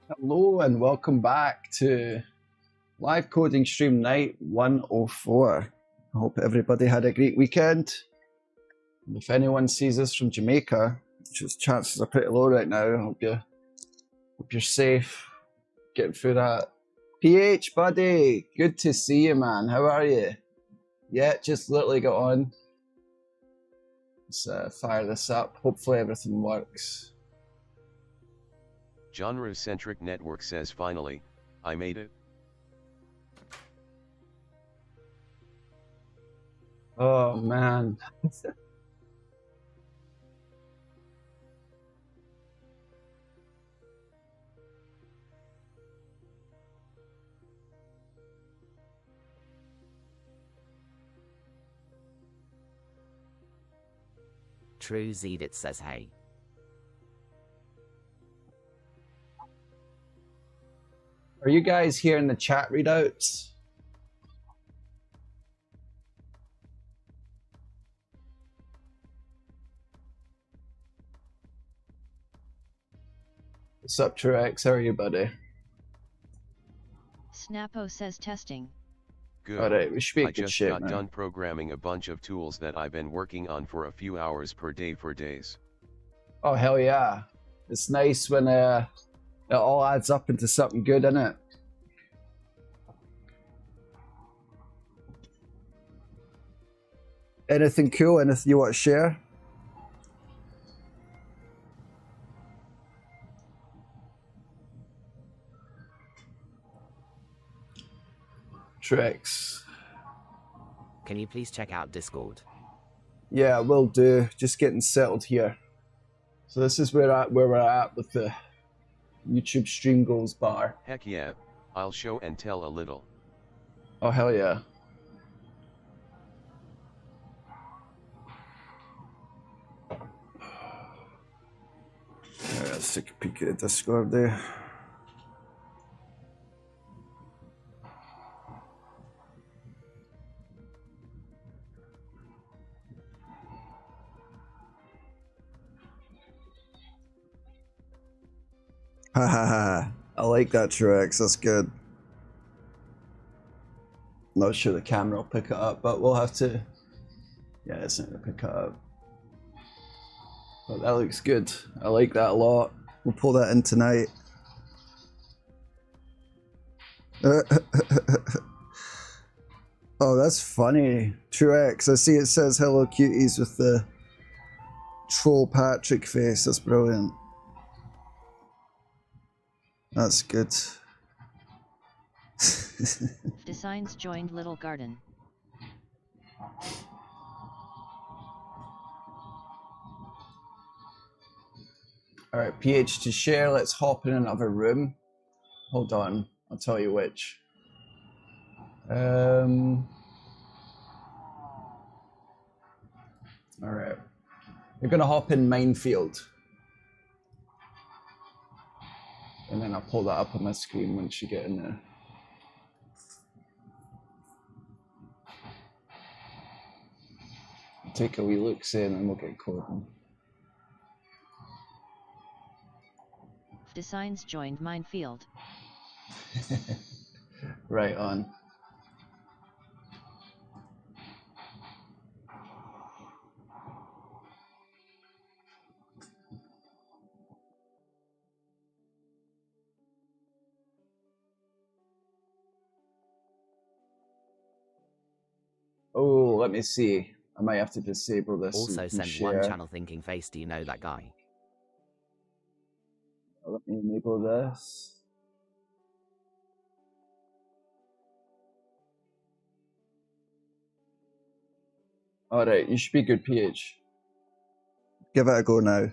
Hello and welcome back to live coding stream night 104. I hope everybody had a great weekend. And if anyone sees us from Jamaica, which is chances are pretty low right now, I hope you're safe getting through that. PH buddy, good to see you, man. How are you? Yeah, just literally got on. Let's fire this up. Hopefully everything works. Genre-centric network says finally, I made it. Oh man. True Zedit says hey. Are you guys hearing the chat readouts? What's up, Truex? How are you, buddy? Snappo says testing. Good. Alright, we should be in I good just shape got now. done programming a bunch of tools that I've been working on for a few hours per day for days. Oh, hell yeah. It's nice when it all adds up into something good, innit? Anything cool? Anything you want to share? Tricks. Can you please check out Discord? Yeah, will do. Just getting settled here. So this is where we're at with the YouTube stream goals bar. Heck yeah, I'll show and tell a little. Oh, hell yeah. Alright, let's take a peek at Discord there. Hahaha. I like that, Truex. That's good. Not sure the camera will pick it up, but we'll have to. Yeah, it's not gonna pick it up. But that looks good. I like that a lot. We'll pull that in tonight. Oh, that's funny. Truex. I see it says Hello Cuties with the troll Patrick face. That's brilliant. That's good. Designs joined Little Garden. Alright, PH to share. Let's hop in another room. Hold on. I'll tell you which. Alright. You're gonna hop in Minefield. And then I'll pull that up on my screen once you get in there. Take a wee look, see, and then we'll get coding. Designs joined Minefield. Right on. Oh, let me see. I might have to disable this. Also sent one channel thinking face. Do you know that guy? Let me enable this. Alright, you should be good, PH. Give it a go now.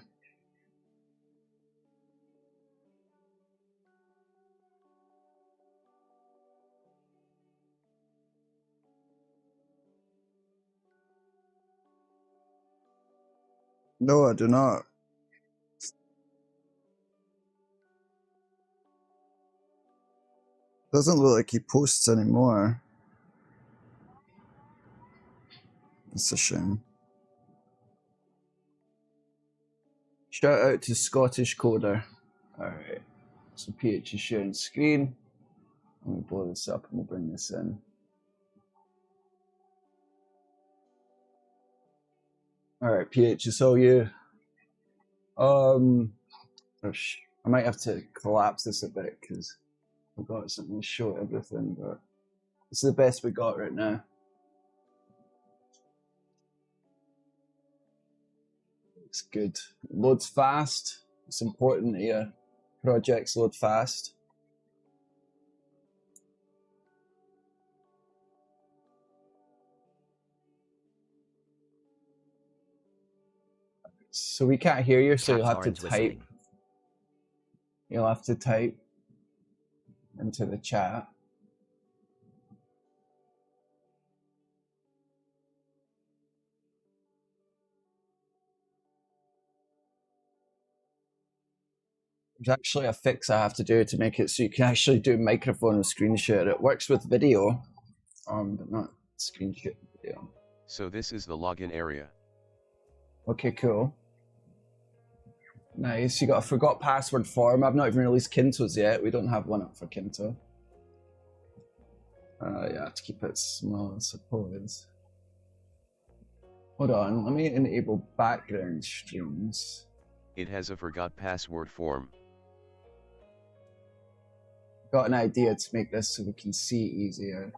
No, I do not. Doesn't look like he posts anymore. It's a shame. Shout out to Scottish Coder. Alright. So PH is sharing screen. Let me blow this up and we'll bring this in. All right, PH, it's all you. I might have to collapse this a bit because I've got something to show everything, but it's the best we got right now. It's good. It loads fast. It's important that your projects load fast. So we can't hear you, so you'll have to type. You'll have to type into the chat. There's actually a fix I have to do to make it so you can actually do microphone and screen share. It works with video, but not screen share video. So this is the login area. Okay, cool. Nice. You got a forgot password form. I've not even released Kynto's yet. We don't have one up for Kynto. Yeah, I have to keep it small, I suppose. Hold on, let me enable background streams. It has a forgot password form. Got an idea to make this so we can see easier.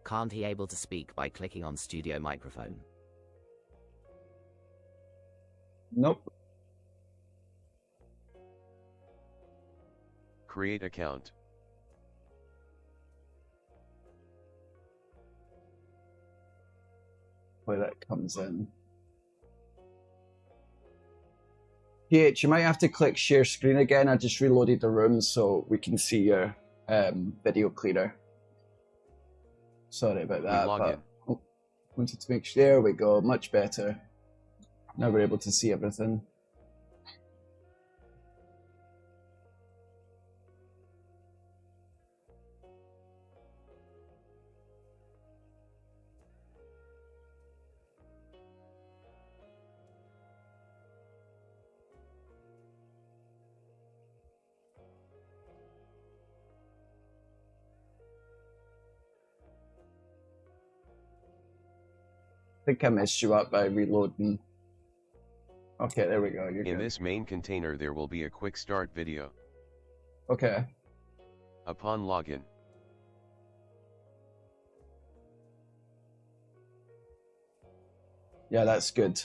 Can't he able to speak by clicking on studio microphone? Nope. Create account. Where that comes in. PH, you might have to click share screen again. I just reloaded the room so we can see your video clearer. Sorry about that, but wanted to make sure. There we go, much better. Now we're able to see everything. I think I messed you up by reloading. Okay, there we go. You're In good. this main container there will be a quick start video. Okay. Upon login. Yeah, that's good.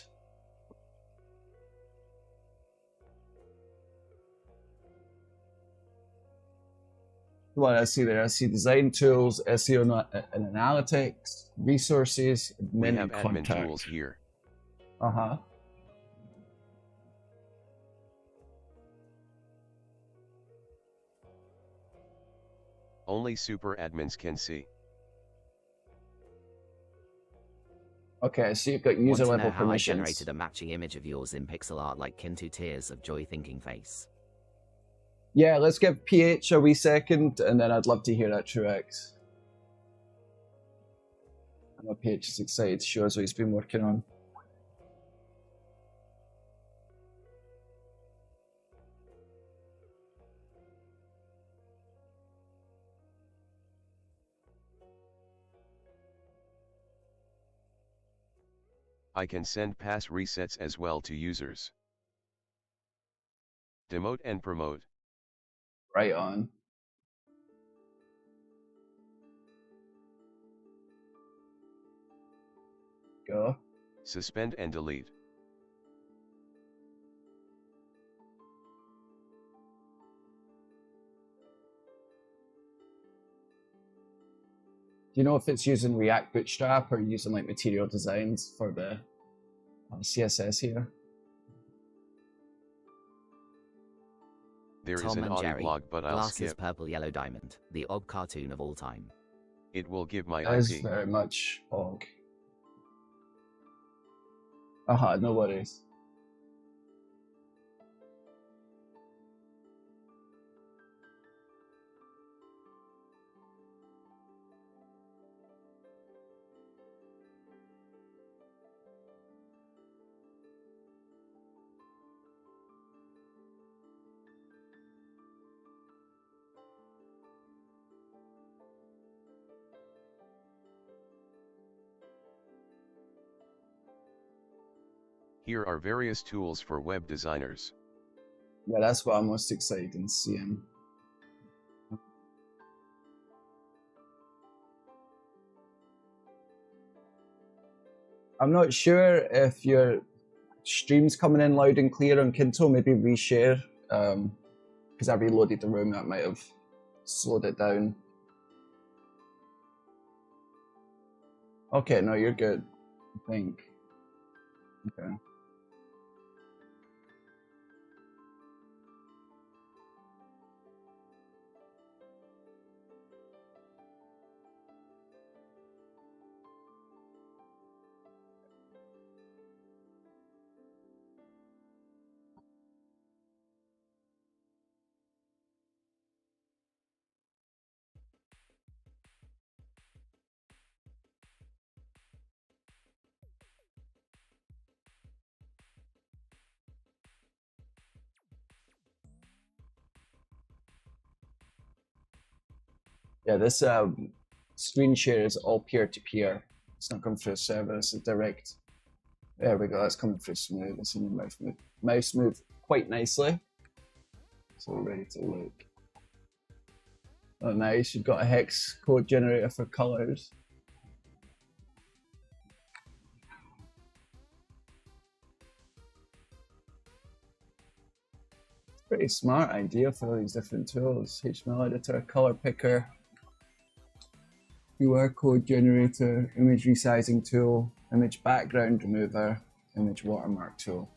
What I see there, I see design tools, SEO and analytics, resources, We admin have and admin contact. tools here. Uh-huh. Only super admins can see. Okay, so you've got Want user to level know how I permissions. generated a matching image of yours in pixel art like Kynto tears of joy thinking face? Yeah, let's give PH a wee second, and then I'd love to hear that Truex. I know PH is excited to show us what he's been working on. I can send pass resets as well to users. Demote and promote. Right on. Go. Suspend and delete. Do you know if it's using React Bootstrap or using like Material Designs for the CSS here? There is Tom an and audio Jerry, blog, but I'll glasses skip. purple yellow diamond, the odd cartoon of all time. It will give my That is IP. very much OG. Aha, no worries. Here are various tools for web designers. Yeah, that's what I'm most excited in seeing. I'm not sure if your stream's coming in loud and clear on Kynto. Maybe reshare, because I reloaded the room. That might have slowed it down. Okay, no, you're good, I think. Okay. Yeah, this screen share is all peer-to-peer. It's not coming through a server, it's a direct. There we go, that's coming through smooth. It's in the mouse move quite nicely. So we're ready to look. Oh nice, you've got a hex code generator for colors. Pretty smart idea for all these different tools. HTML editor, color picker, QR code generator, image resizing tool, image background remover, image watermark tool.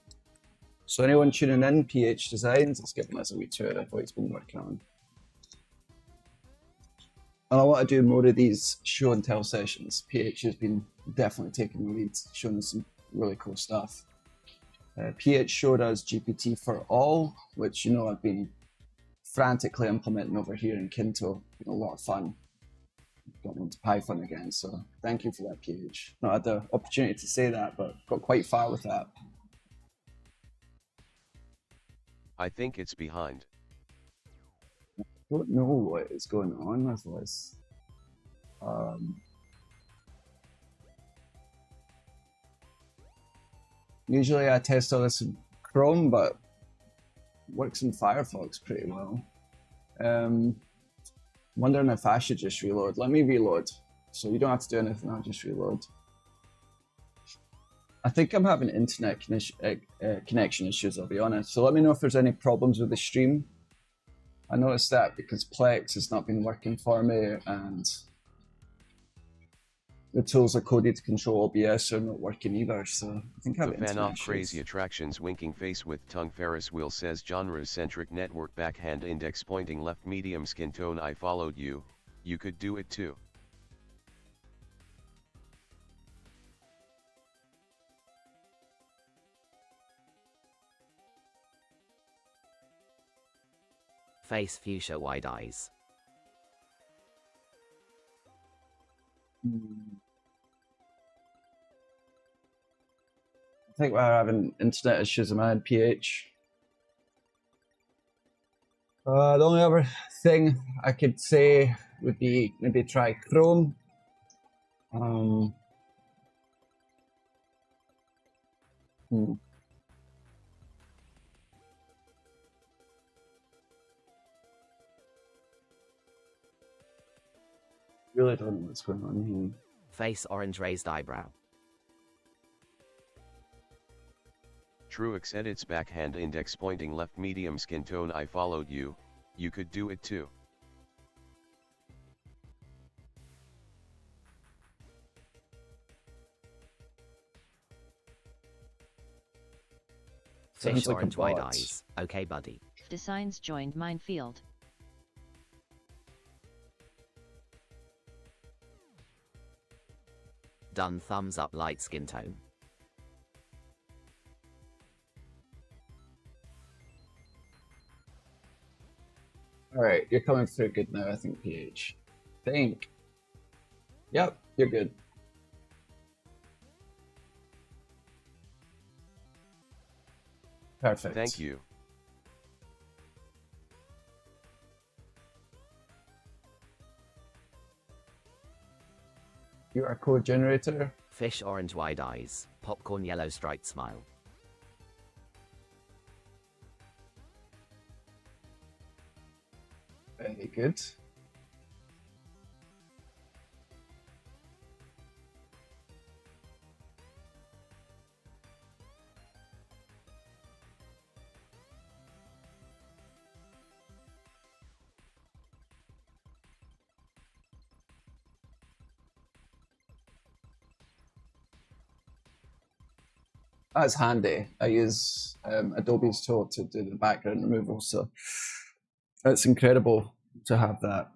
So anyone tuning in, PH Designs, it's giving us a wee tour of what he's been working on. And I want to do more of these show and tell sessions. PH has been definitely taking the lead, showing us some really cool stuff. PH showed us GPT for all, which I've been frantically implementing over here in Kynto. Been a lot of fun. Got into Python again, so thank you for that, PH. Not had the opportunity to say that, but got quite far with that. I think it's behind. I don't know what is going on with this. Usually I test all this in Chrome, but works in Firefox pretty well. Wondering if I should just reload. Let me reload. So you don't have to do anything, I'll just reload. I think I'm having internet connection issues, I'll be honest. So let me know if there's any problems with the stream. I noticed that because Plex has not been working for me and the tools are coded to control OBS are not working either, so I think I have internet Fan-off issues. crazy attractions winking face with tongue Ferris wheel says genre-centric network backhand index pointing left medium skin tone I followed you, you could do it too. Face fuchsia wide eyes. I think we're having internet issues on my end, PH. The only other thing I could say would be maybe try Chrome. Really don't know what's going on here. Face orange raised eyebrow. Truex edits backhand index pointing left medium skin tone I followed you, you could do it too. Fish Sounds like a orange wide bot. eyes. Okay, buddy. Designs joined minefield. Done thumbs up light skin tone. Alright, you're coming through good now, I think, PH. Think. Yep, you're good. Perfect. Thank you. QR code generator. Fish orange wide eyes. Popcorn yellow striped smile. good. That's handy. I use Adobe's tool to do the background removal, so it's incredible to have that.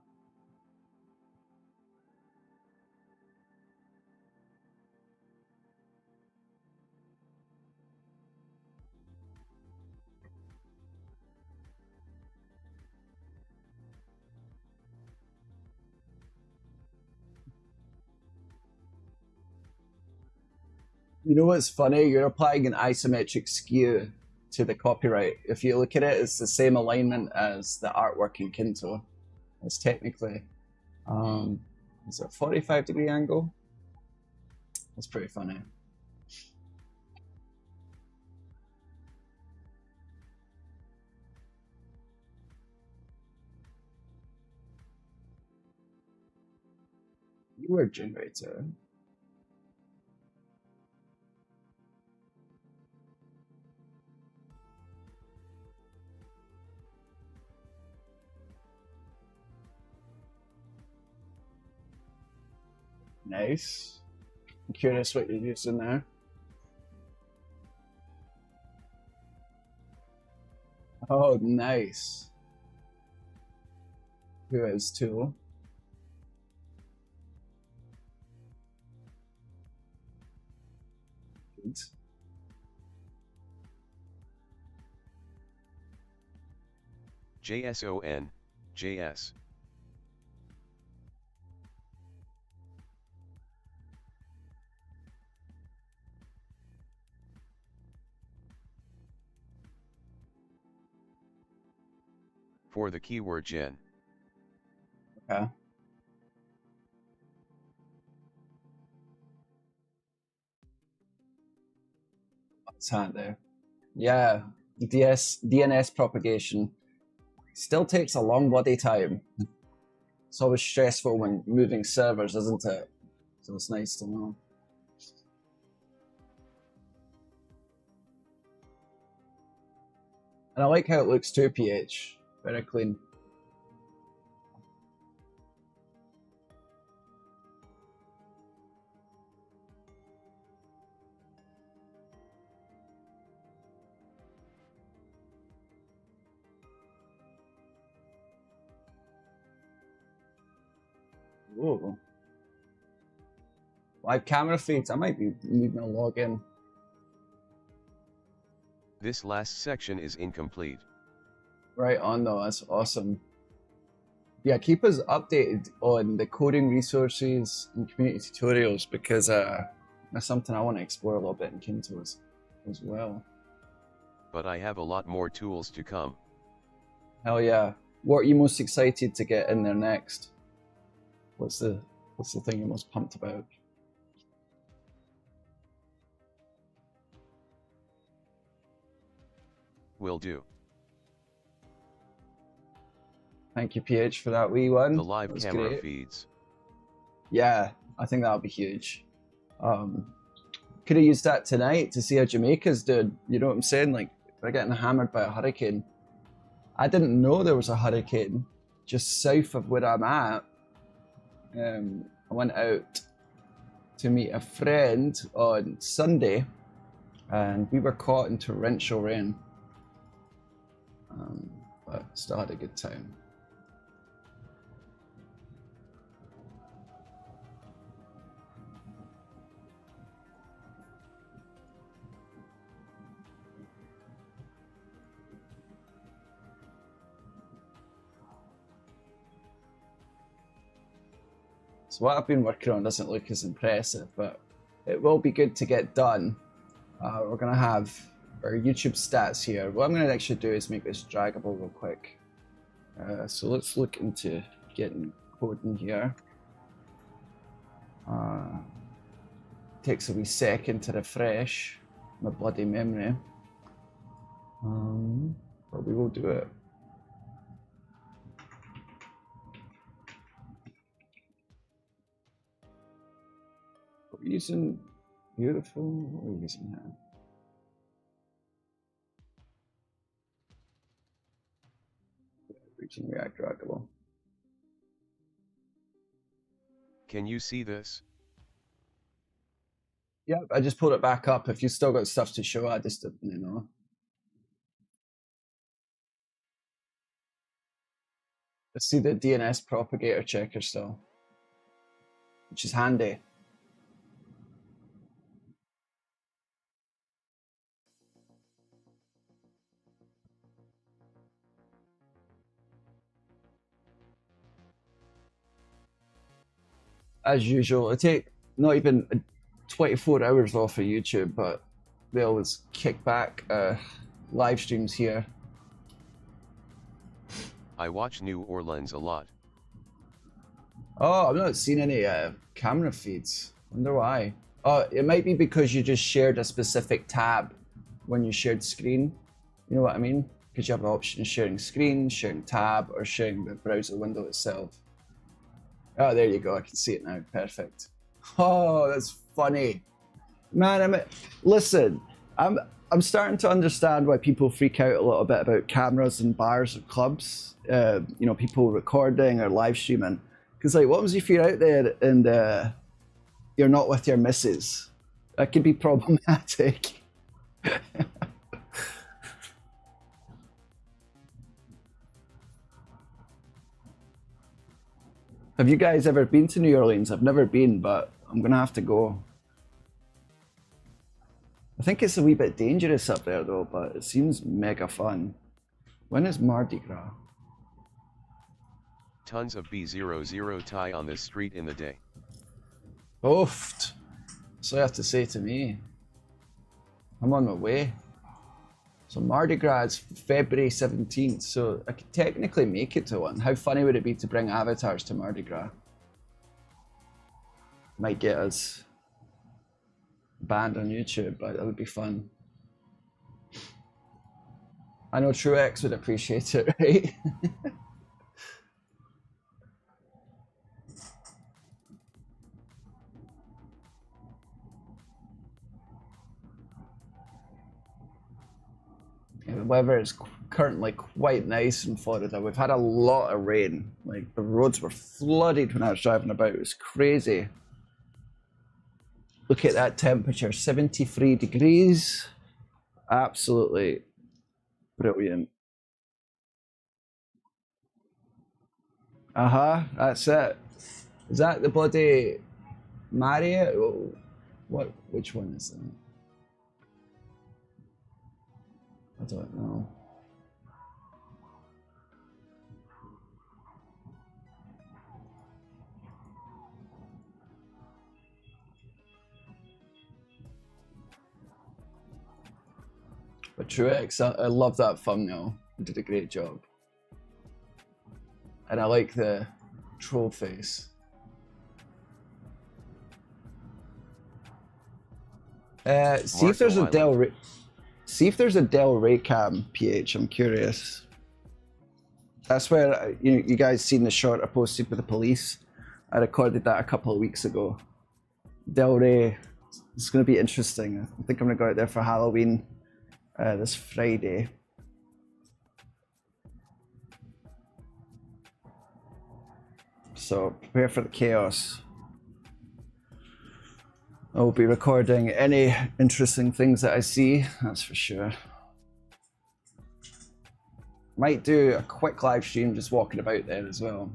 You know what's funny? You're applying an isometric skew to the copyright. If you look at it, it's the same alignment as the artwork in Kynto. It's technically, is it a 45-degree angle? That's pretty funny. Word generator. Nice. I'm curious what you're using there. Oh, nice. Who is tool? Good. JSON, JS. For the keyword gen. Okay. That's handy. Yeah, DNS propagation still takes a long bloody time. It's always stressful when moving servers, isn't it? So it's nice to know. And I like how it looks too, PH. Very clean. Whoa. Live camera feeds. I might be needing a login. This last section is incomplete. Right on though, that's awesome. Yeah, keep us updated on the coding resources and community tutorials because that's something I want to explore a little bit in Kynto as well. But I have a lot more tools to come. Hell yeah. What are you most excited to get in there next? What's the thing you're most pumped about? Will do. Thank you, PH, for that wee one. The live camera great. feeds. Yeah, I think that'll be huge. Could have used that tonight to see how Jamaica's doing. You know what I'm saying? Like, they're getting hammered by a hurricane. I didn't know there was a hurricane just south of where I'm at. I went out to meet a friend on Sunday, and we were caught in torrential rain. But still had a good time. So what I've been working on doesn't look as impressive, but it will be good to get done. We're going to have our YouTube stats here. What I'm going to actually do is make this draggable real quick. So let's look into getting code in here. Takes a wee second to refresh my bloody memory. But we will do it. using beautiful. What are we using here? Reaching React Rockable. Can you see this? Yep, I just pulled it back up. If you still got stuff to show, I just didn't, you know. I see the DNS propagator checker still, which is handy. As usual, I take not even 24 hours off of YouTube, but they always kick back live streams here. I watch New Orleans a lot. Oh, I've not seen any camera feeds. Wonder why. Oh, it might be because you just shared a specific tab when you shared screen. You know what I mean? Because you have the option of sharing screen, sharing tab, or sharing the browser window itself. Oh, there you go. I can see it now. Perfect. Oh, that's funny. Man, listen, I'm starting to understand why people freak out a little bit about cameras and bars or clubs. You know, people recording or live streaming. Because, like, what happens if you're out there and you're not with your missus? That could be problematic. Have you guys ever been to New Orleans? I've never been, but I'm going to have to go. I think it's a wee bit dangerous up there, though, but it seems mega fun. When is Mardi Gras? Tons of B00 tie on this street in the day. Oofed. So you have to say to me. I'm on my way. So Mardi Gras is February 17th, so I could technically make it to one. How funny would it be to bring avatars to Mardi Gras? Might get us banned on YouTube, but that would be fun. I know TrueX would appreciate it, right? The weather is currently quite nice in Florida. We've had a lot of rain. Like, the roads were flooded when I was driving about. It was crazy. Look at that temperature, 73 degrees. Absolutely brilliant. That's it. Is that the bloody Marriott? Oh, what? Which one is that? I don't know. But TrueX, I love that thumbnail. You did a great job. And I like the troll face. See if there's a Del Rey. See if there's a Del Rey cam, PH. I'm curious. That's where you guys seen the short I posted with the police. I recorded that a couple of weeks ago. Del Rey. It's going to be interesting. I think I'm going to go out there for Halloween this Friday. So prepare for the chaos. I'll be recording any interesting things that I see, that's for sure. Might do a quick live stream just walking about there as well.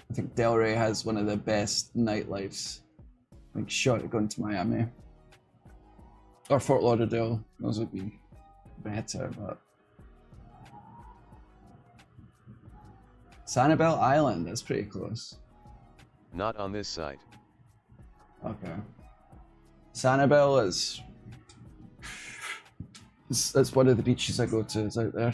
I think Del Rey has one of the best nightlifes. Like, short of going to Miami. Or Fort Lauderdale, those would be better, but... Sanibel Island, that's pretty close. Not on this side. Okay. Sanibel is... That's one of the beaches I go to, is out there.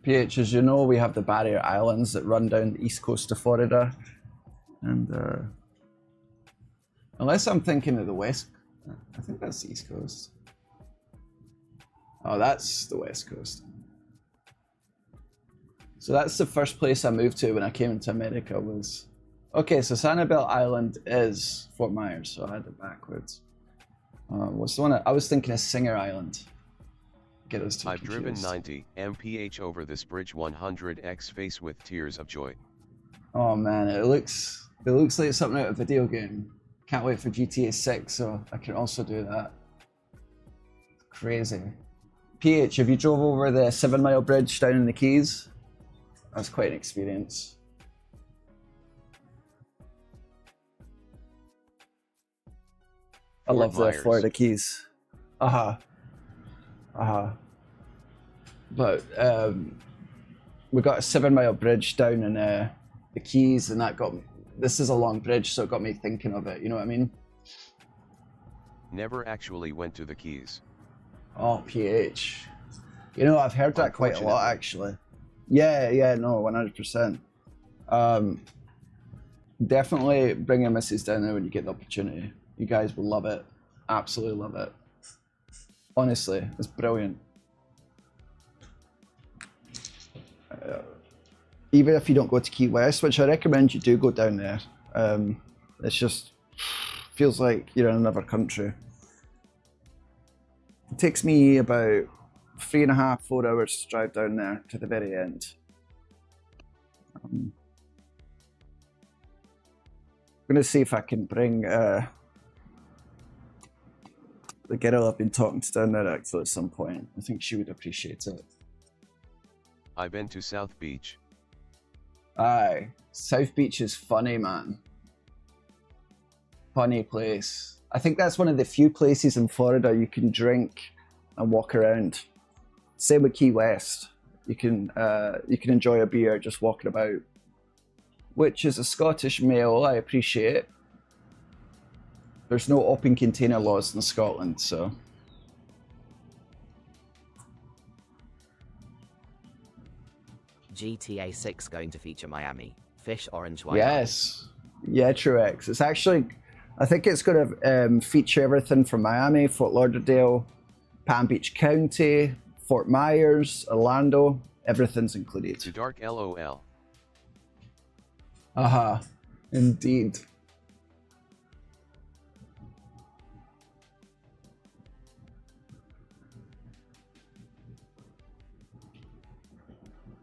PH, as you know, we have the barrier islands that run down the east coast of Florida. And unless I'm thinking of the west, I think that's the east coast. Oh, that's the West Coast. So that's the first place I moved to when I came into America was... Okay, so Sanibel Island is Fort Myers, so I had it backwards. What's the one? I was thinking of Singer Island. Get us too I've confused. driven 90 mph over this bridge 100x face with tears of joy. Oh man, it looks like something out of a video game. Can't wait for GTA 6, so I can also do that. Crazy. PH, have you drove over the 7 Mile Bridge down in the Keys? That's quite an experience. I love the Florida Keys. But we got a 7 Mile Bridge down in the Keys, and that got me. This is a long bridge, so it got me thinking of it. You know what I mean? Never actually went to the Keys. Oh, PH. You know, I've heard that quite a lot, actually. Yeah, no, 100%. Definitely bring your missus down there when you get the opportunity. You guys will love it. Absolutely love it. Honestly, it's brilliant. Even if you don't go to Key West, which I recommend you do go down there. It's just feels like you're in another country. It takes me about 3.5, 4 hours to drive down there to the very end. I'm gonna see if I can bring the girl I've been talking to down there actually at some point. I think she would appreciate it. I've been to South Beach. Aye, South Beach is funny, man. Funny place. I think that's one of the few places in Florida you can drink and walk around. Same with Key West. You can enjoy a beer just walking about. Which is a Scottish male, I appreciate. There's no open container laws in Scotland, so. GTA 6 going to feature Miami. Fish, orange, white. Yes. Yeah, Truex. It's actually, I think it's going to feature everything from Miami, Fort Lauderdale, Palm Beach County, Fort Myers, Orlando. Everything's included. To dark LOL. Indeed.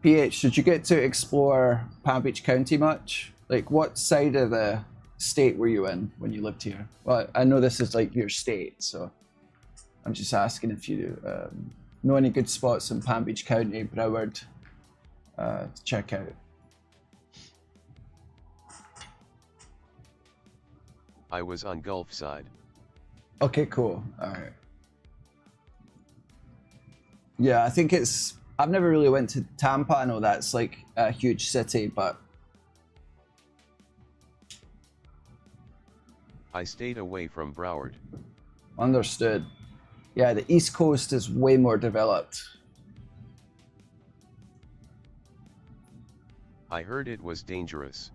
PH, did you get to explore Palm Beach County much? Like, what side of the state were you in when you lived here? Well, I know this is like your state, so I'm just asking if you know any good spots in Palm Beach County, Broward, to check out. I was on Gulf side. Okay, cool. All right. Yeah, I think it's. I've never really went to Tampa. I know that's like a huge city, but I stayed away from Broward. Understood. Yeah, the East Coast is way more developed. I heard it was dangerous.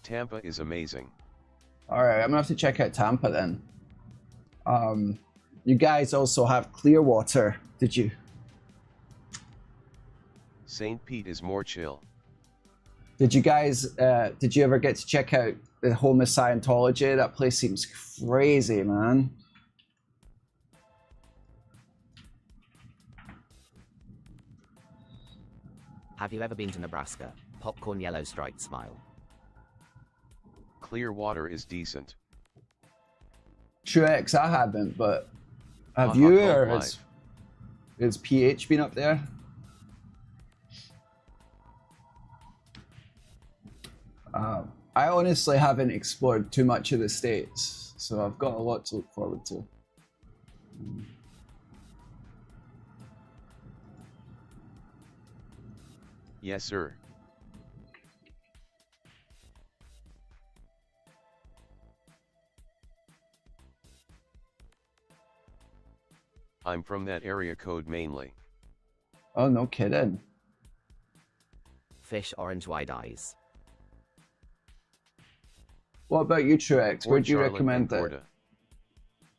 Tampa is amazing. All right, I'm gonna have to check out Tampa then. You guys also have Clearwater, did you? St. Pete is more chill. Did you guys, did you ever get to check out the home of Scientology? That place seems crazy, man. Have you ever been to Nebraska? Popcorn yellow striped smile. Clearwater is decent. Truex, I haven't, but have you, or has PH been up there? I honestly haven't explored too much of the States, so I've got a lot to look forward to. Yes, sir. I'm from that area code mainly. Oh, no kidding. Fish, orange, wide eyes. What about you, Truex? Where do you recommend it? Gorda.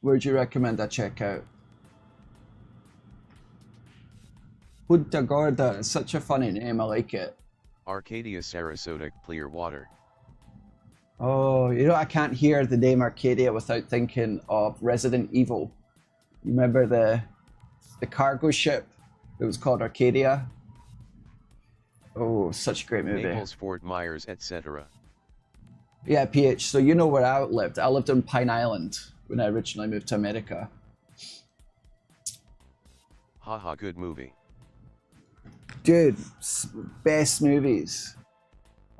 Where'd you recommend I check out? Punta Gorda is such a funny name, I like it. Arcadia Sarasota Clearwater. Oh, you know, I can't hear the name Arcadia without thinking of Resident Evil. You remember the cargo ship that was called Arcadia? Oh, such a great movie. Naples, Fort Myers, etc. Yeah, PH, so you know where I lived. I lived on Pine Island when I originally moved to America. Haha, good movie. Dude, best movies.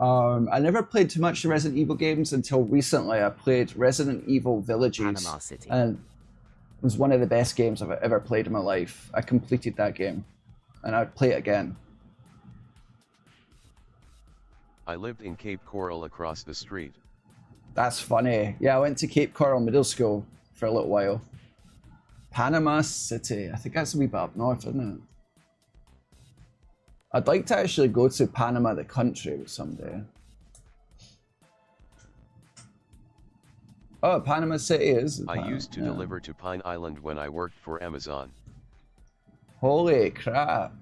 I never played too much the Resident Evil games until recently. I played Resident Evil Villages. Panama City. And it was one of the best games I've ever played in my life. I completed that game, and I'd play it again. I lived in Cape Coral across the street. That's funny. Yeah, I went to Cape Coral Middle School for a little while. Panama City. I think that's a wee bit up north, isn't it? I'd like to actually go to Panama, the country, someday. Oh, Panama City is. I used to deliver to Pine Island when I worked for Amazon. Holy crap.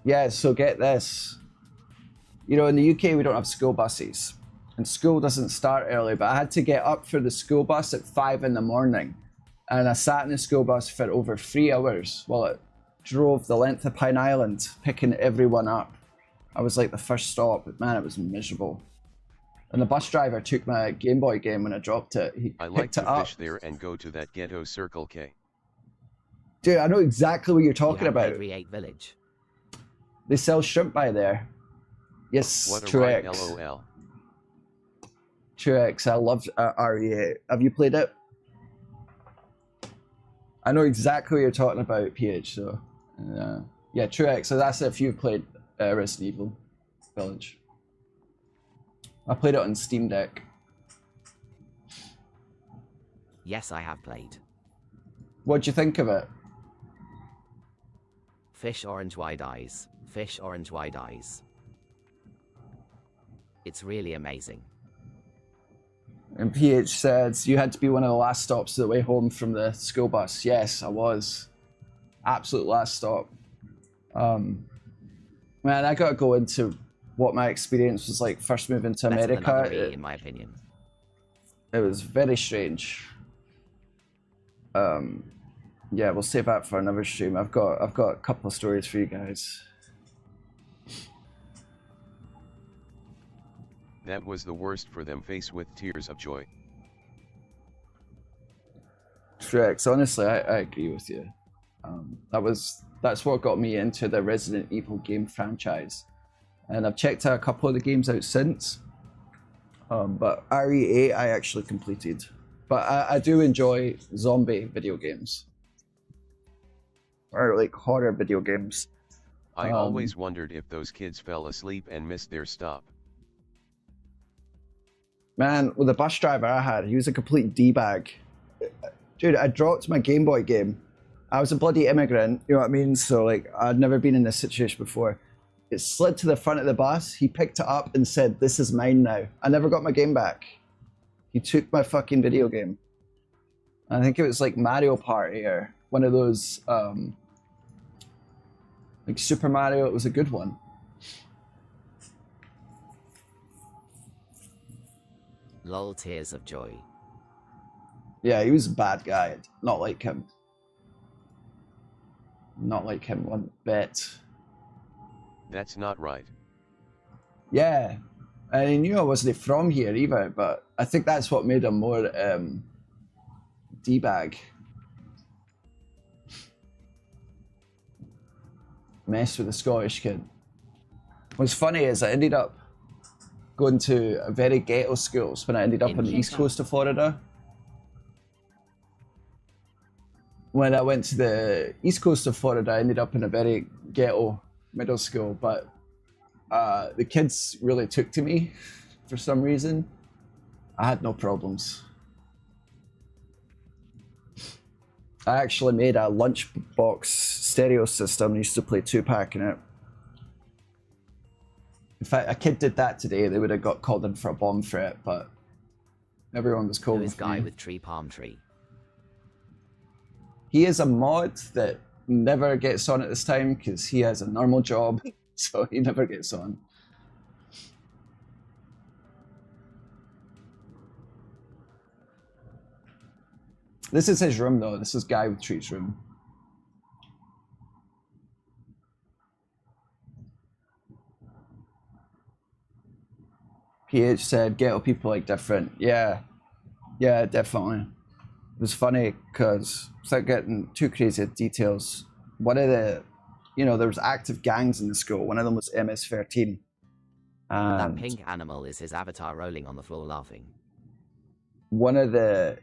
Yeah, so get this. You know, in the UK, we don't have school buses. And school doesn't start early, but I had to get up for the school bus at 5 in the morning. And I sat in the school bus for over 3 hours while it drove the length of Pine Island, picking everyone up. I was like the first stop, but man, it was miserable. And the bus driver took my Game Boy game when I dropped it. He I like picked it to up. fish there and go to that ghetto Circle K. Dude, I know exactly what you're talking You have about. Every 8 village. They sell shrimp by there. Yes, What a Truex. ride, LOL. Truex, I love RE8. Have you played it? I know exactly what you're talking about, PH, so. Yeah, Truex, so that's if you've played Resident Evil Village. I played it on Steam Deck. Yes, I have played. What'd you think of it? Fish orange wide eyes. Fish orange wide eyes. It's really amazing. And PH says, you had to be one of the last stops of the way home from the school bus. Yes, I was. Absolute last stop. Man, I gotta go into what my experience was like first moving to Better than other America. me, in my opinion. It was very strange. Yeah, we'll save that for another stream. I've got a couple of stories for you guys. That was the worst for them, face with tears of joy. Trex, honestly, I agree with you. That's what got me into the Resident Evil game franchise, and I've checked out a couple of the games out since. But RE8 I actually completed, but I do enjoy zombie video games or like horror video games. I always wondered if those kids fell asleep and missed their stop. Man, with the bus driver I had, he was a complete D-bag. Dude, I dropped my Game Boy game. I was a bloody immigrant, you know what I mean? So like, I'd never been in this situation before. It slid to the front of the bus. He picked it up and said, "This is mine now." I never got my game back. He took my fucking video game. I think it was like Mario Party or one of those, like Super Mario. It was a good one. Lol, tears of joy. Yeah, he was a bad guy. Not like him. Not like him one bit. That's not right. Yeah, and he knew I wasn't from here either, but I think that's what made him more D-bag. Mess with the Scottish kid. What's funny is I ended up going to a very ghetto schools when I ended up In on the east Kynto. coast of Florida. When I went to the east coast of Florida, I ended up in a very ghetto middle school, but the kids really took to me for some reason. I had no problems. I actually made a lunchbox stereo system and used to play Tupac in it. In fact, a kid did that today. They would have got called in for a bomb threat, but Everyone was cool Who is with guy me. with tree palm tree? He is a mod that never gets on at this time because he has a normal job, so he never gets on. This is his room though. This is Guy with Tree's room. PH said, ghetto people like different. Yeah, definitely. It was funny because, without getting too crazy at details, one of the, there was active gangs in the school. One of them was MS-13. That pink animal is his avatar rolling on the floor laughing. One of the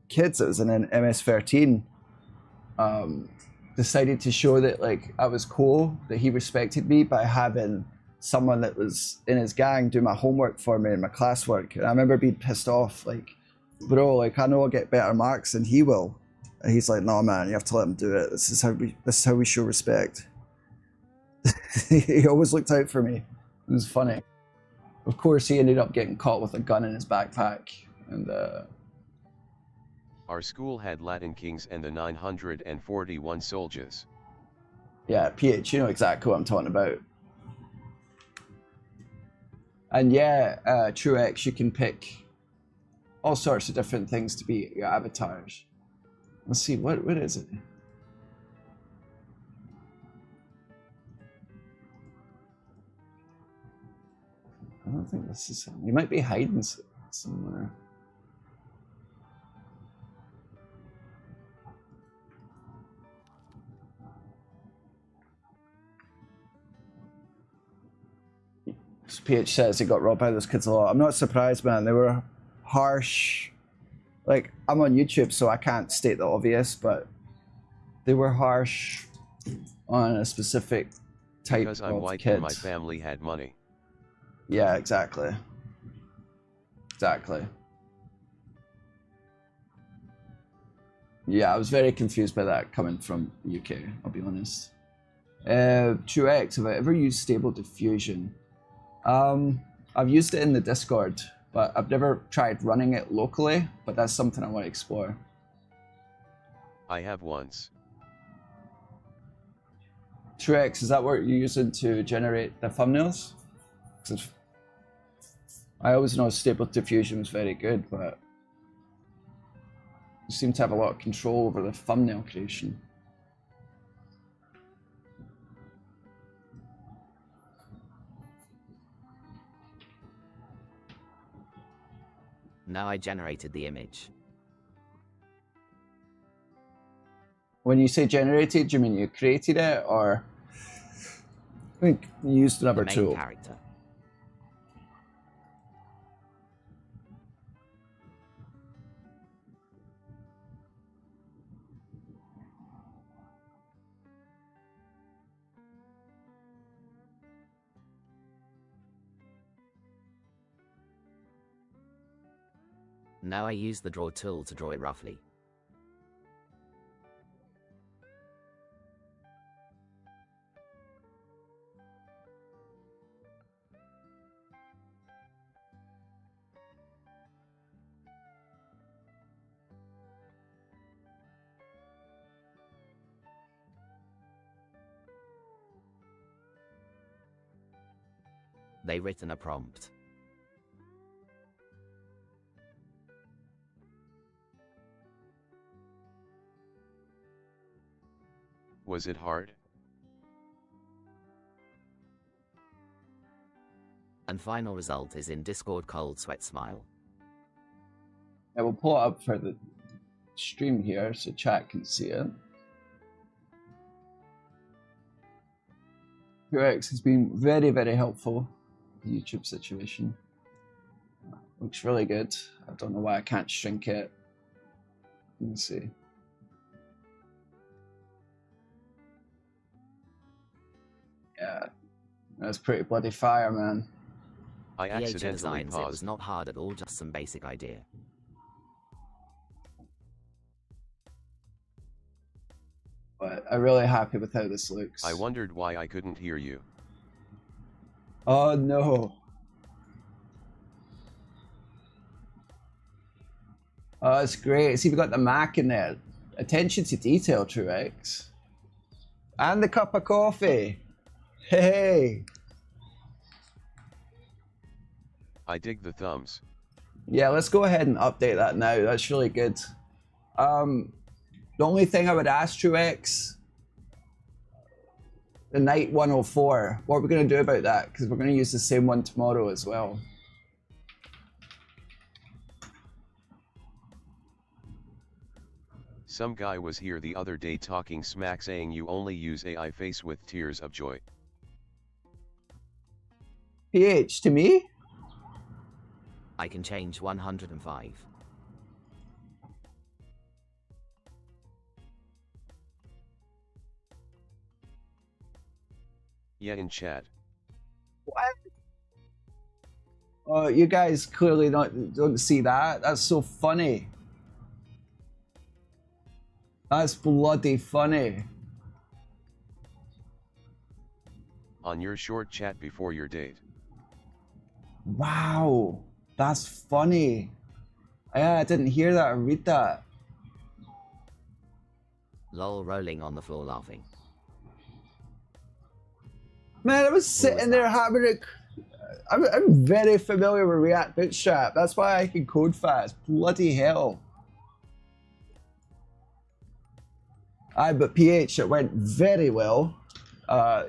kids that was in an MS-13 decided to show that like I was cool, that he respected me by having someone that was in his gang do my homework for me and my classwork. And I remember being pissed off, like, bro, like I know I'll get better marks than he will. And he's like, no man, you have to let him do it. This is how we show respect. He always looked out for me. It was funny. Of course, he ended up getting caught with a gun in his backpack. And our school had Latin kings and the 941 soldiers. Yeah, PH, you know exactly what I'm talking about. And yeah, TrueX, you can pick all sorts of different things to be your avatars. Let's see, what is it? I don't think this is him. He might be hiding somewhere. PH says he got robbed by those kids a lot. I'm not surprised, man. They were harsh. Like, I'm on YouTube, so I can't state the obvious, but they were harsh on a specific type because I'm of white kid. and my family had money. Yeah, exactly. Exactly. Yeah, I was very confused by that coming from the UK, I'll be honest. TrueX, have I ever used Stable Diffusion? I've used it in the Discord, but I've never tried running it locally, but that's something I want to explore. I have once. TrueX, is that what you're using to generate the thumbnails? 'Cause I always know Stable Diffusion was very good, but you seem to have a lot of control over the thumbnail creation. Now I generated the image. When you say generated, do you mean you created it, or I think you used another The main tool? character. Now I use the draw tool to draw it roughly. They written a prompt. Was it hard? And final result is in Discord cold sweat smile. I will pull it up for the stream here so chat can see it. TrueX has been very, very helpful in the YouTube situation. Looks really good. I don't know why I can't shrink it. Let me see. Yeah, that's pretty bloody fire, man. I PH accidentally designs it was paused. not hard at all, just some basic idea. But I'm really happy with how this looks. I wondered why I couldn't hear you. Oh no. Oh, it's great. See, we've got the Mac in there. Attention to detail, Truex. And the cup of coffee. Hey. I dig the thumbs. Yeah, let's go ahead and update that now. That's really good. The only thing I would ask Truex, the night 104, what are we going to do about that? Because we're going to use the same one tomorrow as well. Some guy was here the other day talking smack saying you only use AI face with tears of joy. PH, to me? I can change 105. Yeah, in chat. What? Oh, you guys clearly don't see that. That's so funny. That's bloody funny. On your short chat before your date. Wow, that's funny. Yeah, I didn't hear that or read that. Lol, rolling on the floor laughing. Man, I was sitting there having a... I'm very familiar with React Bootstrap. That's why I can code fast. Bloody hell. Aye, but PH, it went very well.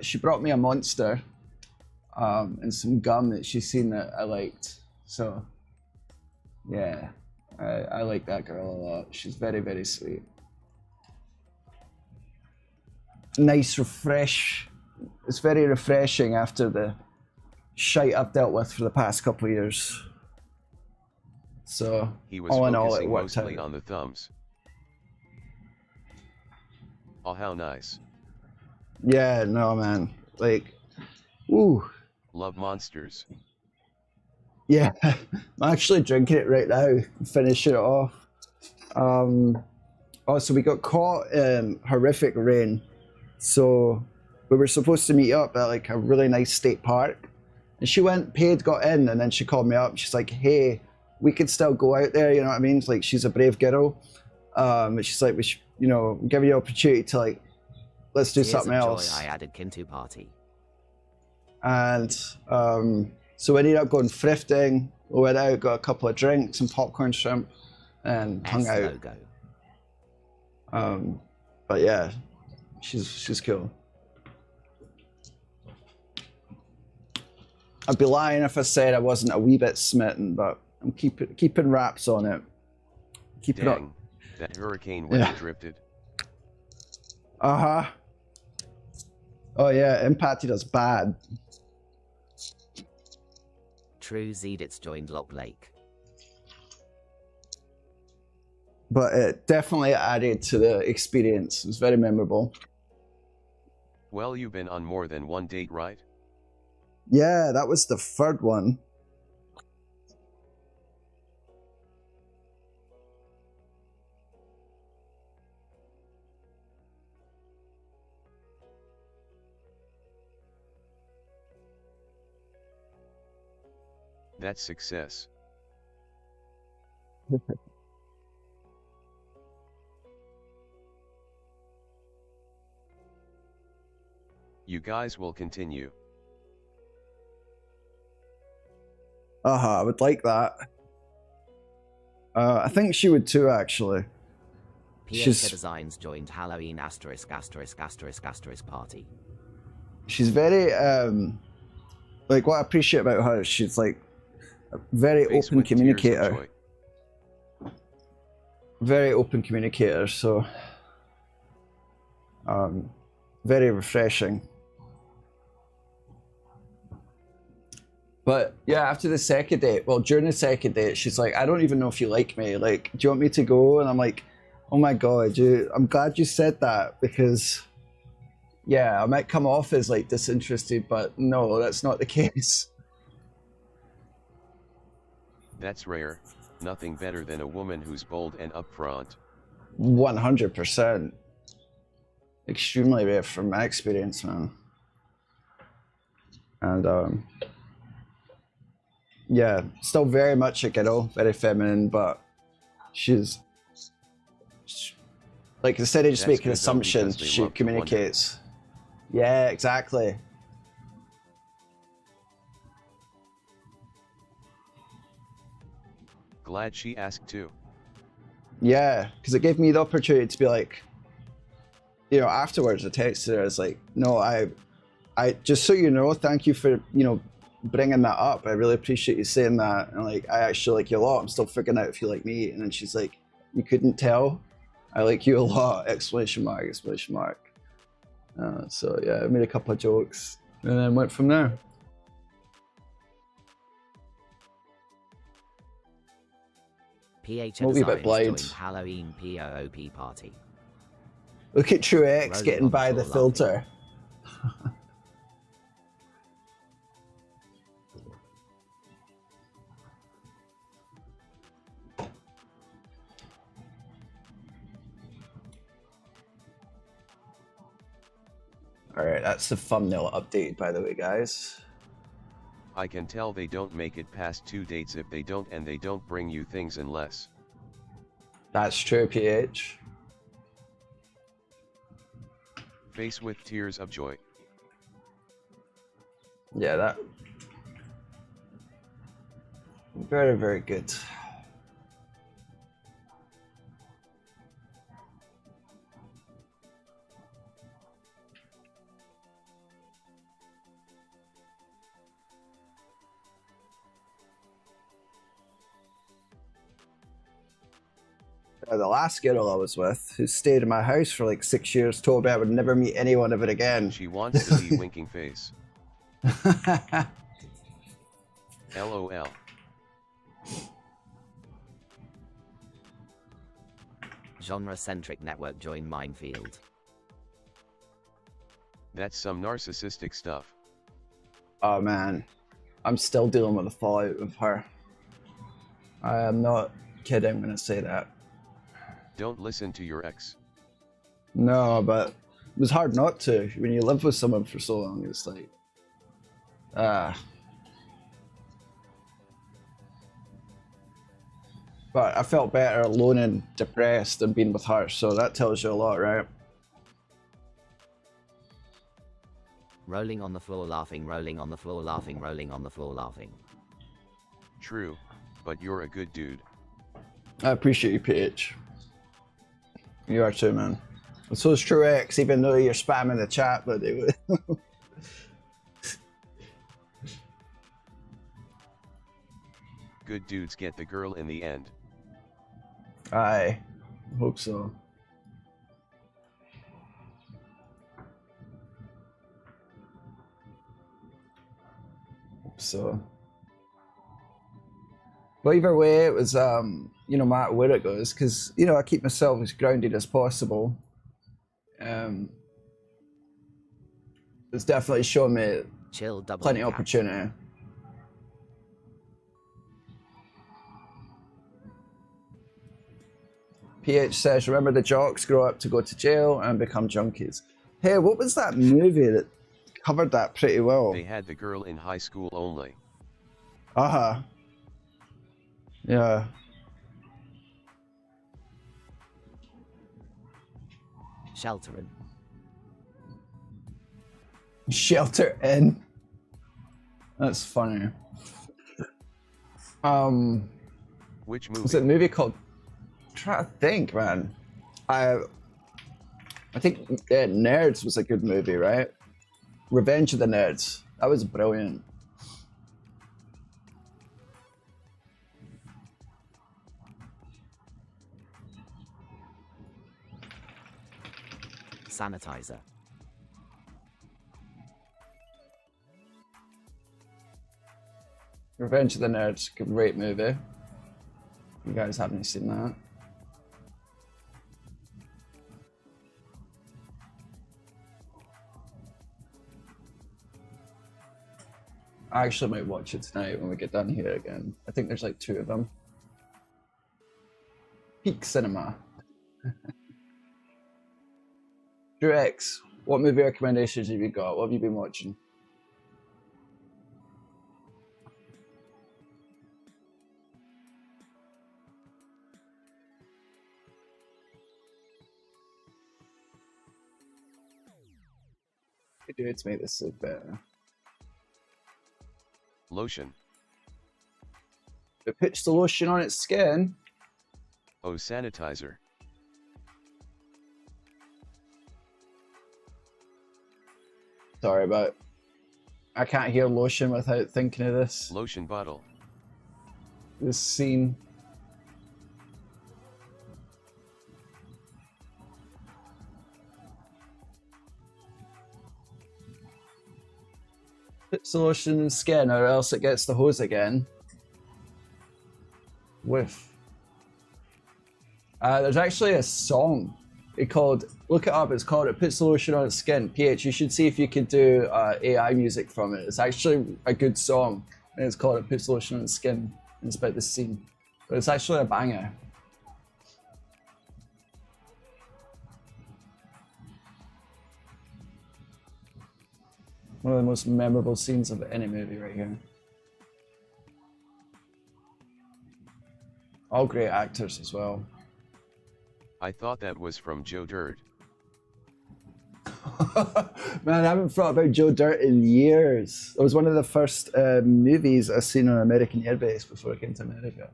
She brought me a monster and some gum that she's seen that I liked. So, yeah, I like that girl a lot. She's very, very sweet. Nice refresh. It's very refreshing after the shite I've dealt with for the past couple of years. So, he was all in all, it focusing worked mostly out. on the thumbs. Oh, how nice. Yeah, no, man. Like, ooh. Love monsters. Yeah, I'm actually drinking it right now, finishing it off. Also, we got caught in horrific rain. So we were supposed to meet up at like a really nice state park. And she went, paid, got in, and then she called me up. She's like, hey, we could still go out there, you know what I mean? It's like, she's a brave girl. And she's like, we should, you know, give you the opportunity to like, let's do Tears something of else. Joy, I added Kynto party. And so we ended up going thrifting. We went out, got a couple of drinks and popcorn shrimp, and hung S out. logo. But yeah, she's cool. I'd be lying if I said I wasn't a wee bit smitten, but I'm keeping wraps on it. Keeping up. Dang, that hurricane went drifted. Uh-huh. Oh yeah, impacted us bad. True Zedits joined Lock Lake. But it definitely added to the experience. It was very memorable. Well, you've been on more than one date, right? Yeah, that was the third one. That's success. You guys will continue. I would like that. I think she would too, actually. PH Designs joined Halloween ***** party. She's very, like, what I appreciate about her, she's like a very Face open with tears of communicator. joy. Very open communicator, so very refreshing. But yeah, after the second date, well, during the second date, she's like, I don't even know if you like me. Like, do you want me to go? And I'm like, oh my God, I'm glad you said that, because yeah, I might come off as like disinterested, but no, that's not the case. That's rare. Nothing better than a woman who's bold and upfront. 100%. Extremely rare from my experience, man. And yeah, still very much a girl, very feminine, but she's like, instead of just That's making good, though, assumptions, because they she love to wonder. communicates. Yeah, exactly. Glad she asked too. Yeah, because it gave me the opportunity to be like, you know, afterwards I texted her, I was like, no, I just so you know, thank you for, you know, bringing that up. I really appreciate you saying that. And like, I actually like you a lot. I'm still figuring out if you like me. And then she's like, you couldn't tell? I like you a lot, exclamation mark, exclamation mark. So yeah, I made a couple of jokes and then went from there. PH We'll be a bit Designs blind. joined Halloween POOP party. Look at True X Rolling getting on the by the floor laughing. filter. All right, that's the thumbnail update, by the way, guys. I can tell they don't make it past 2 dates if they don't, and they don't bring you things unless. That's true, PH. Face with tears of joy. Yeah, that. Very, very good. The last girl I was with, who stayed in my house for like 6 years, told me I would never meet anyone ever again. She wants to be winking face. LOL. Genre-centric network join minefield. That's some narcissistic stuff. Oh man, I'm still dealing with the fallout of her. I am not kidding when I say that. Don't listen to your ex. No, but it was hard not to. When you live with someone for so long, it's like, But I felt better alone and depressed than being with her, so that tells you a lot, right? Rolling on the floor laughing, rolling on the floor laughing, rolling on the floor laughing. True, but you're a good dude. I appreciate you, PH. You are too, man. And so is True X, even though you're spamming the chat, but they would. Good dudes get the girl in the end. I hope so. Hope so. But either way, it was, you know, no matter where it goes, because, you know, I keep myself as grounded as possible. It's definitely shown me Chill double plenty of caps. opportunity. PH says, remember the jocks grow up to go to jail and become junkies. Hey, what was that movie that covered that pretty well? They had the girl in high school only. Uh-huh. Yeah. Sheltering. Shelter in. That's funny. Which movie? Was it a movie called? I'm trying to think, man. I think Nerds was a good movie, right? Revenge of the Nerds. That was brilliant. Sanitizer. Revenge of the Nerds, great movie. You guys haven't seen that? I actually might watch it tonight when we get done here again. I think there's like 2 of them. Peak cinema. Drew X, what movie recommendations have you got? What have you been watching? could do to make this look better? Lotion. It puts the lotion on its skin. Oh, sanitizer. Sorry, but I can't hear lotion without thinking of this. Lotion bottle. This scene. Puts the lotion in the skin, or else it gets the hose again. Whiff. There's actually a song. Look it up, it's called It Puts the Lotion on Its Skin. PH, you should see if you could do AI music from it. It's actually a good song. And it's called It Puts the Lotion on Its Skin. And it's about this scene. But it's actually a banger. One of the most memorable scenes of any movie right here. All great actors as well. I thought that was from Joe Dirt. Man, I haven't thought about Joe Dirt in years. It was one of the first movies I seen on American Airbase before I came to America.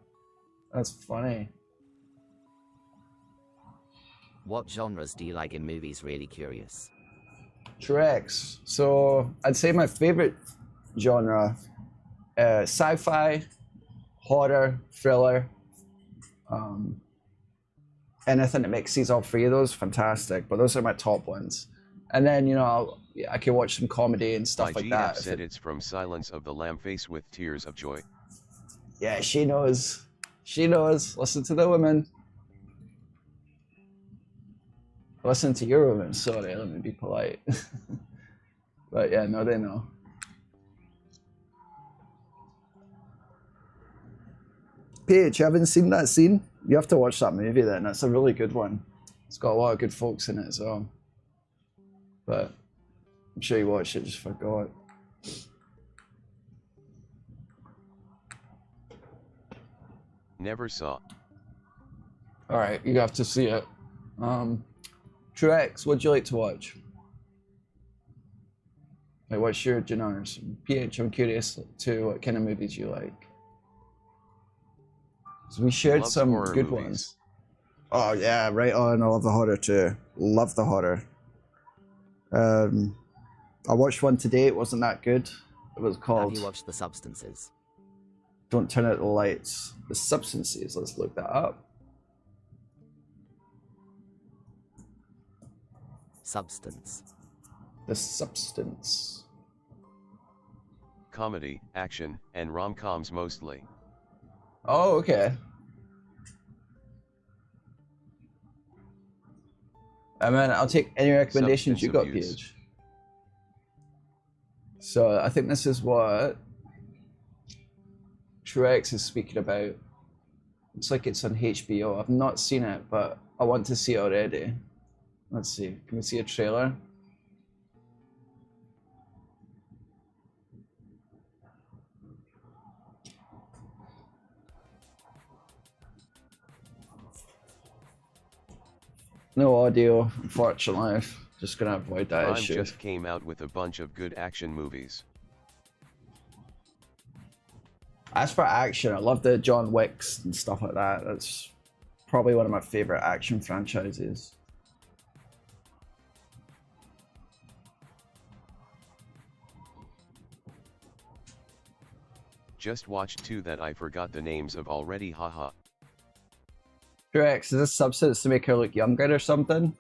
That's funny. What genres do you like in movies? Really curious. Treks. So I'd say my favorite genre, sci-fi, horror, thriller. Anything that mixes all three of those, fantastic. But those are my top ones. And then, you know, I can watch some comedy and stuff like that. Said it's from Silence of the Lamb Face with Tears of Joy. Yeah, she knows. She knows. Listen to the women. Listen to your women. Sorry, let me be polite. But yeah, no, they know. Paige, you haven't seen that scene? You have to watch that movie then. That's a really good one. It's got a lot of good folks in it as well. But I'm sure you watched it, just forgot. Never saw. Alright, you have to see it. Truex, what'd you like to watch? Like, what's your genres? PH, I'm curious too, what kind of movies you like. So we shared Love some horror good movies. ones. Oh yeah, right on. I love the horror too. Love the horror. I watched one today. It wasn't that good. It was called Have you watched The Substances? Don't Turn Out the Lights. The Substances. Let's look that up. Substance. The Substance. Comedy, action, and rom-coms mostly. Oh, okay. I mean, I'll take any recommendations you got, Substance abuse. Paige. So I think this is what Truex is speaking about. Looks like it's on HBO. I've not seen it, but I want to see it already. Let's see. Can we see a trailer? No audio, unfortunately. Just gonna avoid that Prime issue. just came out with a bunch of good action movies. As for action, I love the John Wicks and stuff like that. That's probably one of my favorite action franchises. Just watched two that I forgot the names of already, haha. Truex, is this substance to make her look younger or something?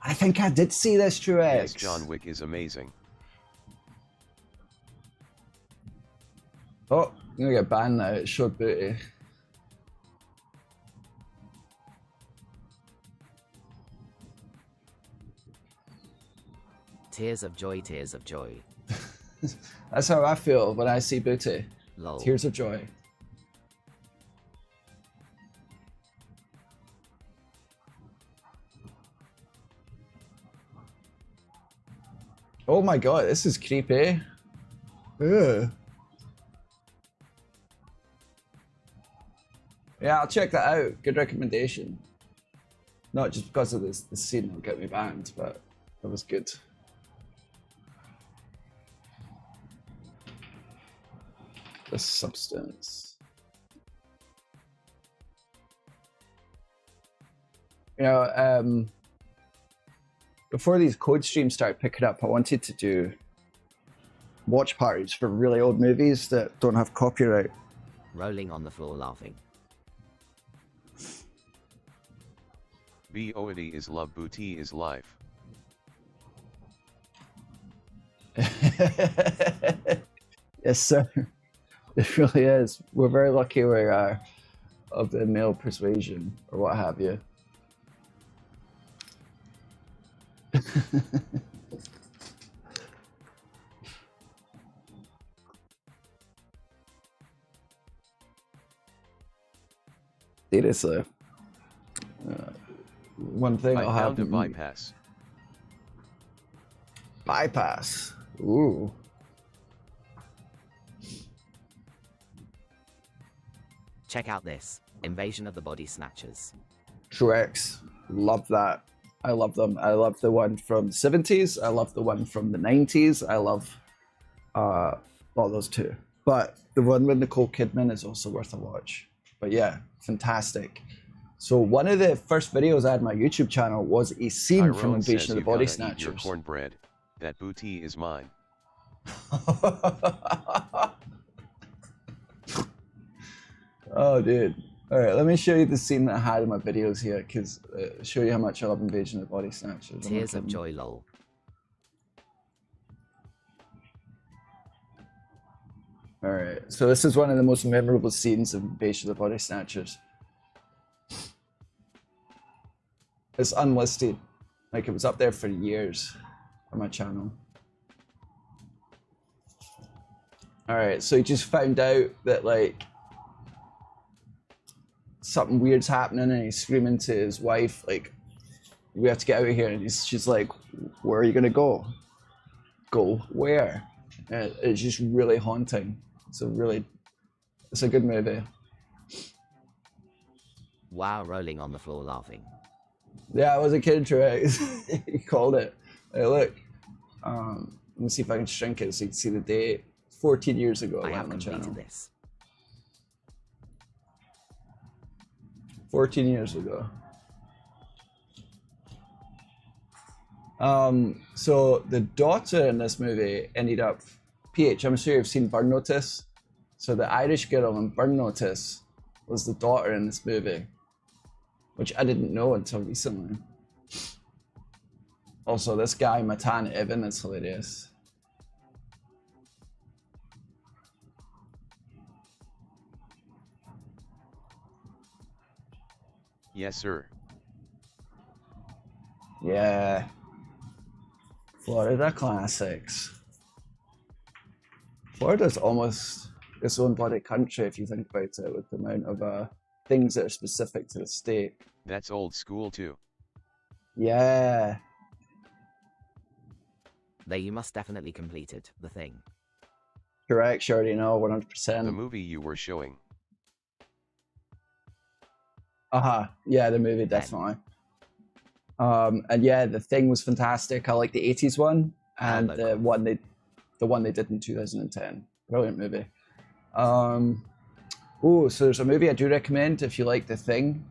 I think I did see this, Truex. Yes, John Wick is amazing. Oh, I'm gonna get banned now. It showed booty. Tears of joy, tears of joy. That's how I feel when I see booty. Lol. Tears of joy. Oh my god, this is creepy. Ugh. Yeah, I'll check that out. Good recommendation. Not just because of this scene will get me banned, but it was good. The substance. You know, before these code streams started picking up, I wanted to do watch parties for really old movies that don't have copyright. Rolling on the floor laughing. Boity is love, booty is life. Yes, sir. It really is. We're very lucky we are of the male persuasion or what have you. Seriously. One thing I'll have to bypass. Bypass. Ooh. Check out this. Invasion of the Body Snatchers. Truex. Love that. I love them. I love the one from the 70s. I love the one from the 90s. I love all those two. But the one with Nicole Kidman is also worth a watch. But yeah, fantastic. So one of the first videos I had on my YouTube channel was a scene Tyrone from Invasion of the Body Eat Snatchers. your cornbread. That booty is mine. Oh, dude. All right, let me show you the scene that I had in my videos here, because show you how much I love Invasion of the Body Snatchers. Tears of joy, lol. All right, so this is one of the most memorable scenes of Invasion of the Body Snatchers. It's unlisted. Like, it was up there for years on my channel. All right, so he just found out that, like, something weird's happening, and he's screaming to his wife, like, we have to get out of here. And she's like, where are you gonna go? Go where? And it's just really haunting. It's a good movie. Wow, rolling on the floor laughing. Yeah, I was a kid, Truex. He called it. Hey, look. Let me see if I can shrink it so you can see the date. 14 years ago, I have on the completed channel. this. 14 years ago. So the daughter in this movie ended up PH. I'm sure you've seen Burn Notice. So the Irish girl in Burn Notice was the daughter in this movie, which I didn't know until recently. Also, this guy, Matan Evan, is hilarious. Yes, sir. Yeah. Florida classics. Florida's almost its own bloody country if you think about it, with the amount of things that are specific to the state. That's old school too. Yeah. There you must definitely completed the thing. Correct, you already know, The 100%. movie you were showing. Yeah, the movie, definitely. And yeah, the thing was fantastic. I like the 80s one, and the one they did in 2010. Brilliant movie. Oh, so there's a movie I do recommend if you like the thing.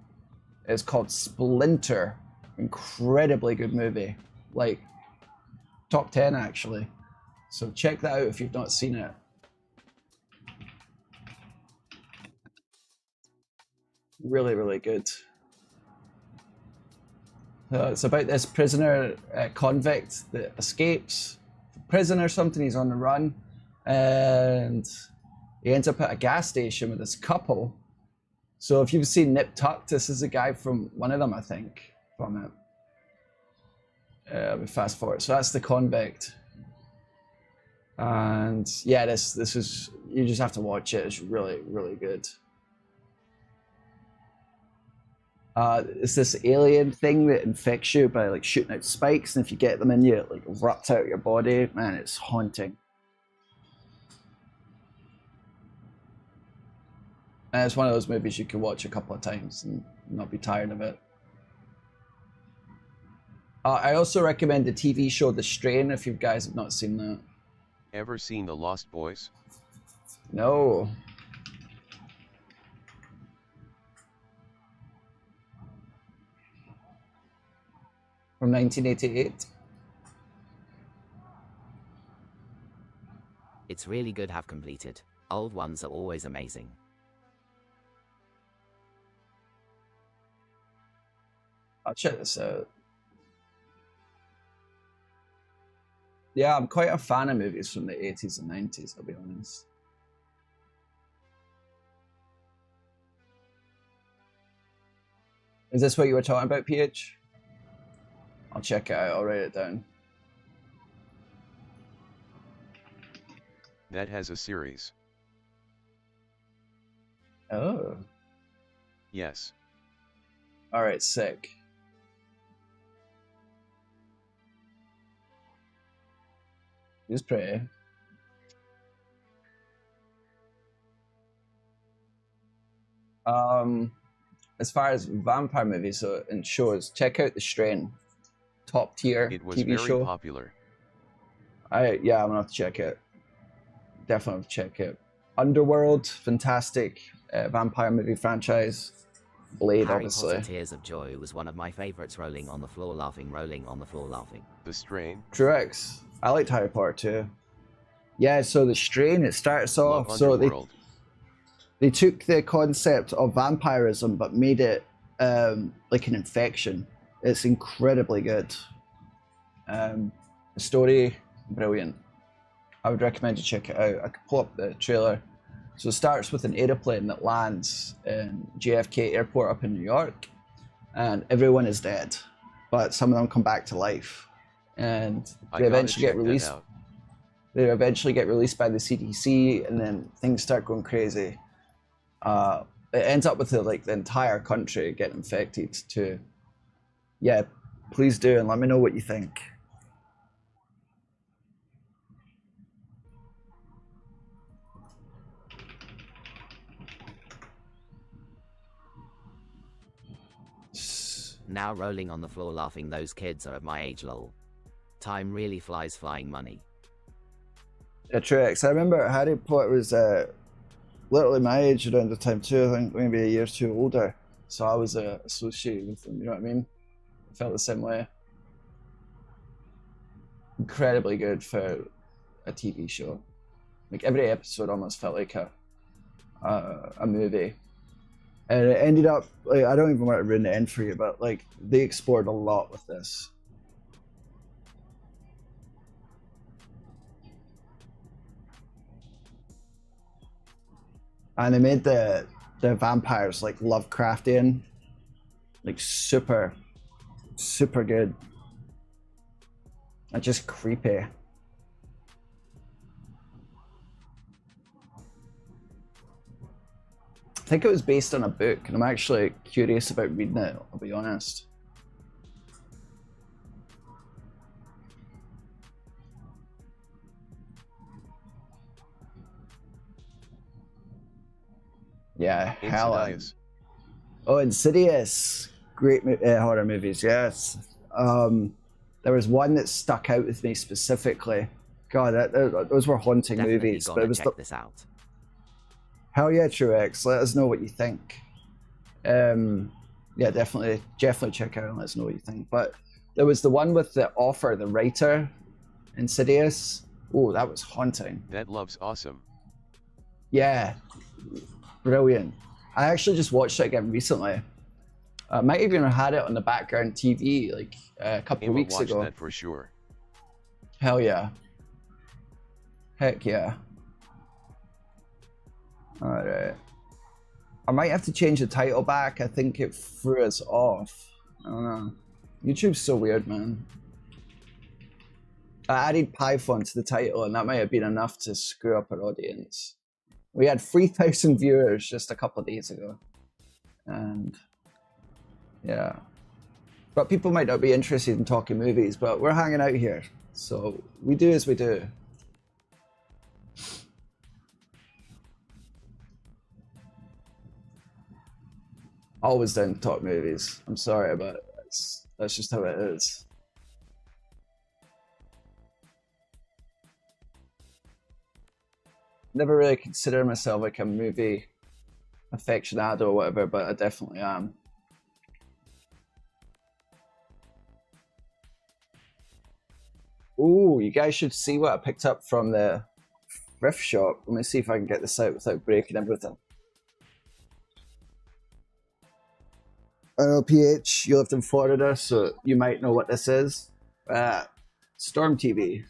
It's called Splinter. Incredibly good movie. Like, top 10 actually. So check that out if you've not seen it. Really, really good. It's about this prisoner, convict that escapes prison or something. He's on the run, and he ends up at a gas station with this couple. So if you've seen Nip Tuck, this is a guy from one of them, I think, from it. Let me fast forward. So that's the convict. And yeah, this is, you just have to watch it. It's really, really good. It's this alien thing that infects you by like shooting out spikes, and if you get them in you, it like erupts out of your body. Man, it's haunting. And it's one of those movies you can watch a couple of times and not be tired of it. I also recommend the TV show The Strain if you guys have not seen that. Ever seen The Lost Boys? No. From 1988. It's really good have completed. Old ones are always amazing. I'll check this out. Yeah, I'm quite a fan of movies from the 80s and 90s, I'll be honest. Is this what you were talking about, PH? I'll check it out, I'll write it down. That has a series. Oh. Yes. Alright, sick. He's pretty. As far as vampire movies and shows, check out The Strain. Top tier It was TV very show. popular. Yeah, I'm gonna have to check it. Definitely have to check it. Underworld, fantastic vampire movie franchise. Blade, Harry obviously. Potter Tears of Joy was one of my favorites. Rolling on the floor laughing, rolling on the floor laughing. The Strain. Truex. I liked Harry Potter too. Yeah, so The Strain, it starts Love off, so Underworld. they took the concept of vampirism but made it like an infection. It's incredibly good. The story, brilliant. I would recommend you check it out. I could pull up the trailer. So it starts with an aeroplane that lands in JFK Airport up in New York, and everyone is dead, but some of them come back to life, and they eventually get released. They eventually get released by the CDC, and then things start going crazy. It ends up with the entire country getting infected too. Yeah, please do, and let me know what you think. Now rolling on the floor laughing, those kids are of my age, lol. Time really flies, flying money. Yeah, Truex. I remember Harry Potter was literally my age around the time too. I think maybe a year or two older. So I was associated with them, you know what I mean? I felt the same way. Incredibly good for a TV show. Like every episode almost felt like a movie. And it ended up, like, I don't even want to ruin the end for you, but like they explored a lot with this. And they made the vampires like Lovecraftian, like super good. And just creepy. I think it was based on a book, and I'm actually curious about reading it, I'll be honest. Yeah, hella. Oh, Insidious. Great horror movies, yes. There was one that stuck out with me specifically. God, those were haunting Definitely movies. But it was check this out. Hell yeah, Truex. Let us know what you think. Yeah, definitely check out and let us know what you think. But there was the one with the author, the writer, Insidious. Oh, that was haunting. That love's awesome. Yeah, brilliant. I actually just watched it again recently. I might even have had it on the background TV like a couple of weeks ago. That for sure. Hell yeah. Heck yeah. Alright. I might have to change the title back. I think it threw us off. I don't know. YouTube's so weird, man. I added Python to the title, and that might have been enough to screw up our audience. We had 3,000 viewers just a couple of days ago. And yeah. But people might not be interested in talking movies, but we're hanging out here. So we do as we do. Always down to talk movies. I'm sorry, but that's just how it is. never really consider myself like a movie aficionado or whatever, but I definitely am. Ooh, you guys should see what I picked up from the thrift shop. Let me see if I can get this out without breaking everything. I know, PH, you lived in Florida, so you might know what this is. Storm TV.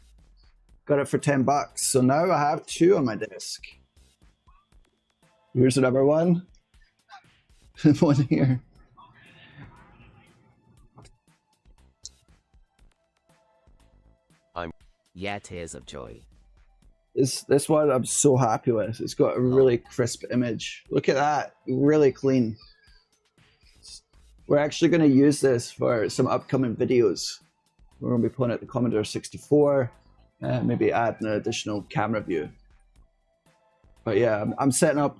Got it for $10. So now I have two on my desk. Here's another one. One here. Yeah, tears of joy. This one I'm so happy with. It's got a really crisp image. Look at that, really clean. We're actually going to use this for some upcoming videos. We're going to be playing at the Commodore 64, maybe add an additional camera view. But yeah, I'm setting up,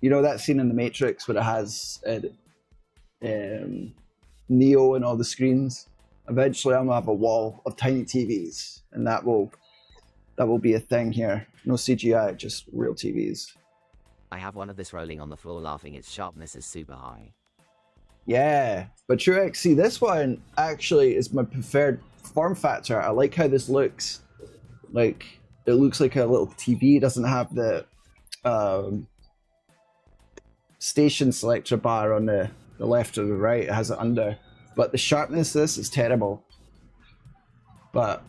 you know that scene in The Matrix where it has Neo and all the screens? Eventually I'm going to have a wall of tiny TVs, and that will be a thing here. No CGI, just real TVs. I have one of this rolling on the floor laughing. Its sharpness is super high. Yeah, but Truex, see, this one actually is my preferred form factor. I like how this looks. Like, it looks like a little TV. It doesn't have the station selector bar on the left or the right. It has it under. But the sharpness of this is terrible. But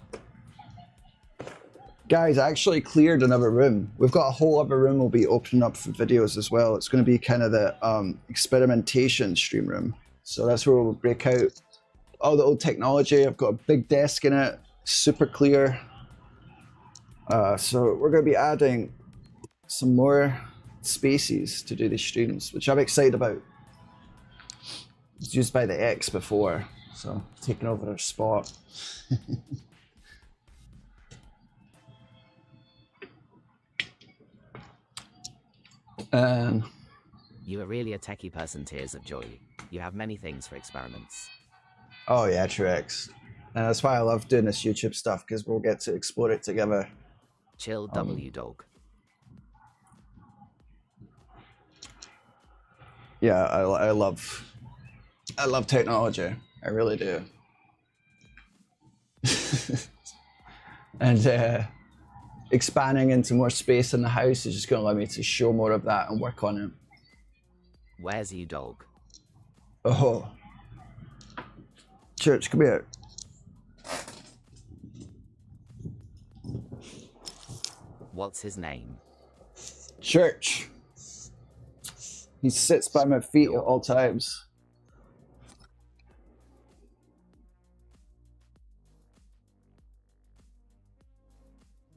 guys, I actually cleared another room. We've got a whole other room we'll be opening up for videos as well. It's going to be kind of the experimentation stream room. So that's where we'll break out all the old technology. I've got a big desk in it, super clear. So we're going to be adding some more spaces to do these streams, which I'm excited about. It was used by the X before, so taking over their spot. You are really a techie person, tears of joy. You have many things for experiments. Oh yeah, Truex. And that's why I love doing this YouTube stuff, because we'll get to explore it together. Chill, W dog. Yeah, I love technology. I really do. And expanding into more space in the house is just going to allow me to show more of that and work on it. Where's you dog? Oh. Church, come here. What's his name? Church. He sits by my feet at all times.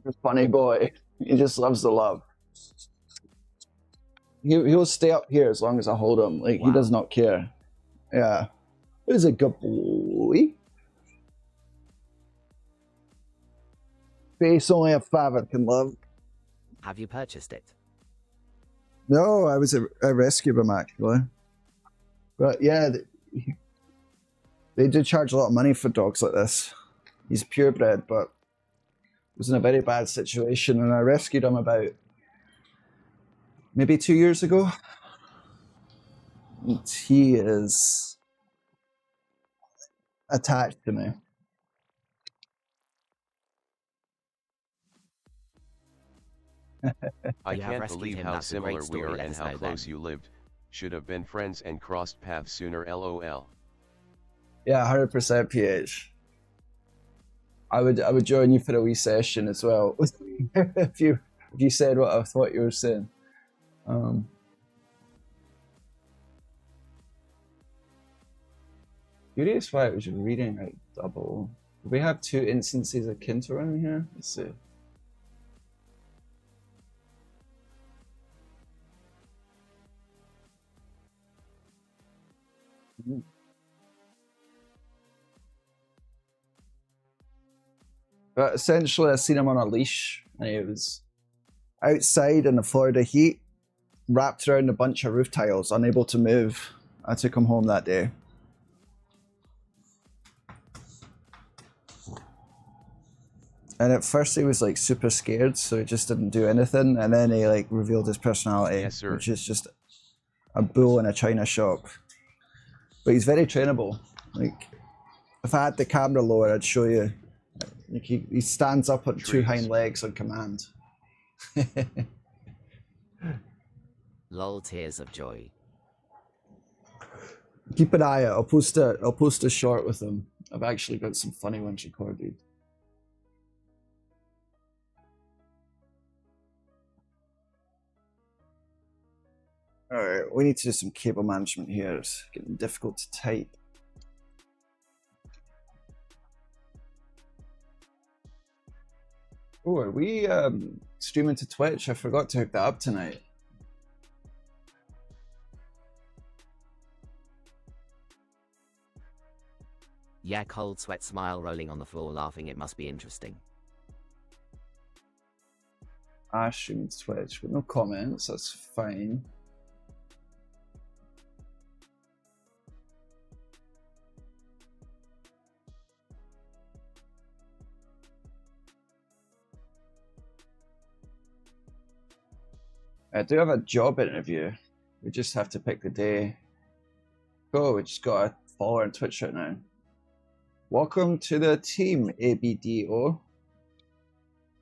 He's a funny boy. He just loves the love. He'll stay up here as long as I hold him. Like, wow. He does not care. Yeah. He's a good boy. Face only a father can love. Have you purchased it? No, I rescued him actually. But yeah, they do charge a lot of money for dogs like this. He's purebred, but was in a very bad situation, and I rescued him about maybe 2 years ago. And he is attached to me. I can't believe how similar we are and how close you lived. Should have been friends and crossed paths sooner, lol. Yeah, 100% PH. I would join you for a wee session as well if you said what I thought you were saying. Curious why it was reading out double. Do we have two instances of Kynto in here? Let's see. But essentially, I seen him on a leash, and he was outside in the Florida heat, wrapped around a bunch of roof tiles, unable to move. I took him home that day. And at first he was like super scared, so he just didn't do anything. And then he like revealed his personality, Yes, sir. which is just a bull in a china shop. But he's very trainable. Like, if I had the camera lower, I'd show you. Like he stands up on two hind legs on command. Lol, tears of joy. Keep an eye out. I'll post a short with him. I've actually got some funny ones recorded. Alright, we need to do some cable management here. It's getting difficult to type. Oh, are we streaming to Twitch? I forgot to hook that up tonight. Yeah, cold sweat smile rolling on the floor laughing, it must be interesting. Streaming to Twitch with no comments, that's fine. I do have a job interview. We just have to pick the day. Oh, we just got a follower on Twitch right now. Welcome to the team, ABDO.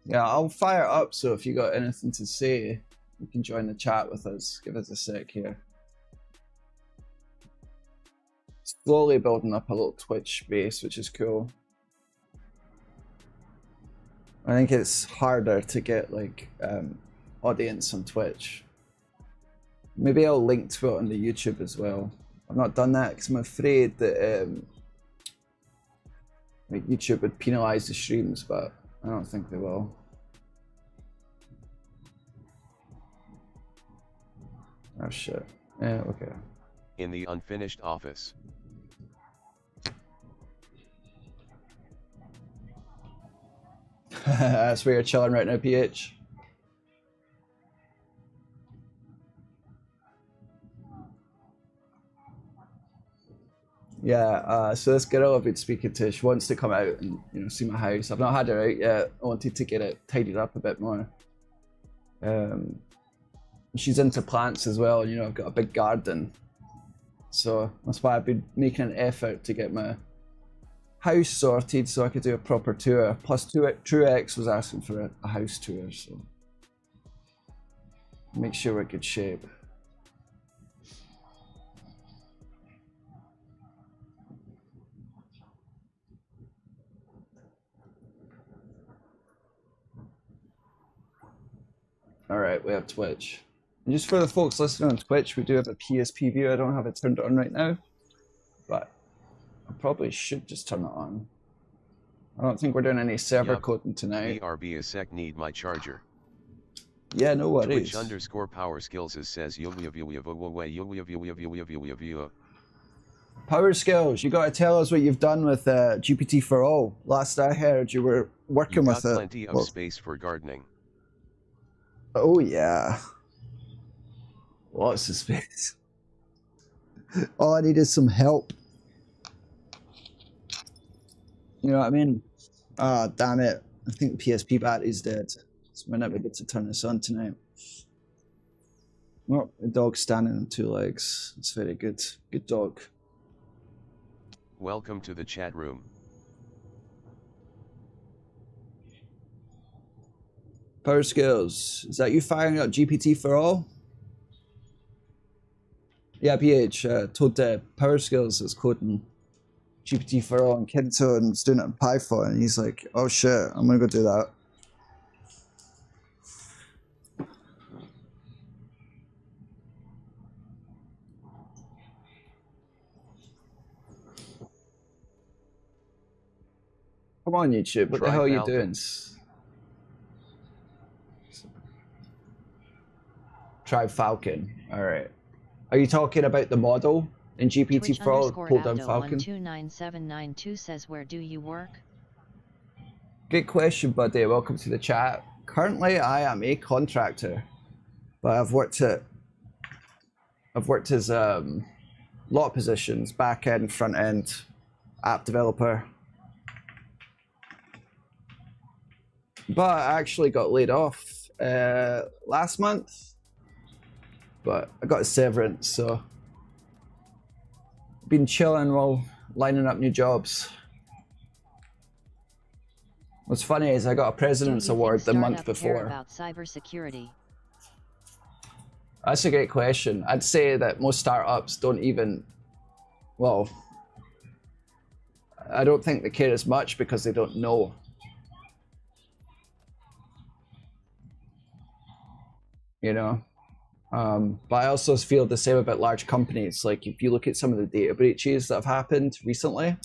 Yeah, I'll fire up, so if you got anything to say, you can join the chat with us. Give us a sec here. Slowly building up a little Twitch base, which is cool. I think it's harder to get like audience on Twitch. Maybe I'll link to it on the YouTube as well. I've not done that because I'm afraid that like YouTube would penalize the streams, but I don't think they will. Oh shit. Yeah, okay. In the unfinished office. That's where you're chilling right now, PH. Yeah, so this girl I've been speaking to, she wants to come out and see my house. I've not had her out yet. I wanted to get it tidied up a bit more. She's into plants as well. I've got a big garden, so that's why I've been making an effort to get my house sorted so I could do a proper tour. Plus, TrueX was asking for a house tour, so make sure we're in good shape. All right, we have Twitch. And just for the folks listening on Twitch, we do have a PSP view. I don't have it turned on right now, but I probably should just turn it on. I don't think we're doing any server coding tonight. BRB a sec, need my charger. Yeah, no worries. Twitch_power skills says Power skills, you got to tell us what you've done with GPT for all. Last I heard, you were working with it. Plenty of space for gardening. Oh yeah, lots of space. All I need is some help. You know what I mean? Ah, damn it. I think the PSP battery's dead. So we're never get to turn this on tonight. Oh, the dog's standing on two legs. It's very good. Good dog. Welcome to the chat room. Power skills. Is that you firing up GPT for all? Yeah, PH. Told Power skills is coding GPT for all in Kynto and is doing it in Python. And he's like, oh shit, I'm gonna go do that. Come on, YouTube. What the hell are you doing? Try Falcon. All right. Are you talking about the model in GPT for all? Pull down Falcon. 129792 says, where do you work? Good question, buddy. Welcome to the chat. Currently, I am a contractor, but I've worked as a lot of positions: back end, front end, app developer. But I actually got laid off last month. But I got a severance, so been chilling while lining up new jobs. What's funny is I got a President's Award the month before. About cybersecurity? That's a great question. I'd say that most startups don't even, well, I don't think they care as much because they don't know. You know? But I also feel the same about large companies. Like if you look at some of the data breaches that have happened recently,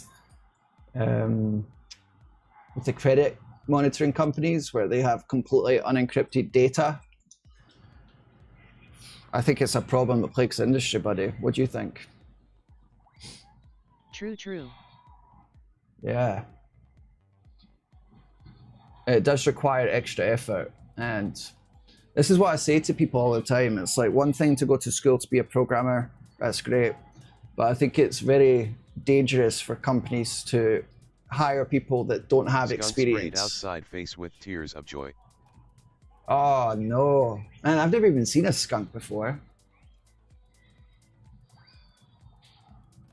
with the credit monitoring companies where they have completely unencrypted data, I think it's a problem that plagues the industry, buddy. What do you think? True. Yeah. It does require extra effort, and this is what I say to people all the time. It's like one thing to go to school to be a programmer, that's great, but I think it's very dangerous for companies to hire people that don't have experience. Outside face with tears of joy. Oh no, and I've never even seen a skunk before.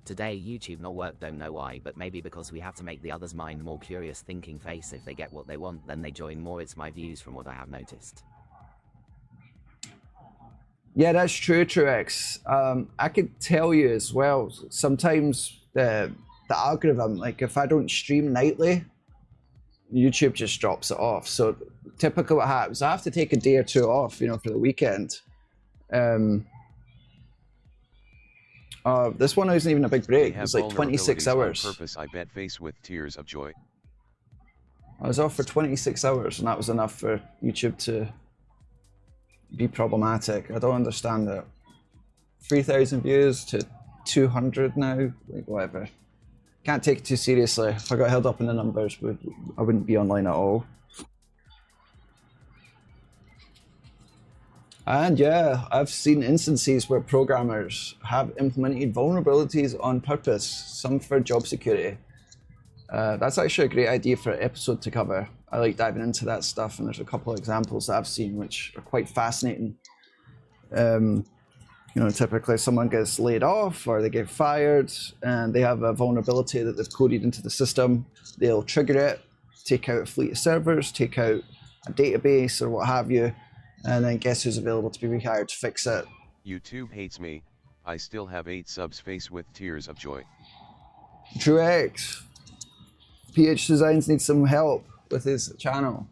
Today YouTube not work, don't know why, but maybe because we have to make the other's mind more curious thinking face. If they get what they want, then they join more. It's my views from what I have noticed. Yeah, that's true, Truex. I could tell you as well, sometimes the algorithm, like if I don't stream nightly, YouTube just drops it off. So typically what happens, I have to take a day or two off, you know, for the weekend. This one isn't even a big break. It's like 26 hours. On purpose, I bet face with tears of joy. I was off for 26 hours and that was enough for YouTube to be problematic. I don't understand it. 3,000 views to 200 now, like whatever. Can't take it too seriously. If I got held up in the numbers, I wouldn't be online at all. And yeah, I've seen instances where programmers have implemented vulnerabilities on purpose, some for job security. That's actually a great idea for an episode to cover. I like diving into that stuff, and there's a couple of examples that I've seen which are quite fascinating. You know, typically someone gets laid off or they get fired and they have a vulnerability that they've coded into the system. They'll trigger it, take out a fleet of servers, take out a database or what have you, and then guess who's available to be rehired to fix it. YouTube hates me. I still have 8 subs face with tears of joy. Truex. PH Designs needs some help with his channel.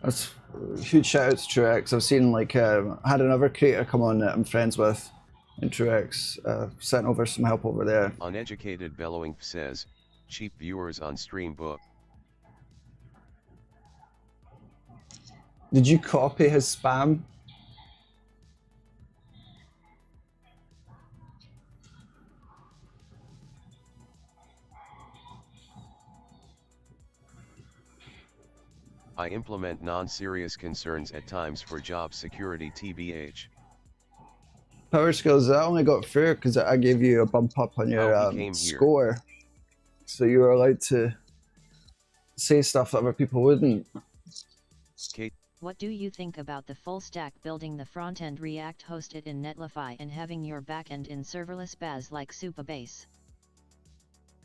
That's a huge shout out to Truex. I've seen like I had another creator come on that I'm friends with in Truex, sent over some help over there. Uneducated Bellowing says, cheap viewers on stream book. Did you copy his spam? I implement non-serious concerns at times for job security TBH. Power skills, I only got fair because I gave you a bump up on your score. So you were allowed to say stuff that other people wouldn't. Kate. What do you think about the full stack building the front-end React hosted in Netlify and having your backend in serverless BAS like Supabase?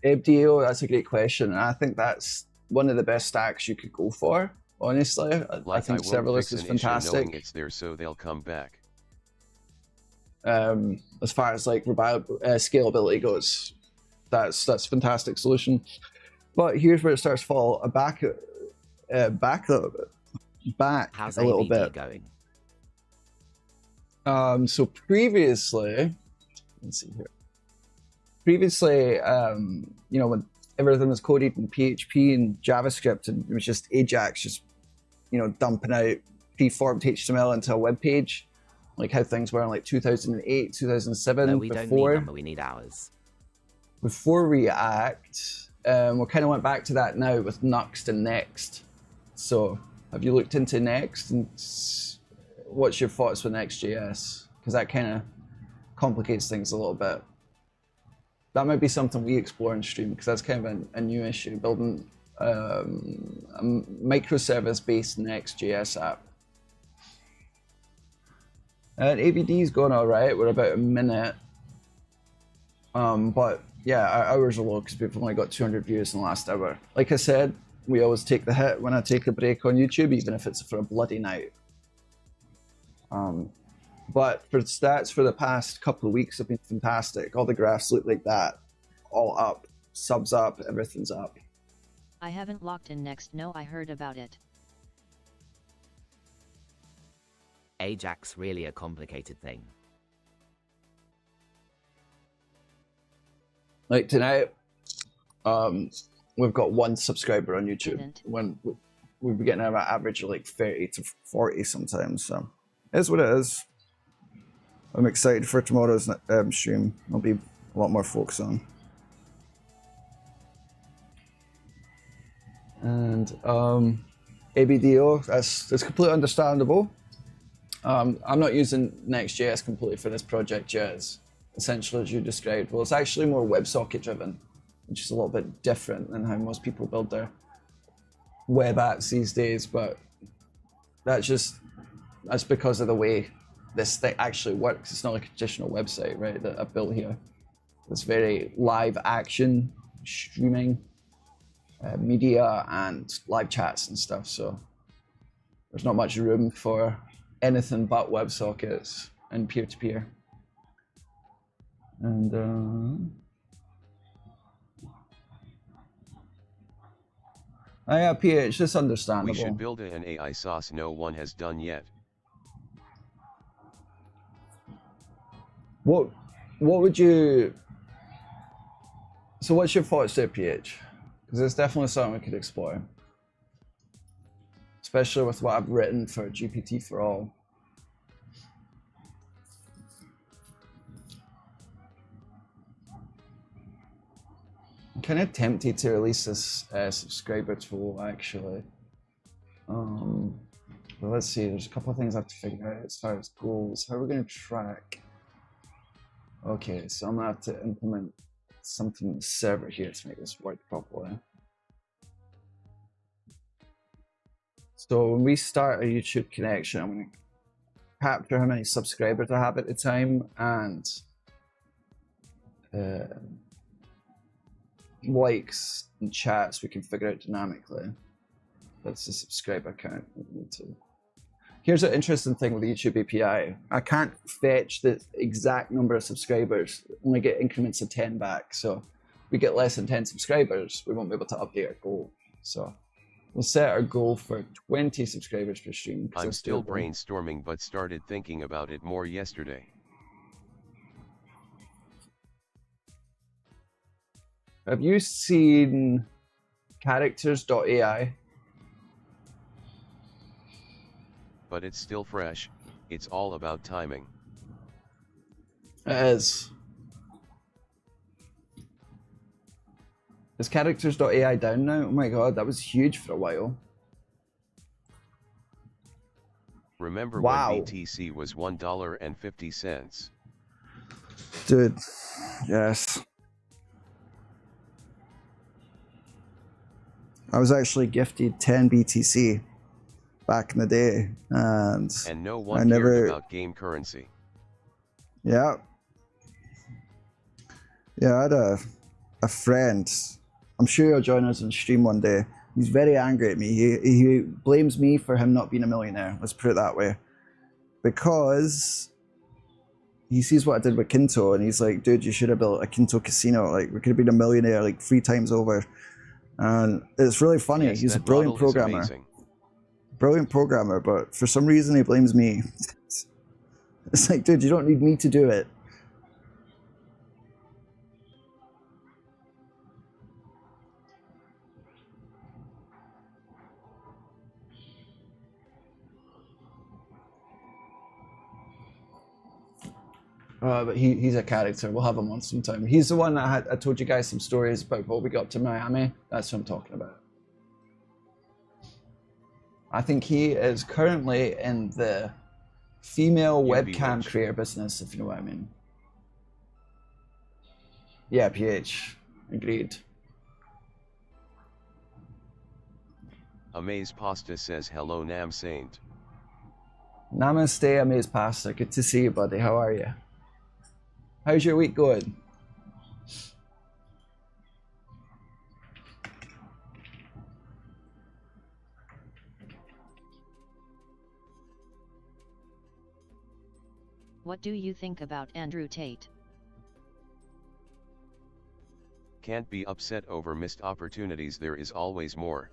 ABDO, that's a great question. And I think that's one of the best stacks you could go for, honestly. I think serverless is fantastic. Knowing it's there so they'll come back. As far as like scalability goes, that's a fantastic solution. But here's where it starts to fall back a little bit. How's a little ABD bit. Going? So previously, let's see here. Previously, you know, when everything was coded in PHP and JavaScript, and it was just Ajax, just, you know, dumping out preformed HTML into a web page, like how things were in like 2008, 2007. No, we don't need them, but we need ours. Before React, we kind of went back to that now with Nuxt and Next. So have you looked into Next and what's your thoughts with Next.js? Because that kind of complicates things a little bit. That might be something we explore in stream, because that's kind of a new issue, building a microservice-based Next.js app. And ABD's going all right. We're about a minute. But yeah, our hours are low because we've only got 200 views in the last hour. Like I said, we always take the hit when I take a break on YouTube, even if it's for a bloody night. But for stats for the past couple of weeks have been fantastic. All the graphs look like that. All up. Subs up. Everything's up. I haven't logged in Next. No, I heard about it. Ajax really a complicated thing. Like tonight, we've got 1 subscriber on YouTube. When we've been getting an average of like 30 to 40 sometimes. So it's what it is. I'm excited for tomorrow's stream. There'll be a lot more folks on. And ABDO, that's completely understandable. I'm not using Next.js completely for this project yet. Essentially, as you described. Well, it's actually more WebSocket driven, which is a little bit different than how most people build their web apps these days. But that's because of the way this thing actually works. It's not like a traditional website, right, that I've built here. It's very live action, streaming, media, and live chats and stuff. So there's not much room for anything but WebSockets and peer-to-peer. And yeah, PH, it's understandable. We should build an AI sauce no one has done yet. What would you? So what's your thoughts there, PH? Because it's definitely something we could explore, especially with what I've written for GPT for all. I'm kind of tempted to release this subscriber tool actually. But let's see, there's a couple of things I have to figure out as far as goals. How are we going to track? Okay, so I'm going to have to implement something in the server here to make this work properly. So when we start a YouTube connection, I'm going to capture how many subscribers I have at the time and likes and chats we can figure out dynamically. That's the subscriber count we need to. Here's an interesting thing with the YouTube API. I can't fetch the exact number of subscribers, only get increments of 10 back. So if we get less than 10 subscribers, we won't be able to update our goal. So we'll set our goal for 20 subscribers per stream. I'm still brainstorming, but started thinking about it more yesterday. Have you seen characters.ai? But it's still fresh. It's all about timing. It is. Is characters.ai down now? Oh my god, that was huge for a while. Remember wow. when BTC was $1.50? Dude, yes. I was actually gifted 10 BTC back in the day, and no one cared about game currency. Yeah. Yeah, I had a friend. I'm sure he'll join us on stream one day. He's very angry at me. He blames me for him not being a millionaire. Let's put it that way. Because he sees what I did with Kynto, and he's like, dude, you should have built a Kynto casino. Like, we could have been a millionaire like 3 times over. And it's really funny. Yes, he's a brilliant programmer. Brilliant programmer, but for some reason he blames me. It's like, dude, you don't need me to do it. But he's a character. We'll have him on sometime. He's the one that I told you guys some stories about what we got up to Miami. That's what I'm talking about. I think he is currently in the female You webcam bewitched. creator business, if you know what I mean. Yeah, PH. Agreed. Amaze Pasta says hello Nam Saint. Namaste, Amaze Pasta. Good to see you, buddy. How are you? How's your week going? What do you think about Andrew Tate? Can't be upset over missed opportunities, there is always more.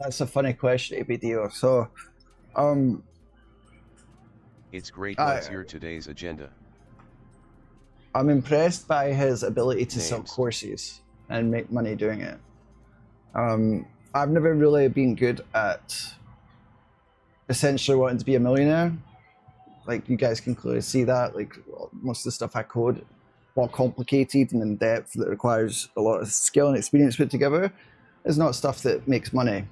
That's a funny question, ABDO. So, It's great. What's your today's agenda? I'm impressed by his ability to sell Names. courses and make money doing it. I've never really been good at essentially wanting to be a millionaire. Like, you guys can clearly see that. Like, most of the stuff I code, while complicated and in depth, that requires a lot of skill and experience put together, is not stuff that makes money.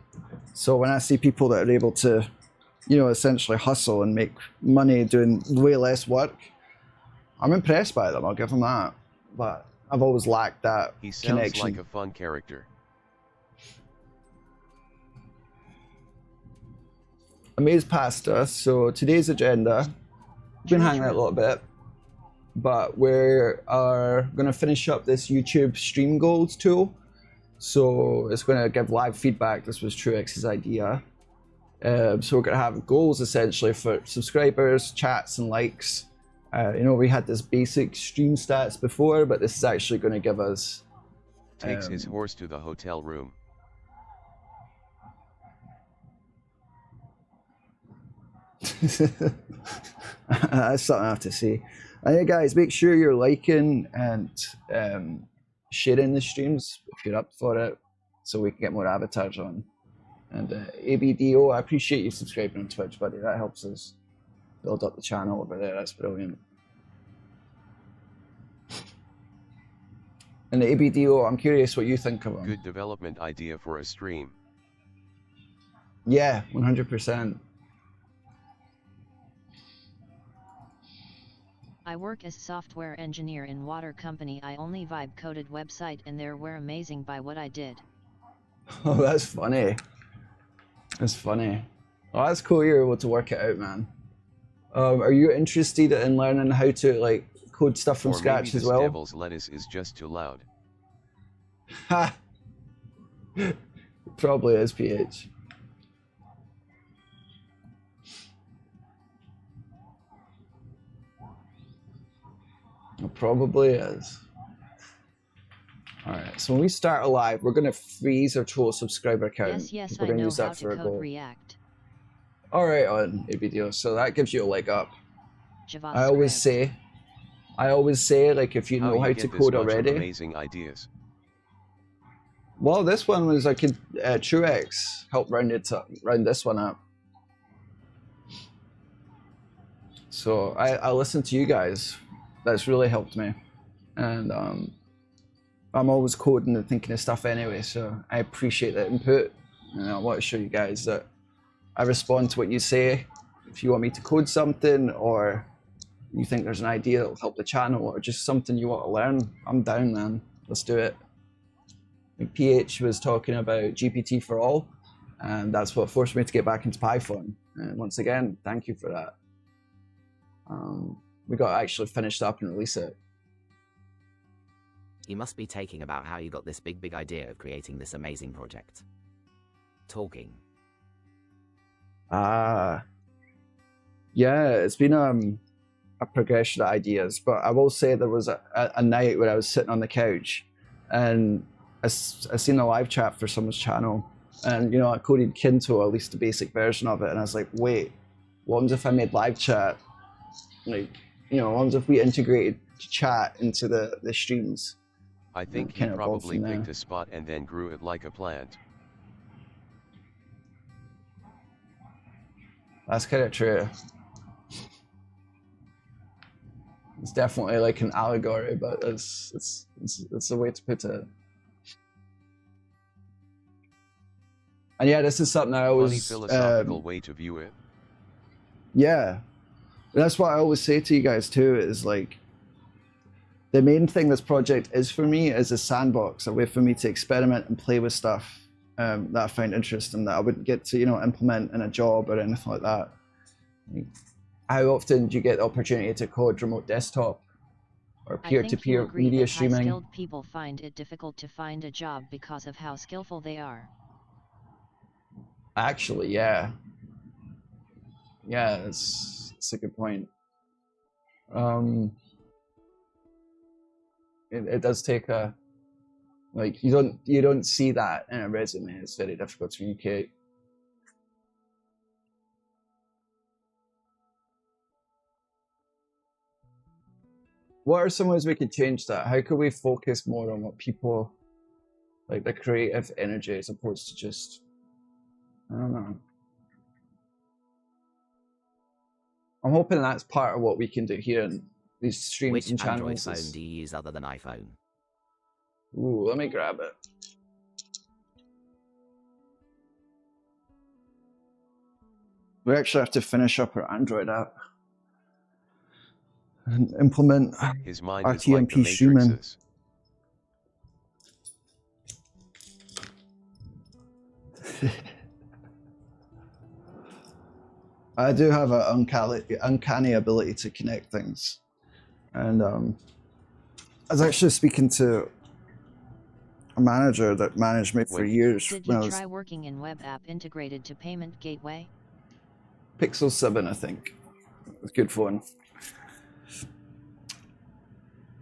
So when I see people that are able to, you know, essentially hustle and make money doing way less work, I'm impressed by them. I'll give them that. But I've always lacked that He sounds connection. like a fun character. Amaze Pasta. So today's agenda, we've been hanging out a little bit, but we are going to finish up this YouTube stream goals tool. So it's going to give live feedback. This was Truex's idea. So we're going to have goals essentially for subscribers, chats, and likes. You know, we had this basic stream stats before, but this is actually going to give us... Takes his horse to the hotel room. That's something I have to say. And yeah, guys, make sure you're liking and sharing the streams if you're up for it, so we can get more avatars on. And ABDO, I appreciate you subscribing on Twitch, buddy. That helps us build up the channel over there. That's brilliant. And ABDO, I'm curious what you think of him. Good development idea for a stream. Yeah, 100%. I work as software engineer in water company. I only vibe coded website and they were amazing by what I did. Oh, that's funny. That's funny. Oh, that's cool you're able to work it out, man. Are you interested in learning how to like code stuff from Or scratch maybe as this well? devil's lettuce is just too loud. Ha! Probably is, PH. It probably is. Alright, so when we start a live, we're going to freeze our total subscriber count. Yes, We're I going to know use how that to for a code goal. React. Alright, on ABDO, so that gives you a leg up. JavaScript. I always say, like, if you know how you to get this code bunch of already. amazing ideas. Well, this one was like Truex helped round this one up. So I listened to you guys. That's really helped me, and I'm always coding and thinking of stuff anyway. So I appreciate that input, and I want to show you guys that I respond to what you say. If you want me to code something, or you think there's an idea that will help the channel, or just something you want to learn, I'm down, man. Let's do it. PH was talking about GPT for all, and that's what forced me to get back into Python. And once again, thank you for that. We got to actually finish up and release it. You must be taking about how you got this big idea of creating this amazing project. Talking. Yeah, it's been a progression of ideas, but I will say there was a night where I was sitting on the couch and I seen a live chat for someone's channel, and you know, I coded Kynto, at least the basic version of it, and I was like, wait, what if I made live chat? Like, you know, what if we integrated chat into the streams? I think he probably picked a spot and then grew it like a plant. That's kind of true. It's definitely like an allegory, but it's a way to put it. And yeah, this is something I Funny always philosophical way to view it. Yeah, that's what I always say to you guys too, is like, the main thing this project is for me is a sandbox, a way for me to experiment and play with stuff that I find interesting, that I wouldn't get to, implement in a job or anything like that. How often do you get the opportunity to code remote desktop or peer-to-peer media streaming? High-skilled people find it difficult to find a job because of how skillful they are. Actually, yeah. Yeah, it's a good point. It does take a, like, you don't see that in a resume. It's very difficult to communicate. What are some ways we could change that? How could we focus more on what people, like the creative energy, as opposed to just, I don't know. I'm hoping that's part of what we can do here in these streams Which and Android channels. phone do you use other than iPhone? Ooh, let me grab it. We actually have to finish up our Android app and implement His mind our is like the TMP streaming. Matrix's. I do have an uncanny ability to connect things. And I was actually speaking to a manager that managed me for years. Did you try working in web app integrated to payment gateway? Pixel 7, I think. It's a good phone.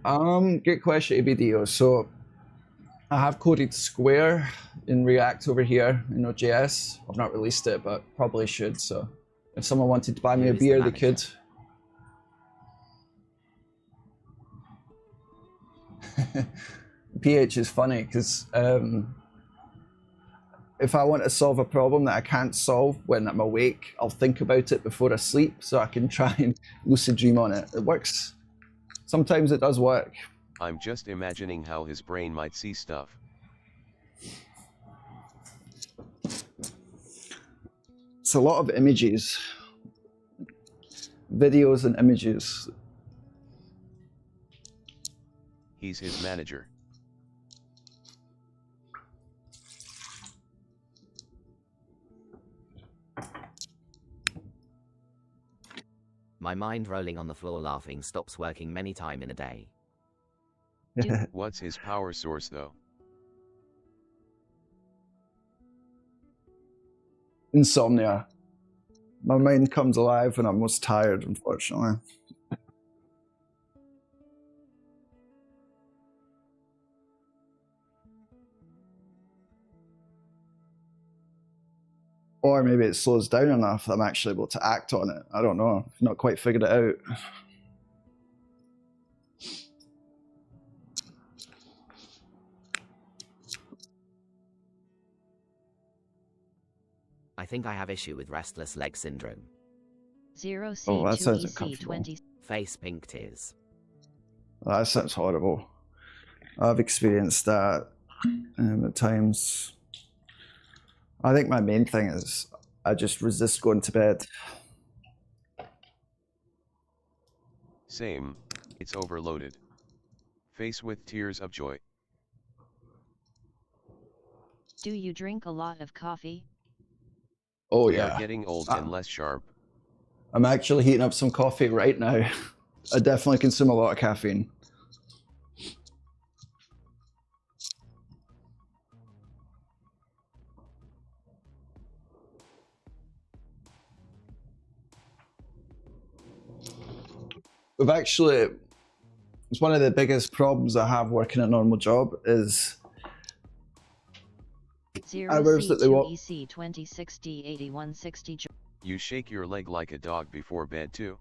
Great question, ABDO. So I have coded Square in React over here in Node.js. I've not released it, but probably should. So if someone wanted to buy me a beer, they could. PH is funny because if I want to solve a problem that I can't solve when I'm awake, I'll think about it before I sleep so I can try and lucid dream on it. It works. Sometimes it does work. I'm just imagining how his brain might see stuff. It's a lot of images, videos and images. He's his manager. My mind rolling on the floor laughing stops working many times in a day. What's his power source though? Insomnia. My mind comes alive when I'm most tired, unfortunately. Or maybe it slows down enough that I'm actually able to act on it. I don't know. I've not quite figured it out. I think I have issue with restless leg syndrome. 0C2EC20. Oh, that sounds uncomfortable. Face pink tears. That sounds horrible. I've experienced that at times. I think my main thing is I just resist going to bed. Same, it's overloaded. Face with tears of joy. Do you drink a lot of coffee? Oh We yeah. are getting old and less sharp. I'm actually heating up some coffee right now. I definitely consume a lot of caffeine. We've actually, it's one of the biggest problems I have working a normal job is hours that they want. EC20608160. You shake your leg like a dog before bed too?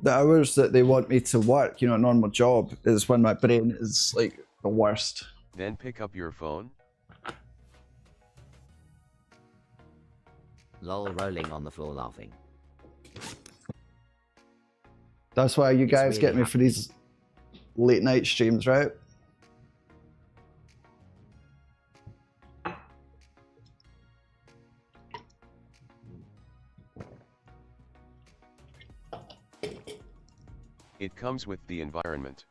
The hours that they want me to work, a normal job, is when my brain is like the worst. Then pick up your phone? Lol rolling on the floor laughing. That's why you guys really get me for these late night streams, right? It comes with the environment.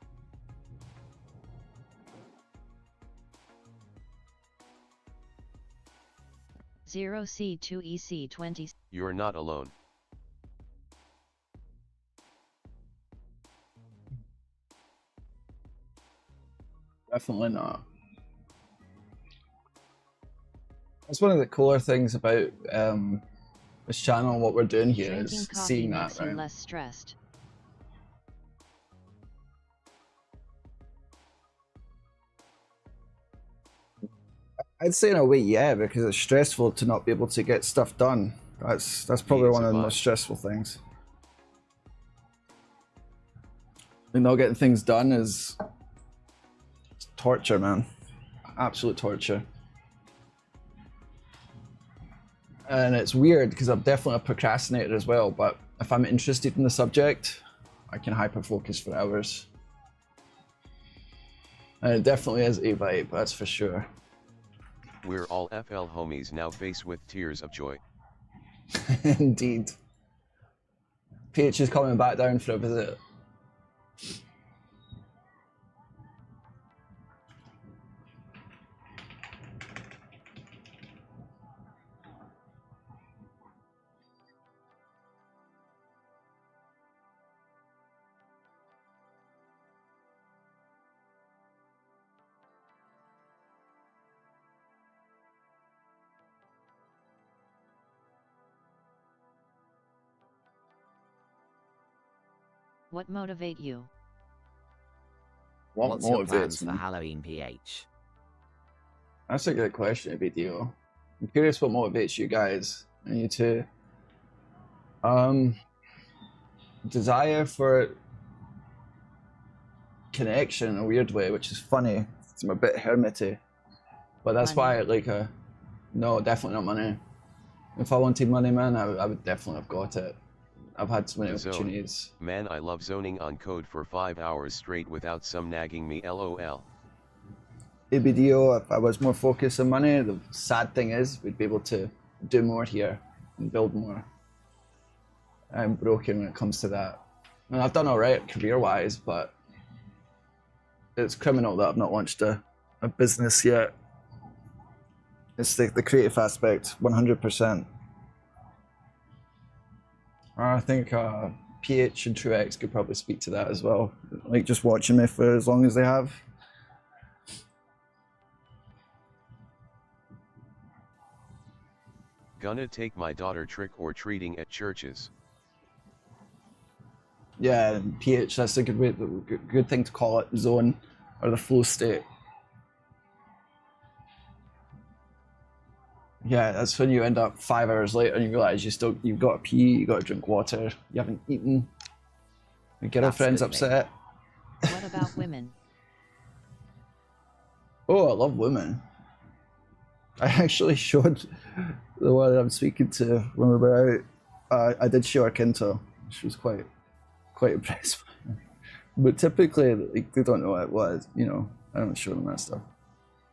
C2EC20. You're not alone. Definitely not. That's one of the cooler things about this channel and what we're doing here Drinking is coffee seeing makes that, you right? less stressed. I'd say in a way, yeah, because it's stressful to not be able to get stuff done. That's probably one of the most stressful things. And not getting things done is torture, man. Absolute torture. And it's weird because I'm definitely a procrastinator as well, but if I'm interested in the subject, I can hyper focus for hours. And it definitely is a vibe, that's for sure. We're all FL homies now faced with tears of joy. Indeed. PH is coming back down for a visit. What motivate you? What What's your plans motivates for me? Halloween, PH? That's a good question, BDO. I'm curious what motivates you guys and you too. Desire for connection in a weird way, which is funny. I'm a bit hermity, but that's Money. why no, definitely not money. If I wanted money, man, I would definitely have got it. I've had so many The zone. opportunities. Man, I love zoning on code for 5 hours straight without some nagging me, lol. ABDO, if I was more focused on money, the sad thing is we'd be able to do more here and build more. I'm broken when it comes to that. And I've done all right career-wise, but it's criminal that I've not launched a business yet. It's the creative aspect, 100%. I think PH and TrueX could probably speak to that as well. Like just watching me for as long as they have. Gonna take my daughter trick-or-treating at churches. Yeah, PH, that's a good way, good thing to call it, zone or the flow state. Yeah, that's when you end up 5 hours later and you realize you've got to pee, you got to drink water, you haven't eaten, your girlfriend's upset. What about women? Oh, I love women. I actually showed the one that I'm speaking to when we were out. I did show her Kynto. She was quite impressed. But typically, like, they don't know what it was. You know, I don't show them that stuff.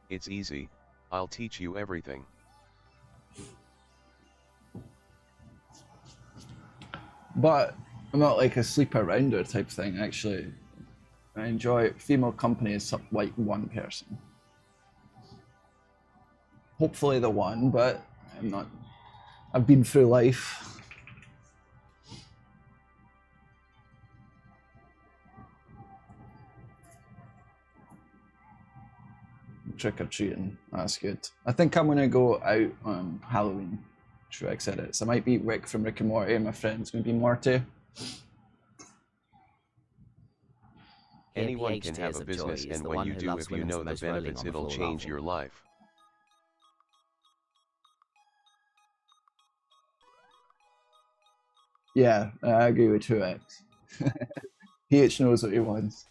It's easy. I'll teach you everything. But I'm not like a sleep arounder type thing. Actually, I enjoy female company as like one person. Hopefully the one, but I'm not. I've been through life. Trick-or-treating, that's good. I think I'm gonna go out on Halloween. TrueX edits. I might be Rick from Rick and Morty and my friend's gonna be Morty. Anyone can have a business, and when you do, if you know the benefits, it'll change your life. Yeah, I agree with TrueX. PH knows what he wants.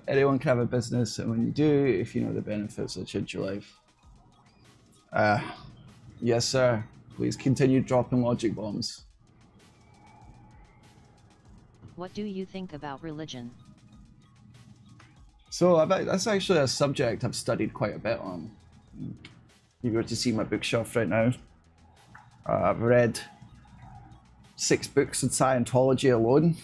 Anyone can have a business, and when you do, if you know the benefits, it'll change your life. Yes, sir. Please continue dropping logic bombs. What do you think about religion? So that's actually a subject I've studied quite a bit on. If you were to see my bookshelf right now, I've read 6 books in Scientology alone.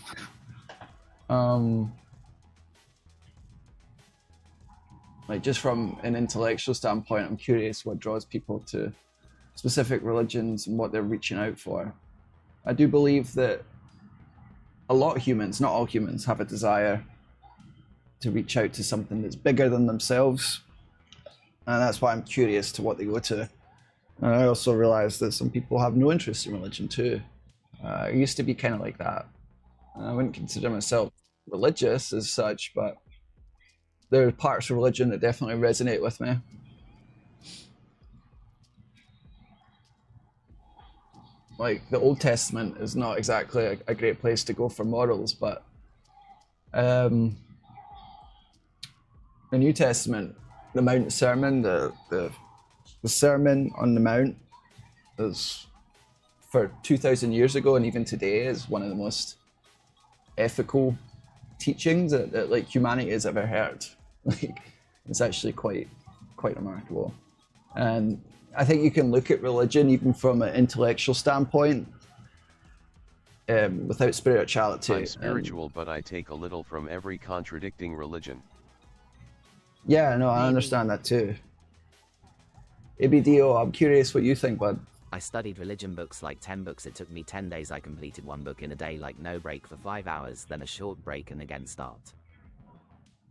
Like just from an intellectual standpoint, I'm curious what draws people to specific religions and what they're reaching out for. I do believe that a lot of humans, not all humans, have a desire to reach out to something that's bigger than themselves. And that's why I'm curious to what they go to. And I also realize that some people have no interest in religion too. I used to be kind of like that. I wouldn't consider myself religious as such, but there are parts of religion that definitely resonate with me. Like the Old Testament is not exactly a great place to go for morals, but the New Testament, the Mount Sermon, the Sermon on the Mount is, for 2,000 years ago and even today, is one of the most ethical teachings that like humanity has ever heard. Like it's actually quite remarkable. And I think you can look at religion even from an intellectual standpoint without spirituality. I'm spiritual, but I take a little from every contradicting religion. Yeah, no, I understand that too. ABDO, I'm curious what you think, bud. I studied religion books like 10 books. It took me 10 days. I completed one book in a day, like no break for 5 hours, then a short break and again start.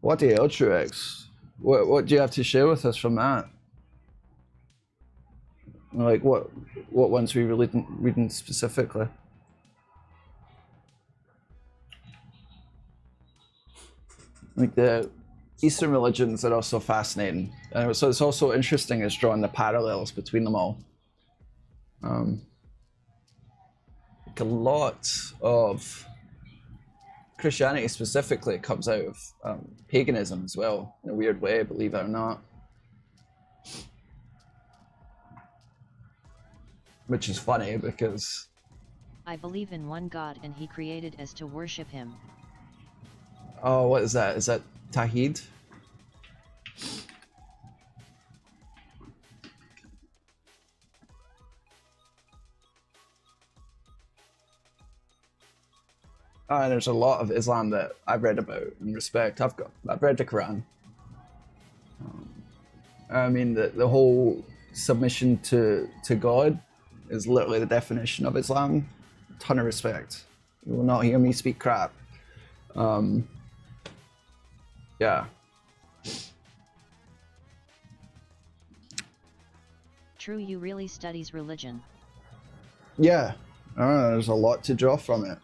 What the hell, Truex? What do you have to share with us from that? Like what ones were you reading specifically? Like the Eastern religions are also fascinating. And so it's also interesting is drawing the parallels between them all. Like a lot of Christianity specifically comes out of paganism as well, in a weird way, believe it or not. Which is funny because I believe in one God and he created us to worship him. Oh, what is that? Is that Tawhid? There's a lot of Islam that I've read about and respect. I've read the Quran. I mean, the whole submission to God is literally the definition of Islam. Ton of respect. You will not hear me speak crap. Yeah. True, you really studies religion. Yeah. There's a lot to draw from it.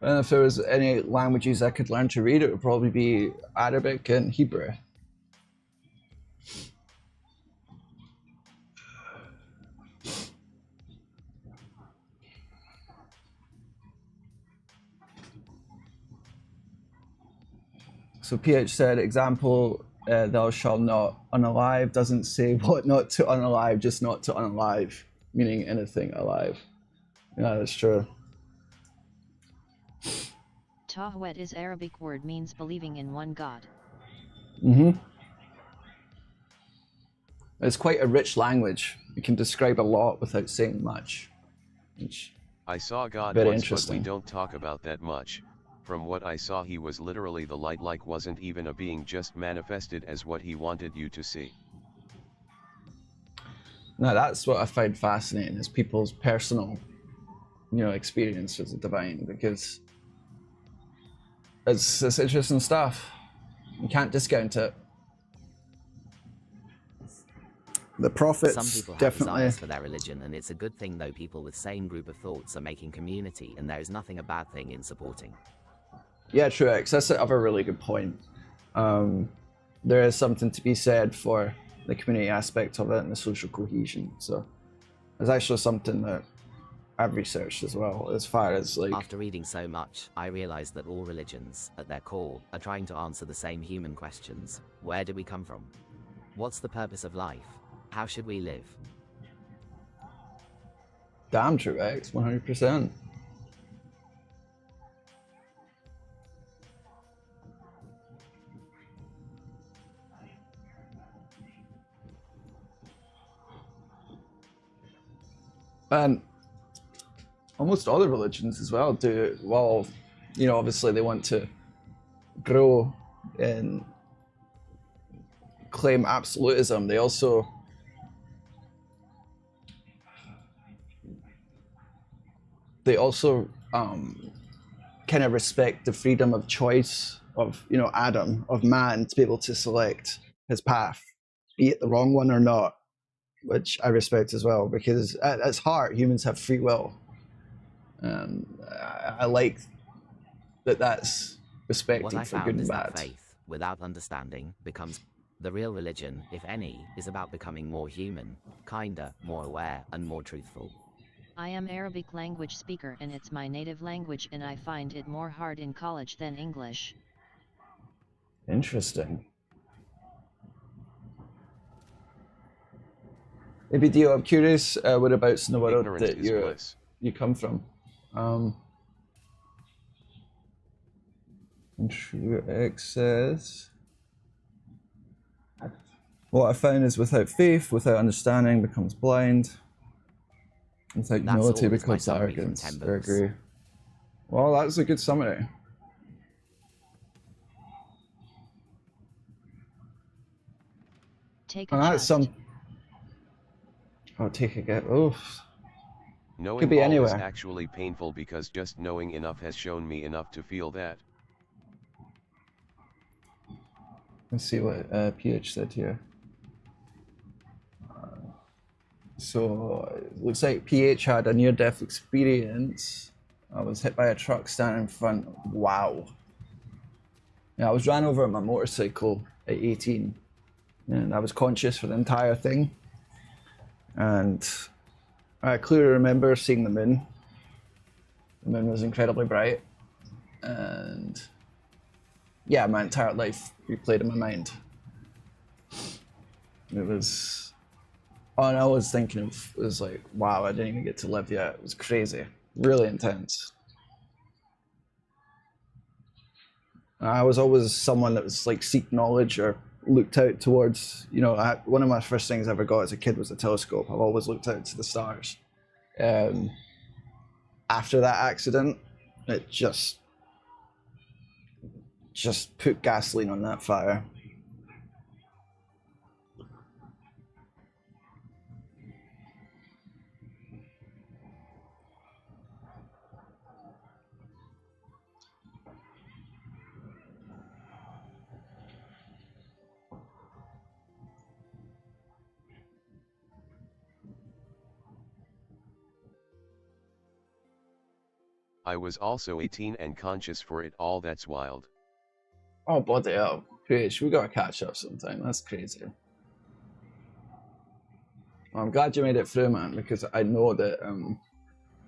And if there was any languages I could learn to read, it would probably be Arabic and Hebrew. So PH said, example, thou shalt not unalive doesn't say what not to unalive, just not to unalive, meaning anything alive. Yeah, that's true. Tawhid is Arabic word, means believing in one God. It's quite a rich language. It can describe a lot without saying much. I saw God very once, but interesting. we don't talk about that much. From what I saw, he was literally the light, like wasn't even a being, just manifested as what he wanted you to see. Now that's what I find fascinating, is people's personal, experience with the divine, because it's interesting stuff. You can't discount it. The prophets Some people have definitely desires for their religion, and it's a good thing, though. People with same group of thoughts are making community, and there is nothing a bad thing in supporting. Yeah, Truex, that's another really good point. There is something to be said for the community aspect of it and the social cohesion. So it's actually something that I've researched as well, as far as like... After reading so much, I realized that all religions, at their core, are trying to answer the same human questions. Where do we come from? What's the purpose of life? How should we live? Damn, Truex, 100%. And almost all the religions as well do, well, you know, obviously they want to grow and claim absolutism. They also kind of respect the freedom of choice of, you know, Adam, of man, to be able to select his path, be it the wrong one or not, which I respect as well, because at its heart, humans have free will. I like that that's respected for good and bad. That faith, without understanding, becomes the real religion, if any, is about becoming more human, kinder, more aware, and more truthful. I am Arabic language speaker and it's my native language and I find it more hard in college than English. Interesting. ABDO, I'm curious whereabouts in the world that you come from. TrueX says, what I found is without faith, without understanding becomes blind. Without humility becomes arrogance. I agree. Well, that's a good summary. Take a chest. Oh, take a get. Oh. Knowing could be all anywhere. Is actually painful because just knowing enough has shown me enough to feel that. Let's see what PH said here. So it looks like PH had a near-death experience. I was hit by a truck standing in front. Wow. Yeah, I was ran over on my motorcycle at 18, and I was conscious for the entire thing. And I clearly remember seeing the moon. The moon was incredibly bright, and yeah, my entire life replayed in my mind. It was. All I was thinking of was like, wow, I didn't even get to live yet. It was crazy, really intense. I was always someone that was like seek knowledge or looked out towards, you know, one of my first things I ever got as a kid was a telescope. I've always looked out to the stars. After that accident, it just put gasoline on that fire. I was also 18 and conscious for it all. That's wild. Oh, bloody hell. PH, we gotta catch up sometime. That's crazy. Well, I'm glad you made it through, man, because I know that,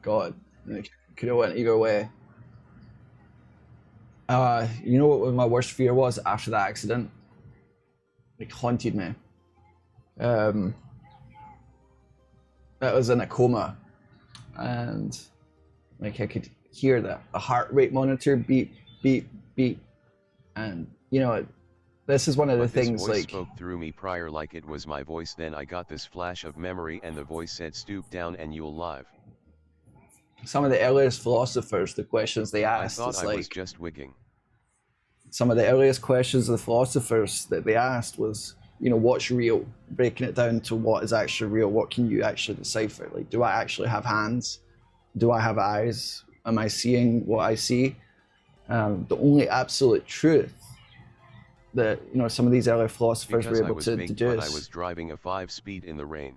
God, it could have went either way. You know what my worst fear was after that accident? It haunted me. I was in a coma, and like I could hear a heart rate monitor beep, beep, beep, and you know, this is one of the things this voice like spoke through me prior like it was my voice. Then I got this flash of memory, and the voice said, "Stoop down, and you'll live." Some of the earliest philosophers, the questions they asked, I thought I like, was just wigging. Some of the earliest questions of the philosophers that they asked was, you know, what's real? Breaking it down to what is actually real. What can you actually decipher? Like, do I actually have hands? Do I have eyes? Am I seeing what I see? The only absolute truth that, you know, some of these early philosophers were able to deduce. I was driving a 5-speed in the rain.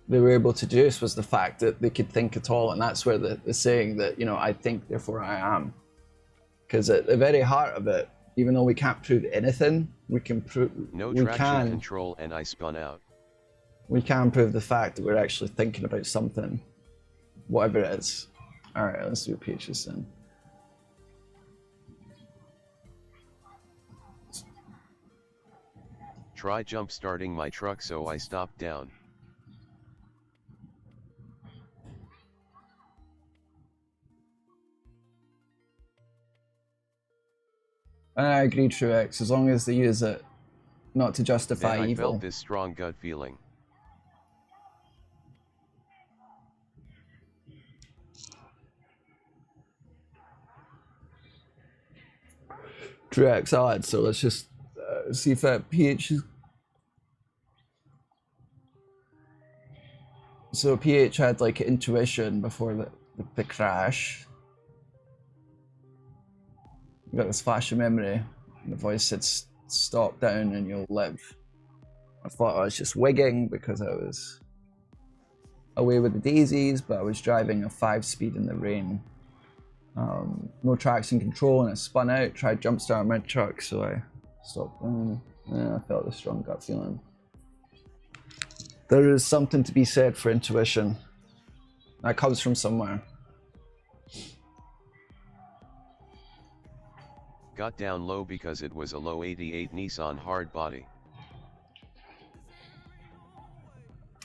They were able to deduce was the fact that they could think at all, and that's where the saying that, you know, I think, therefore I am. Because at the very heart of it, even though we can't prove anything, we can prove control, and I spun out. We can prove the fact that we're actually thinking about something, whatever it is. All right, let's do PHs then. Try jump starting my truck, so I stopped down. I agree, TrueX, as long as they use it not to justify then I evil. felt this strong gut feeling. Truex odd, so let's just see if that PH is... So PH had like intuition before the crash. You got this flash of memory, and the voice said stop down and you'll live. I thought I was just wigging because I was away with the daisies, but I was driving a 5-speed in the rain. No traction control, and I spun out, tried jump start my truck, so I stopped. Yeah, I felt a strong gut feeling. There is something to be said for intuition. That comes from somewhere. Got down low because it was a low 88 Nissan hard body.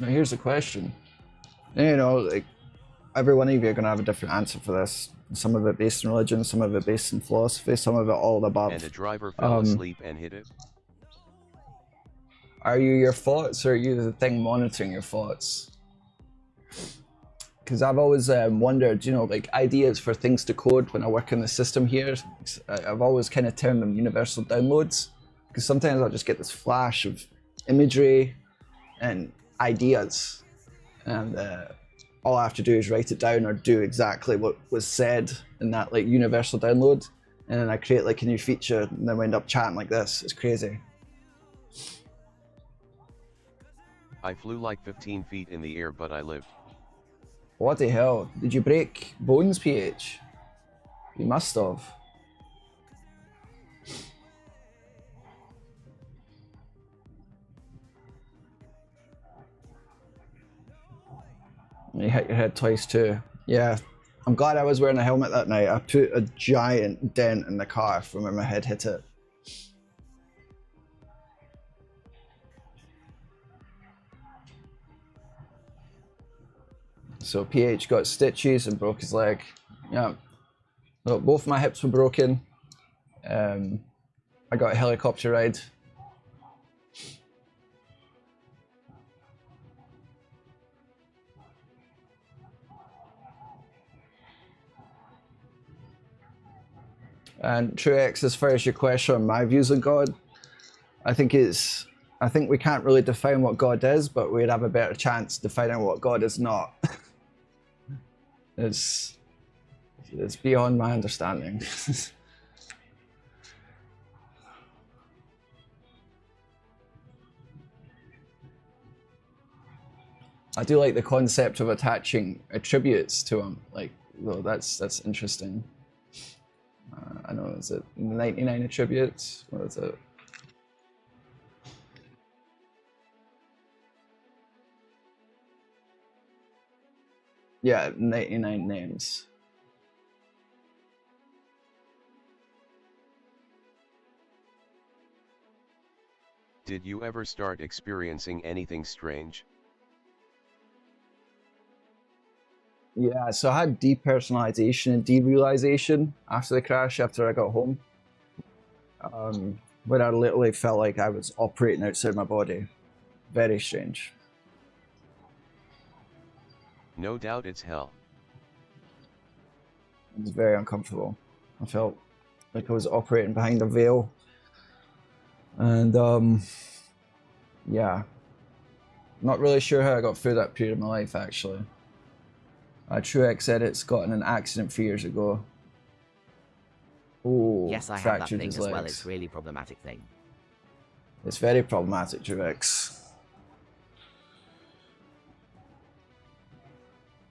Now here's the question. You know, like, every one of you are going to have a different answer for this. Some of it based in religion, some of it based in philosophy, some of it all the above. And a driver fell asleep and hit it. Are you your thoughts, or are you the thing monitoring your thoughts? Because I've always wondered, you know, like ideas for things to code when I work in the system here. I've always kind of termed them universal downloads, because sometimes I'll just get this flash of imagery and ideas, and all I have to do is write it down or do exactly what was said in that like universal download, and then I create like a new feature, and then we end up chatting like this. It's crazy. I flew like 15 feet in the air, but I lived. What the hell? Did you break bones, PH? You must have. You hit your head twice too. Yeah. I'm glad I was wearing a helmet that night. I put a giant dent in the car from where my head hit it. So PH got stitches and broke his leg. Yeah. So both my hips were broken. I got a helicopter ride. And Truex, as far as your question on my views on God, I think we can't really define what God is, but we'd have a better chance defining what God is not. It's beyond my understanding. I do like the concept of attaching attributes to him. Like, well, that's interesting. I know, is it 99 attributes? What is it? Yeah, 99 names. Did you ever start experiencing anything strange? Yeah, so I had depersonalization and derealization after the crash, after I got home. Where I literally felt like I was operating outside my body. Very strange. No doubt it's hell. It was very uncomfortable. I felt like I was operating behind a veil. And yeah, not really sure how I got through that period of my life, actually. Truex said it's got in an accident 3 years ago. Oh, Yes, I have that fractured thing his as well. legs. It's really problematic thing. It's very problematic, Truex.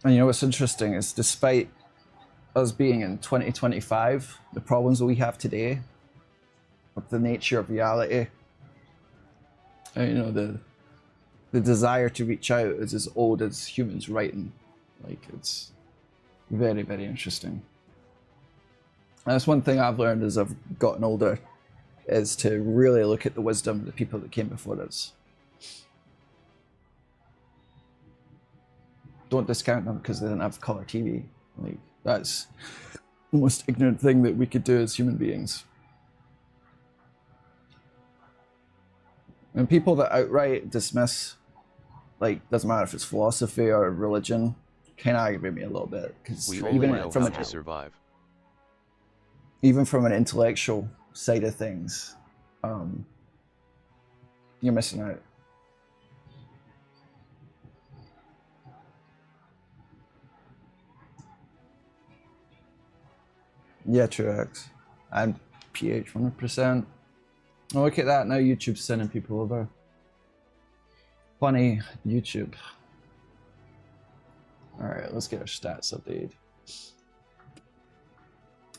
And you know what's interesting is, despite us being in 2025, the problems that we have today with the nature of reality, and, you know, the desire to reach out is as old as humans writing. Like, it's very, very interesting. And that's one thing I've learned as I've gotten older, is to really look at the wisdom of the people that came before us. Don't discount them because they didn't have color TV. Like, that's the most ignorant thing that we could do as human beings. And people that outright dismiss, like, doesn't matter if it's philosophy or religion, kind of aggravate me a little bit, because We only know how to survive. even from an intellectual side of things, you're missing out. Yeah, Truex. And PH 100%. Oh, look at that, now YouTube's sending people over. Funny, YouTube. Alright, let's get our stats updated.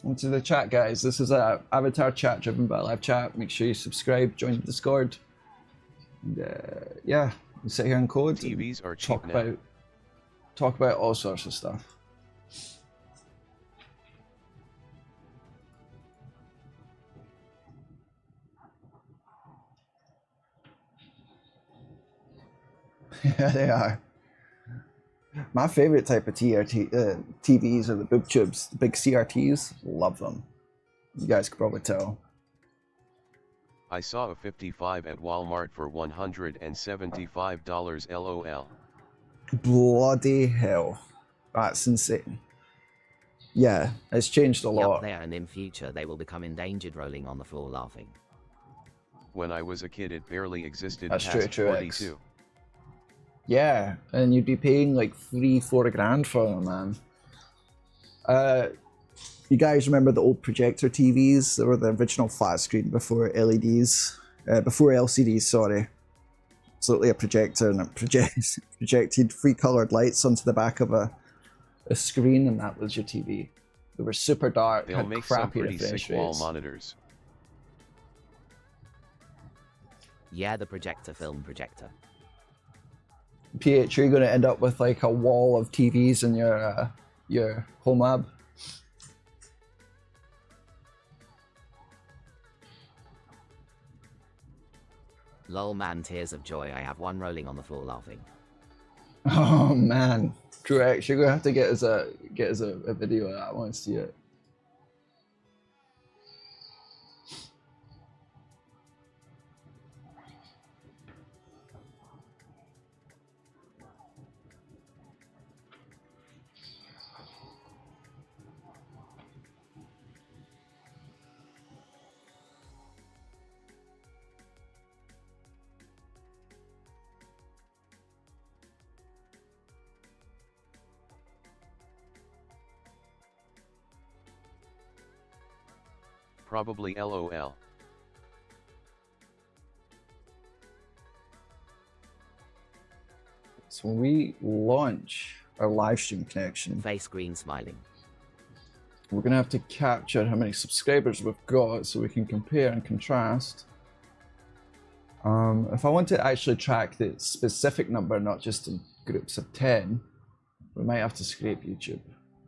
Onto the chat, guys. This is a avatar chat driven by live chat. Make sure you subscribe, join the Discord. And, yeah, we sit here and code. TVs are cheap now. Talk about all sorts of stuff. Yeah, they are. My favorite type of TVs are the boob tubes, the big CRTs. Love them. You guys could probably tell. I saw a 55 at Walmart for $175 LOL. Bloody hell. That's insane. Yeah, it's changed a lot. Yup, there, and in future they will become endangered, rolling on the floor laughing. When I was a kid, it barely existed That's past true, 22. Yeah, and you'd be paying like $3-4 grand for them, man. You guys remember the old projector TVs? They were the original flat screen before LEDs, before LCDs, sorry. Absolutely a projector, and it projected three coloured lights onto the back of a screen, and that was your TV. They were super dark, They'll had make some crappy pretty refresh sick wall rates. monitors. Yeah, the projector film projector. PH, you're going to end up with like a wall of TVs in your home lab. Lol, man, tears of joy. I have one rolling on the floor laughing. Oh man, Truex, you're going to have to get us a video of that. I want to see it. Probably LOL. So when we launch our live stream connection, Face green smiling. we're going to have to capture how many subscribers we've got so we can compare and contrast. If I want to actually track the specific number, not just in groups of 10, we might have to scrape YouTube.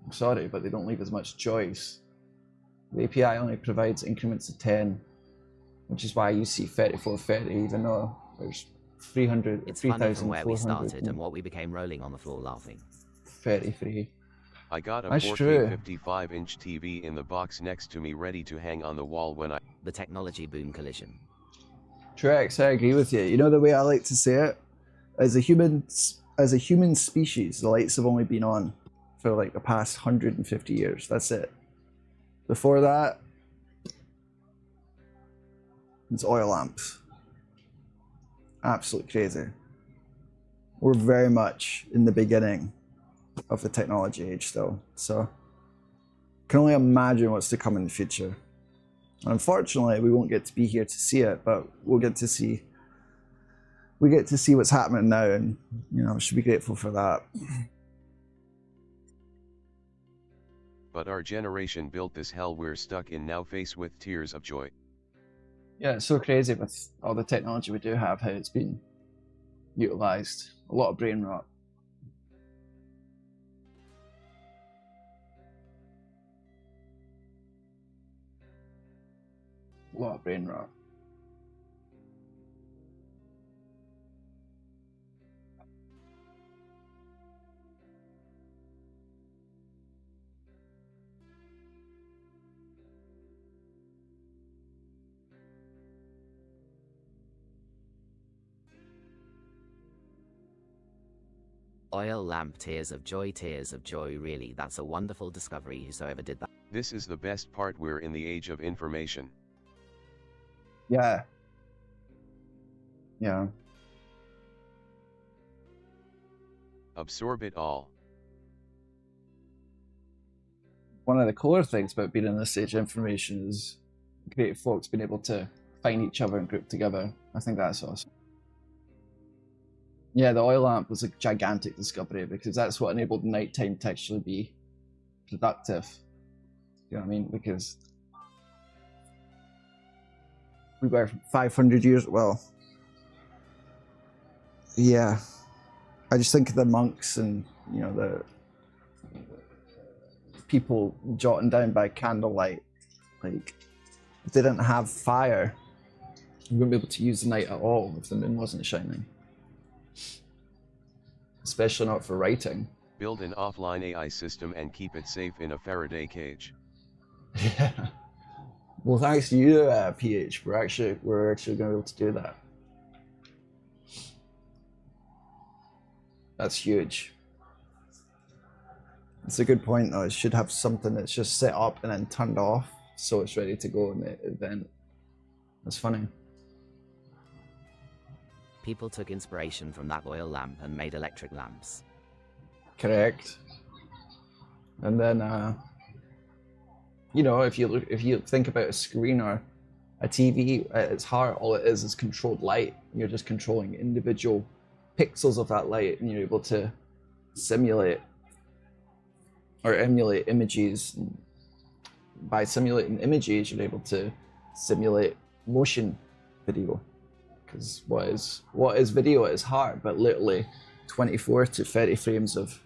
I'm sorry, but they don't leave as much choice. The API only provides increments of 10, which is why you see 34, 30, even though there's 300, It's funny from where we 3,400 started and what we became, rolling on the floor laughing. 33. I got a That's 4K true. 55-inch TV in the box next to me, ready to hang on the wall when I... The technology boom collision. Truex, I agree with you. You know the way I like to say it? As a human species, the lights have only been on for like the past 150 years. That's it. Before that, it's oil lamps. Absolutely crazy. We're very much in the beginning of the technology age still. So, can only imagine what's to come in the future. And unfortunately, we won't get to be here to see it, but we'll get to see. We get to see what's happening now, and you know, should be grateful for that. But our generation built this hell we're stuck in now, faced with tears of joy. Yeah, it's so crazy with all the technology we do have, how it's been utilized. A lot of brain rot. A lot of brain rot. Oil lamp, tears of joy, really, that's a wonderful discovery, whosoever did that. This is the best part, we're in the age of information. Yeah. Yeah. Absorb it all. One of the cooler things about being in this age of information is creative folks being able to find each other and group together. I think that's awesome. Yeah, the oil lamp was a gigantic discovery because that's what enabled nighttime to actually be productive. You know what I mean? Because we were 500 years, well, yeah. I just think of the monks and, you know, the people jotting down by candlelight. Like, if they didn't have fire, you wouldn't be able to use the night at all if the moon wasn't shining. Especially not for writing. Build an offline AI system and keep it safe in a Faraday cage. Yeah. Well, thanks to you, PH, we're actually going to be able to do that. That's huge. It's a good point, though. It should have something that's just set up and then turned off, so it's ready to go in the event. That's funny. People took inspiration from that oil lamp and made electric lamps. Correct. And then, you know, if you think about a screen or a TV, at its heart, all it is controlled light. You're just controlling individual pixels of that light, and you're able to simulate or emulate images. By simulating images, you're able to simulate motion video. Because what is video at its heart but literally 24 to 30 frames of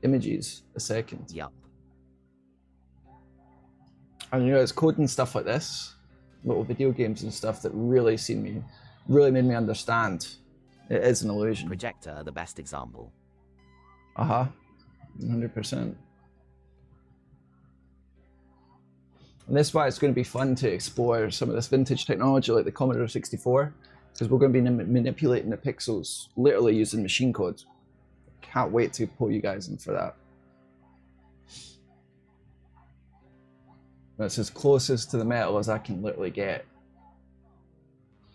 images a second. Yup. And you know, it's coding stuff like this, little video games and stuff, that really made me understand it is an illusion. Projector, the best example. 100%. And that's why it's going to be fun to explore some of this vintage technology like the Commodore 64, because we're going to be manipulating the pixels literally using machine code. Can't wait to pull you guys in for that. That's as closest to the metal as I can literally get.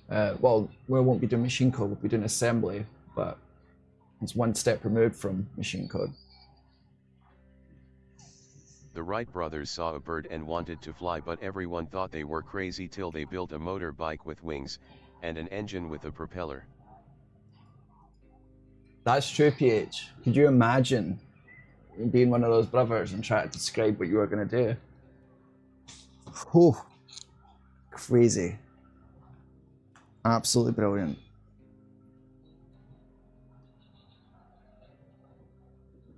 Well, we won't be doing machine code, we'll be doing assembly, but it's one step removed from machine code. The Wright brothers saw a bird and wanted to fly, but everyone thought they were crazy till they built a motorbike with wings and an engine with a propeller. That's true, PH. Could you imagine being one of those brothers and trying to describe what you were going to do? Oh, crazy. Absolutely brilliant.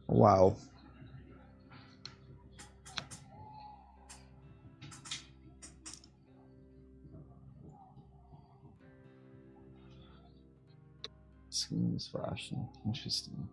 Wow. Seems fashion. Interesting.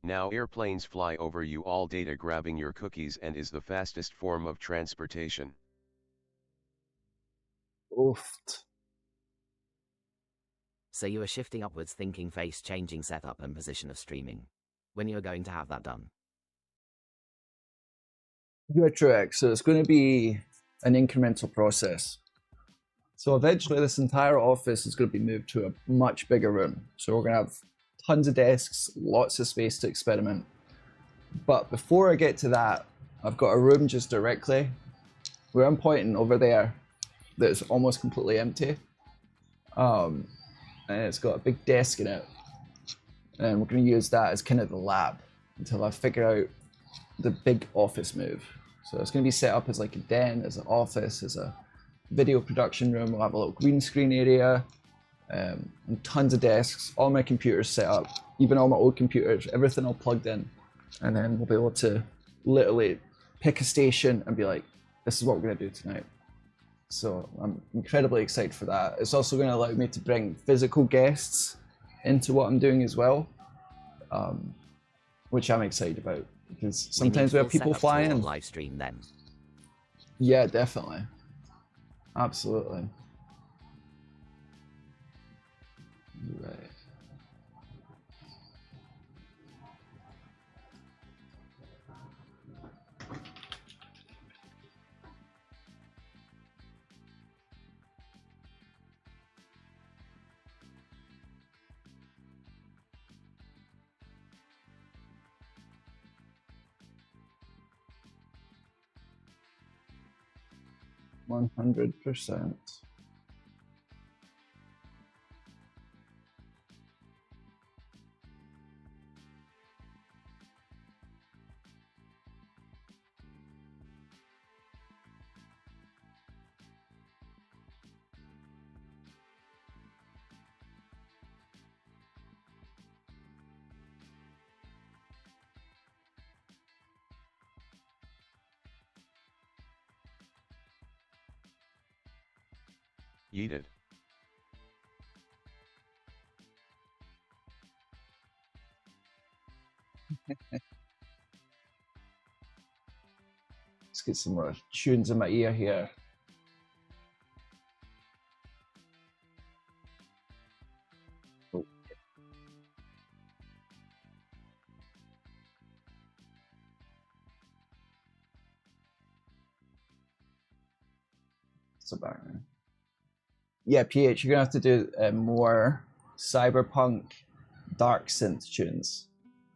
Now airplanes fly over you, all data grabbing your cookies, and is the fastest form of transportation. Oofed. So you are shifting upwards, thinking face changing setup and position of streaming. When you are going to have that done? You are correct. So it's going to be an incremental process. So eventually this entire office is going to be moved to a much bigger room. So we're going to have tons of desks, lots of space to experiment. But before I get to that, I've got a room just directly where I'm pointing over there that's almost completely empty. And it's got a big desk in it. And we're going to use that as kind of the lab until I figure out the big office move. So it's going to be set up as like a den, as an office, as a video production room. We'll have a little green screen area, and tons of desks, all my computers set up, even all my old computers, everything all plugged in. And then we'll be able to literally pick a station and be like, this is what we're going to do tonight. So I'm incredibly excited for that. It's also going to allow me to bring physical guests into what I'm doing as well, which I'm excited about, because sometimes we have people fly in. Live stream then. Yeah, definitely. Absolutely. Right. $100%. Yeeted. Let's get some more tunes in my ear here. Oh. It's about now. Yeah, PH, you're gonna have to do more cyberpunk dark synth tunes.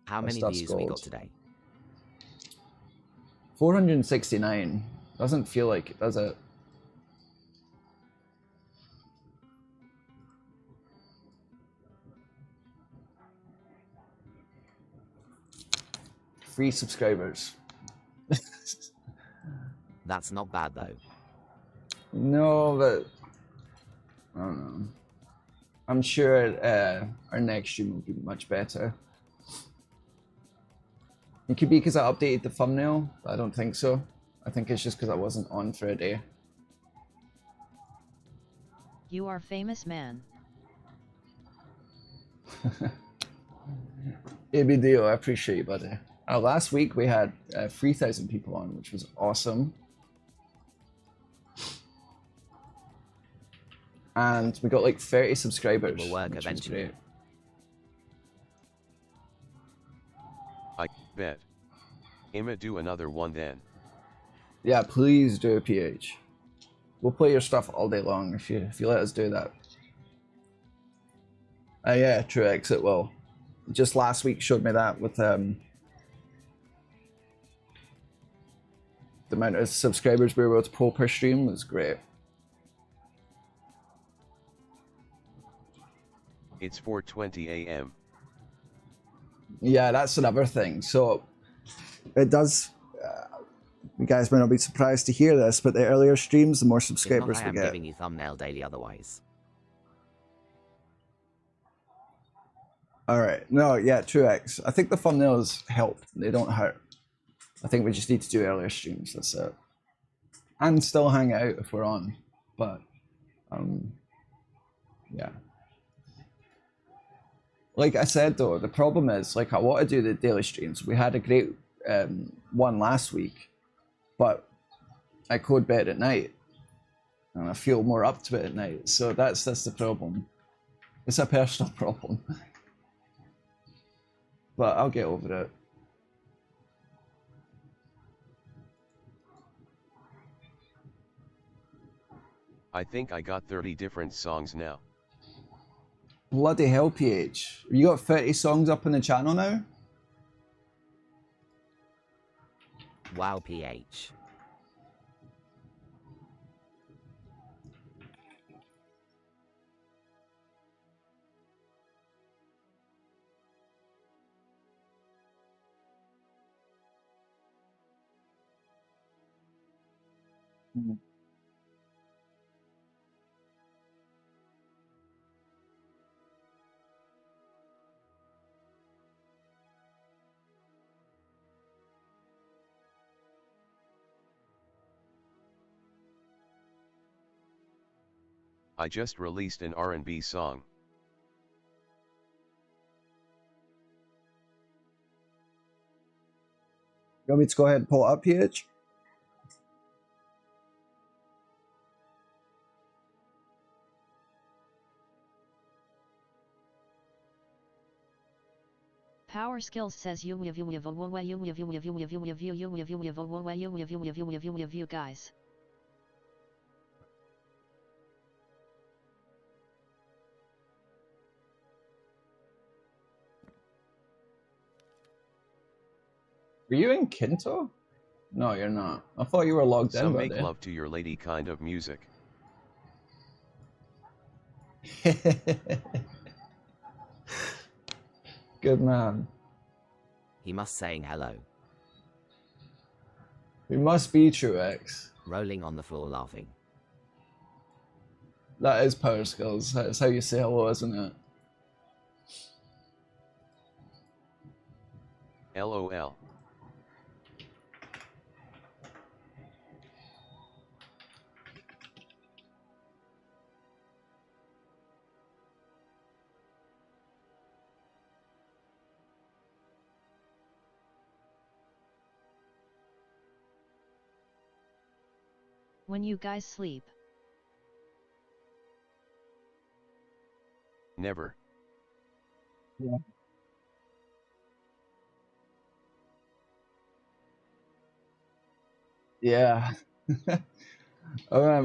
How many views we got today? 469. Doesn't feel like it, does it? Free subscribers. That's not bad though. No, but I don't know. I'm sure our next stream will be much better. It could be because I updated the thumbnail, but I don't think so. I think it's just because I wasn't on for a day. You are famous man. ABDO, I appreciate you, buddy. Last week we had 3,000 people on, which was awesome. And we got like 30 subscribers. It will work eventually. I bet. Imma do another one then. Yeah, please do a PH. We'll play your stuff all day long if you let us do that. Yeah, Truex, it will. Just last week showed me that with the amount of subscribers we were able to pull per stream was great. It's 4:20 a.m. Yeah, that's another thing. So it does. You guys might not be surprised to hear this, but the earlier streams, the more subscribers I we am get. giving you thumbnail daily otherwise. All right. No, yeah, Truex. I think the thumbnails help. They don't hurt. I think we just need to do earlier streams. That's it. And still hang out if we're on. But, yeah. Like I said, though, the problem is, like, I want to do the daily streams. We had a great one last week, but I code better at night. And I feel more up to it at night. So that's the problem. It's a personal problem. But I'll get over it. I think I got 30 different songs now. Bloody hell, PH. You got 30 songs up on the channel now? Wow, PH. Mm-hmm. I just released an R&B song. You want me to go ahead and pull it up, PH? Power Skills says guys. Are you in Kynto? No, you're not. I thought you were logged in. Some make love to your lady kind of music. Good man. He must saying hello. We must be Truex. Rolling on the floor laughing. That is Power Skills. That's how you say hello, isn't it? LOL. When you guys sleep. Never. Yeah. Yeah. There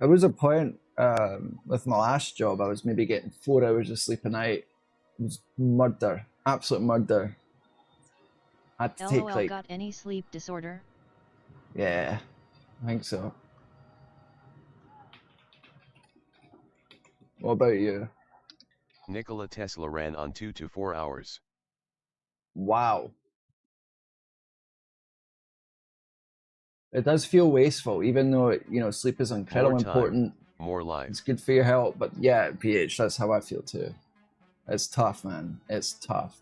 was a point with my last job, I was maybe getting 4 hours of sleep a night. It was murder, absolute murder. I had to take LOL, like, got any sleep disorder? yeah, I think so. What about you? Nikola Tesla ran on 2 to 4 hours. Wow. It does feel wasteful, even though sleep is incredibly important. More life. It's good for your health, but yeah, PH, that's how I feel too. It's tough, man. It's tough.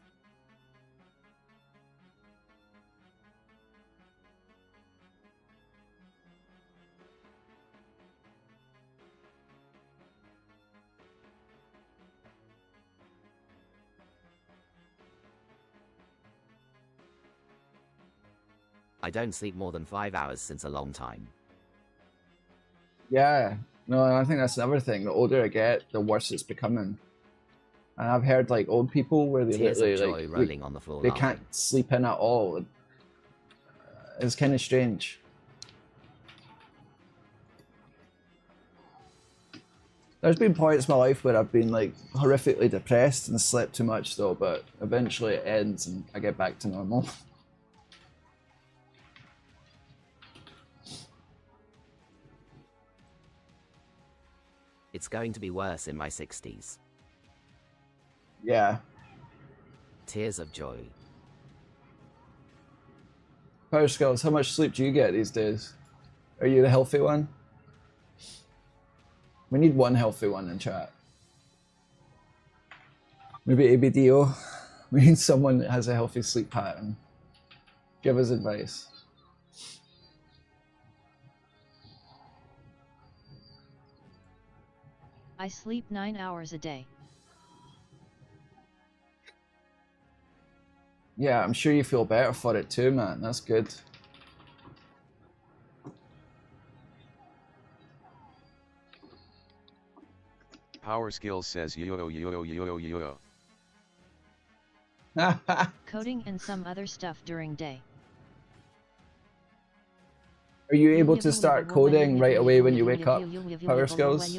I don't sleep more than 5 hours since a long time. Yeah, no, I think that's another thing. The older I get, the worse it's becoming. And I've heard like old people where they Tears of literally joy rolling on the floor they laughing. can't sleep in at all. It's kind of strange. There's been points in my life where I've been like horrifically depressed and slept too much though, but eventually it ends and I get back to normal. It's going to be worse in my 60s. Yeah. Tears of joy. Power Skills, how much sleep do you get these days? Are you the healthy one? We need one healthy one in chat. Maybe ABDO. We need someone that has a healthy sleep pattern. Give us advice. I sleep 9 hours a day. Yeah, I'm sure you feel better for it too, man. That's good. Power Skills says yo yo yo yo yo. Coding and some other stuff during day. Are you able to start coding right away when you wake up? Power Skills?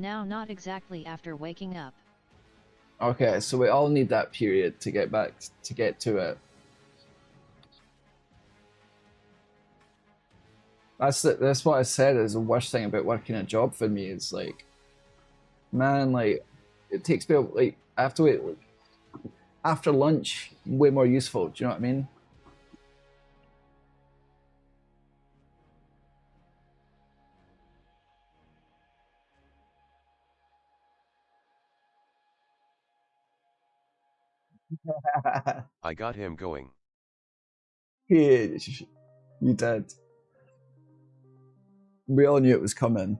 Now, not exactly after waking up. Okay, so we all need that period to get back to get to it. That's what I said is the worst thing about working a job for me is like, man, like it takes me like I have to wait like, after lunch, way more useful. Do you know what I mean? I got him going. Yeah, you did. We all knew it was coming.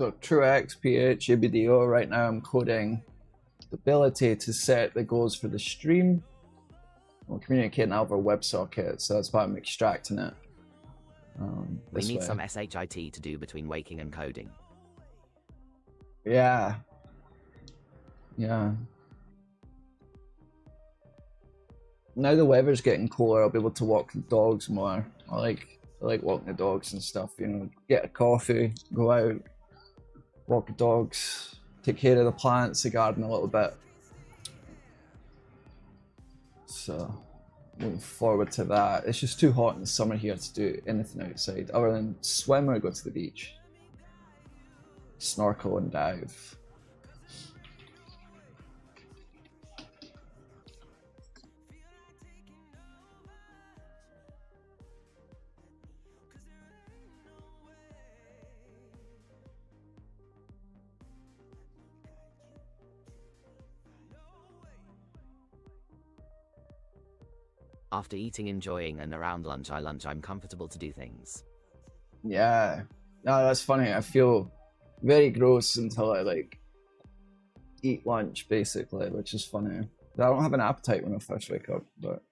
So TrueX, PH, ABDO, right now I'm coding the ability to set the goals for the stream. We're communicating over WebSockets, so that's why I'm extracting it. We need some SHIT to do between waking and coding. Yeah. Yeah. Now the weather's getting cooler, I'll be able to walk the dogs more. I like walking the dogs and stuff, you know, get a coffee, go out, walk the dogs, take care of the plants, the garden a little bit. So, looking forward to that. It's just too hot in the summer here to do anything outside other than swim or go to the beach. Snorkel and dive. After eating, enjoying, and around lunch, I'm comfortable to do things. Yeah. No, that's funny. I feel very gross until I like eat lunch, basically, which is funny. I don't have an appetite when I first wake up, but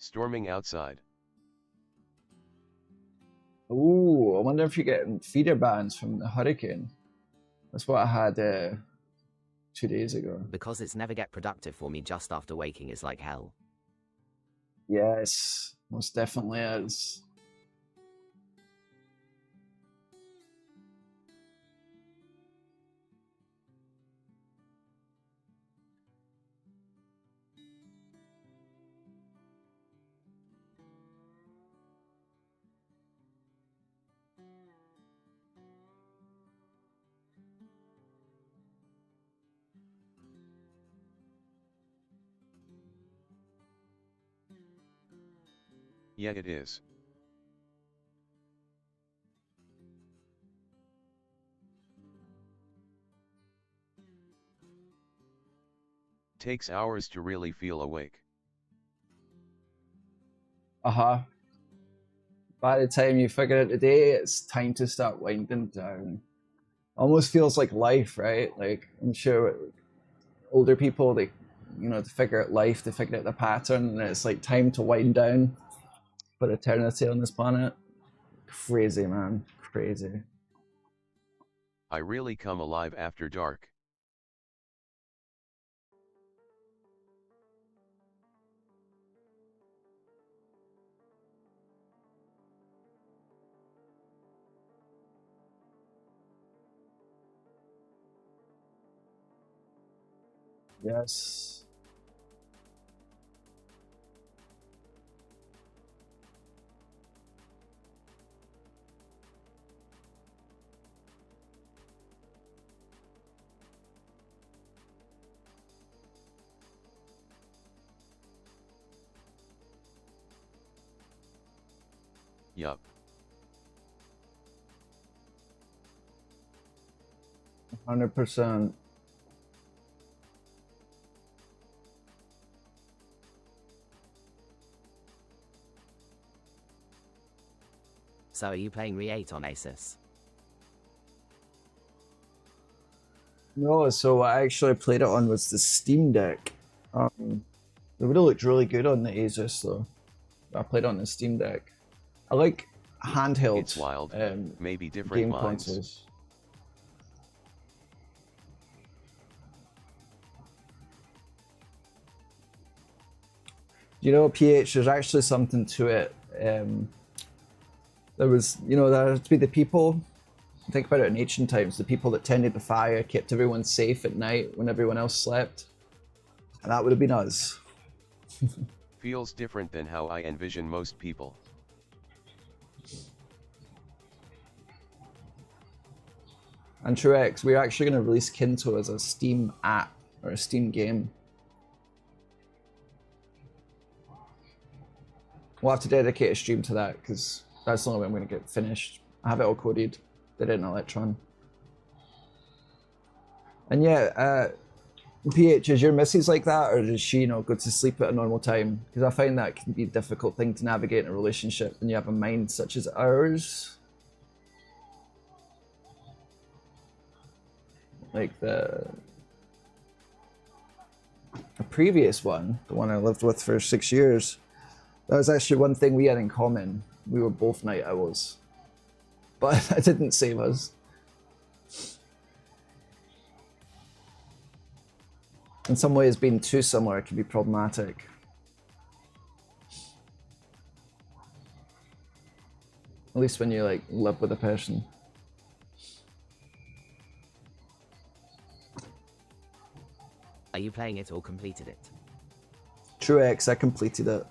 Storming outside. ooh, I wonder if you're getting feeder bans from the hurricane. That's what I had 2 days ago. Because it's never get productive for me just after waking is like hell. Yes, most definitely is. Yeah, it is. Takes hours to really feel awake. Uh-huh. By the time you figure out the day, it's time to start winding down. Almost feels like life, right? Like, I'm sure older people, they, you know, to figure out life, to figure out the pattern, and it's like time to wind down for eternity on this planet. Crazy, man. Crazy. I really come alive after dark. Yes. Yup. 100%. So are you playing Re8 on Asus? No, so what I actually played it on was the Steam Deck. It would have looked really good on the Asus though. I played on the Steam Deck. I like handheld. It's wild. Maybe different game minds. consoles. You know, PH, there's actually something to it. There was, you know, there had to be the people, think about it in ancient times, the people that tended the fire, kept everyone safe at night when everyone else slept. And that would have been us. Feels different than how I envision most people. And Truex, we're actually going to release Kynto as a Steam app or a Steam game. We'll have to dedicate a stream to that because that's the only way I'm going to get finished. I have it all coded, did it in Electron. And yeah, PH, is your missus like that, or does she, go to sleep at a normal time? Because I find that can be a difficult thing to navigate in a relationship when you have a mind such as ours. Like the previous one, the one I lived with for 6 years, that was actually one thing we had in common. We were both night owls. But it didn't save us. In some ways, being too similar can be problematic. At least when you live with a person. Are you playing it or completed it? Truex, I completed it.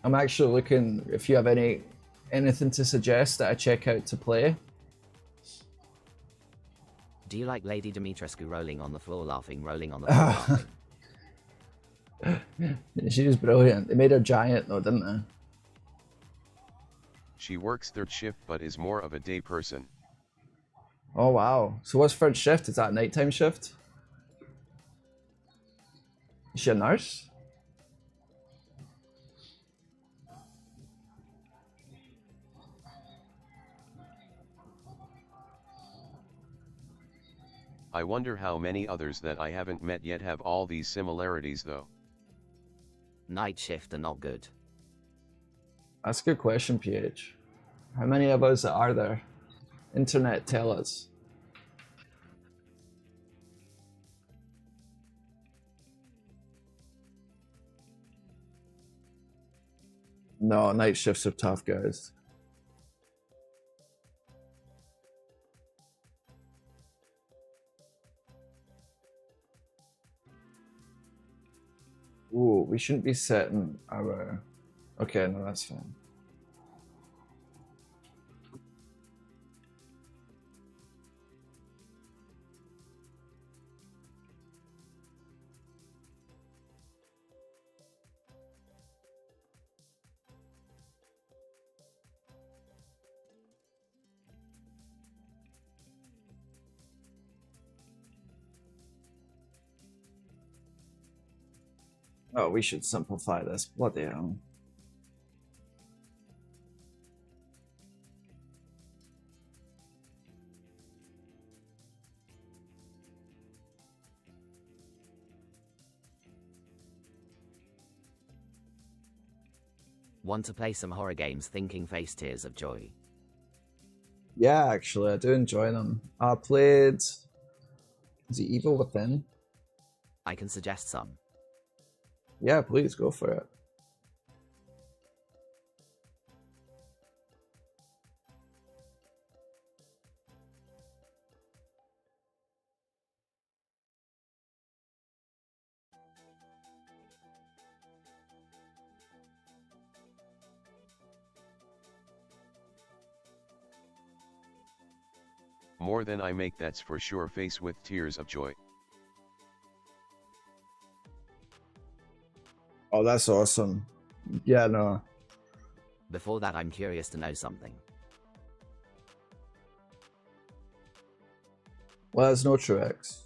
I'm actually looking if you have anything to suggest that I check out to play. Do you like Lady Dimitrescu rolling on the floor laughing, rolling on the floor laughing? She was brilliant. They made her giant though, didn't they? She works third shift but is more of a day person. Oh wow. So what's third shift? Is that a nighttime shift? Is she a nurse? I wonder how many others that I haven't met yet have all these similarities though. Night shift are not good. That's a good question, PH. How many of us are there? Internet, tell us. No, night shifts are tough, guys. Ooh, we shouldn't be setting our... Okay, no, that's fine. Oh, we should simplify this. Bloody hell. Want to play some horror games thinking face tears of joy? Yeah, actually, I do enjoy them. I played... Is it Evil Within? I can suggest some. Yeah, please, go for it. More than I make, that's for sure. Face with tears of joy. Oh, that's awesome. Yeah, no. Before that, I'm curious to know something. Well, there's no Truex.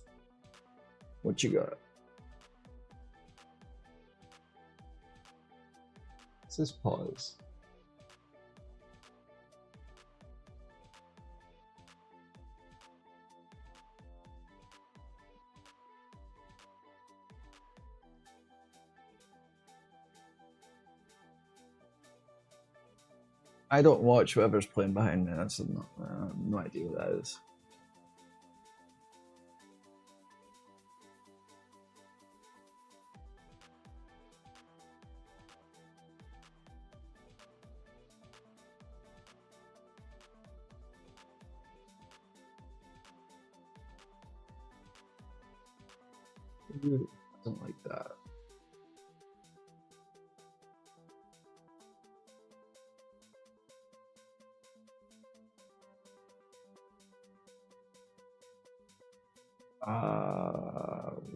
What you got? Let's just pause. I don't watch whoever's playing behind me. That's not, no idea what that is. Ooh, I don't like that.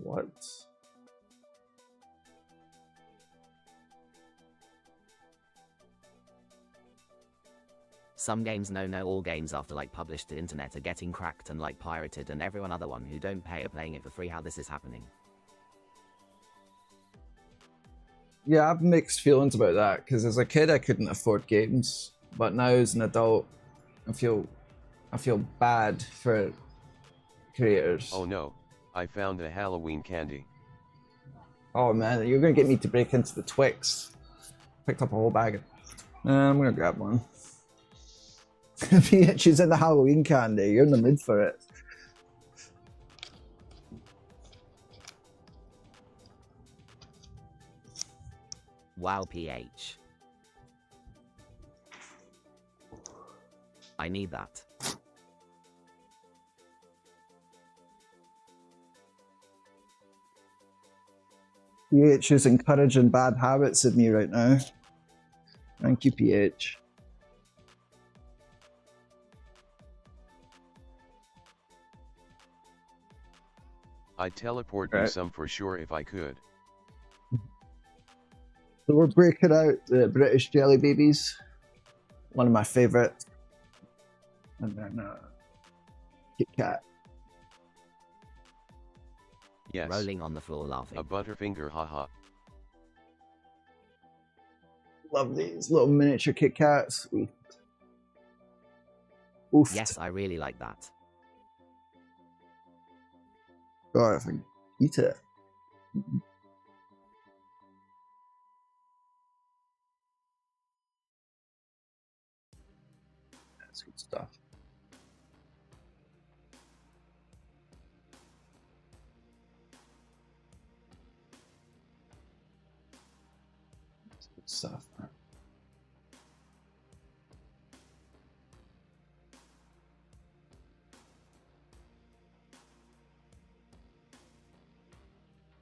What? Some games no all games after like published to internet are getting cracked and like pirated, and everyone other one who don't pay are playing it for free. How this is happening? Yeah, I've mixed feelings about that because as a kid I couldn't afford games, but now as an adult I feel bad for creators. Oh no, I found a Halloween candy. Oh man, you're gonna get me to break into the Twix. Picked up a whole bag. I'm gonna grab one. She's in the Halloween candy. You're in the mood for it. Wow, PH. I need that. PH is encouraging bad habits of me right now. Thank you, PH. I'd teleport you some for sure if I could. So we're breaking out the British Jelly Babies. One of my favourites. And then Kit Kat. Yes. Rolling on the floor laughing. A Butterfinger, haha. Love these little miniature Kit Kats. Oof. Yes, I really like that. God, if I can eat it. That's good stuff. That's good stuff.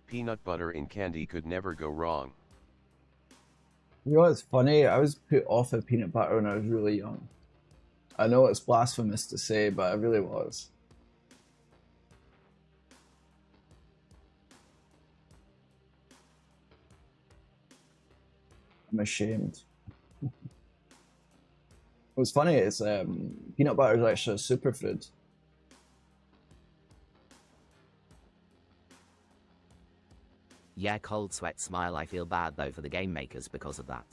Peanut butter in candy could never go wrong. You know what's funny? I was put off of peanut butter when I was really young. I know it's blasphemous to say, but I really was. I'm ashamed. What's funny is peanut butter is actually a superfood. Yeah, cold sweat smile. I feel bad though for the game makers because of that.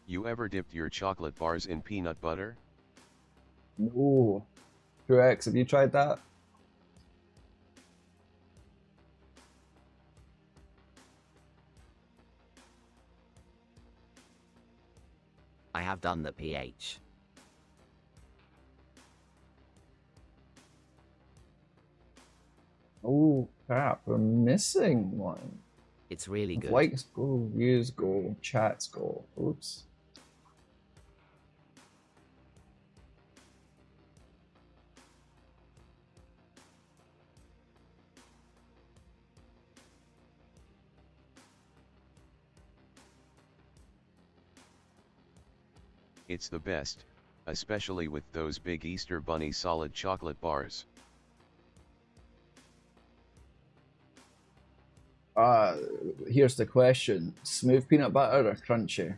You ever dipped your chocolate bars in peanut butter? No. Truex, have you tried that? I have done the PH. Oh crap, we're missing one. It's really good. Likes go, views go, chats go. Oops. It's the best, especially with those big Easter Bunny solid chocolate bars. Here's the question. Smooth peanut butter or crunchy?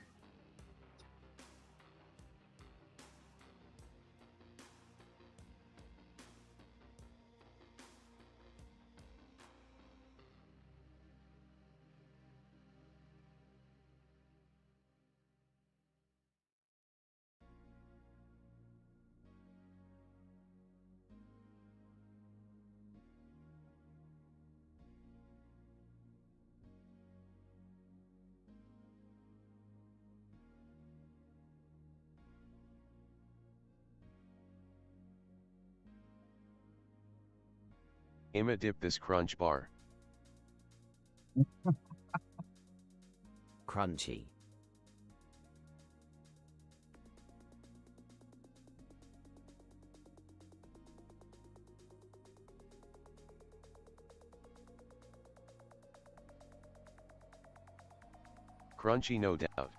Imma dip this crunch bar. Crunchy. Crunchy, no doubt.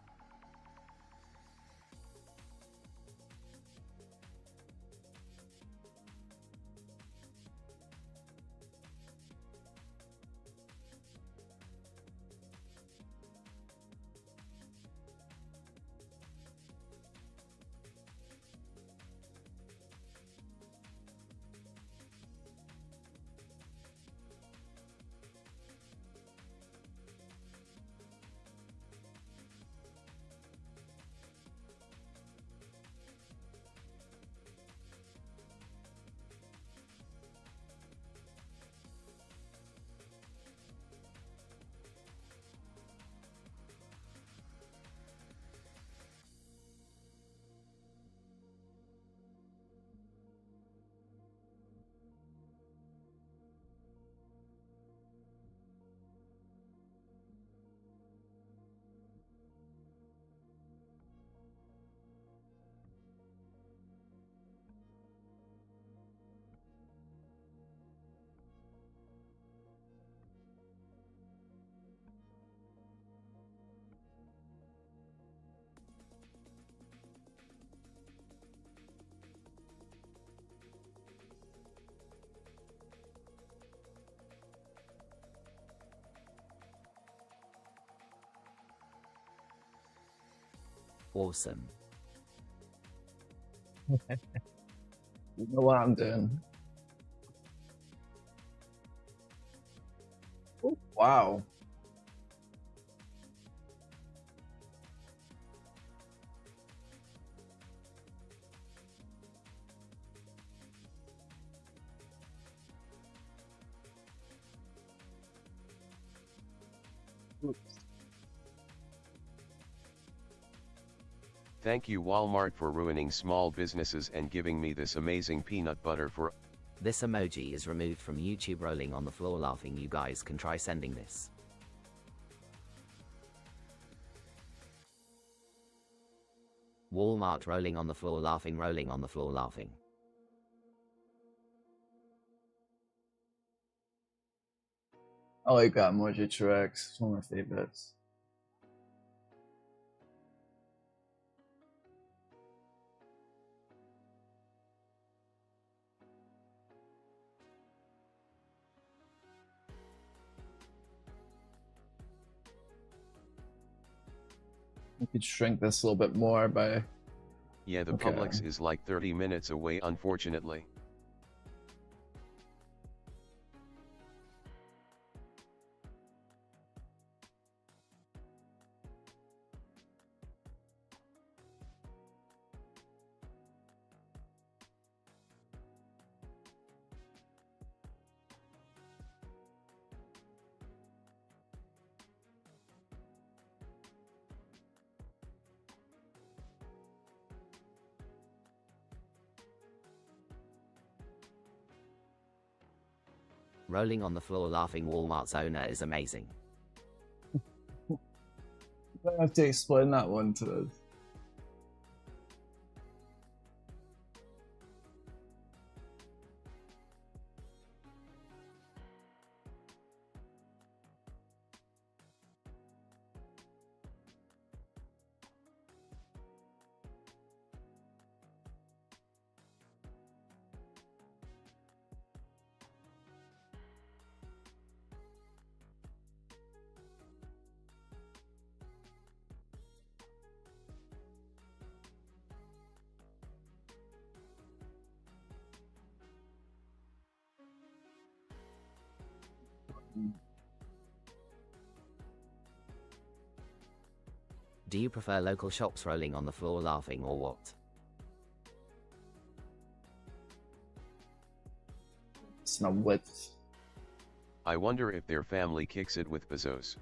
Awesome. You know what I'm doing. Oh, wow. Oops. Thank you Walmart for ruining small businesses and giving me this amazing peanut butter for... This emoji is removed from YouTube. Rolling on the floor laughing. You guys can try sending this. Walmart rolling on the floor laughing, rolling on the floor laughing. I like that emoji tracks. It's one of my favorites. We could shrink this a little bit more by... Yeah, the Okay. Publix is like 30 minutes away, unfortunately. Rolling on the floor laughing. Walmart's owner is amazing. I have to explain that one to us. Do you prefer local shops rolling on the floor laughing or what? It's not width. I wonder if their family kicks it with Bezos.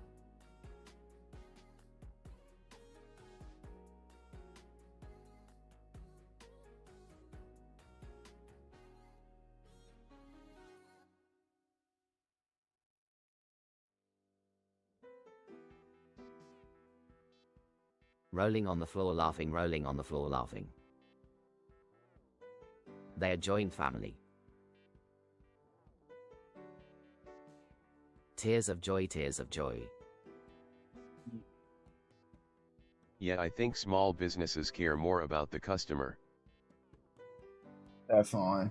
Rolling on the floor laughing, rolling on the floor laughing. They are joint family. Tears of joy, tears of joy. Yeah, I think small businesses care more about the customer. Definitely.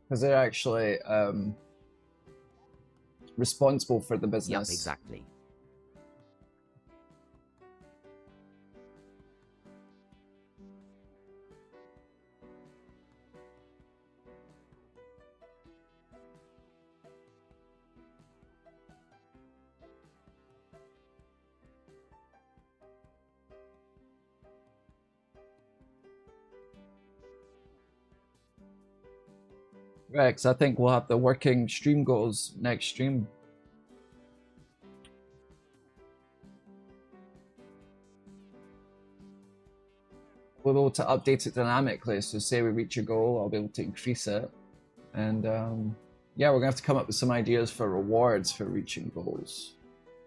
Because they're actually responsible for the business. Yup, exactly. Right, because I think we'll have the working stream goals next stream. We'll be able to update it dynamically. So say we reach a goal, I'll be able to increase it. And yeah, we're gonna have to come up with some ideas for rewards for reaching goals.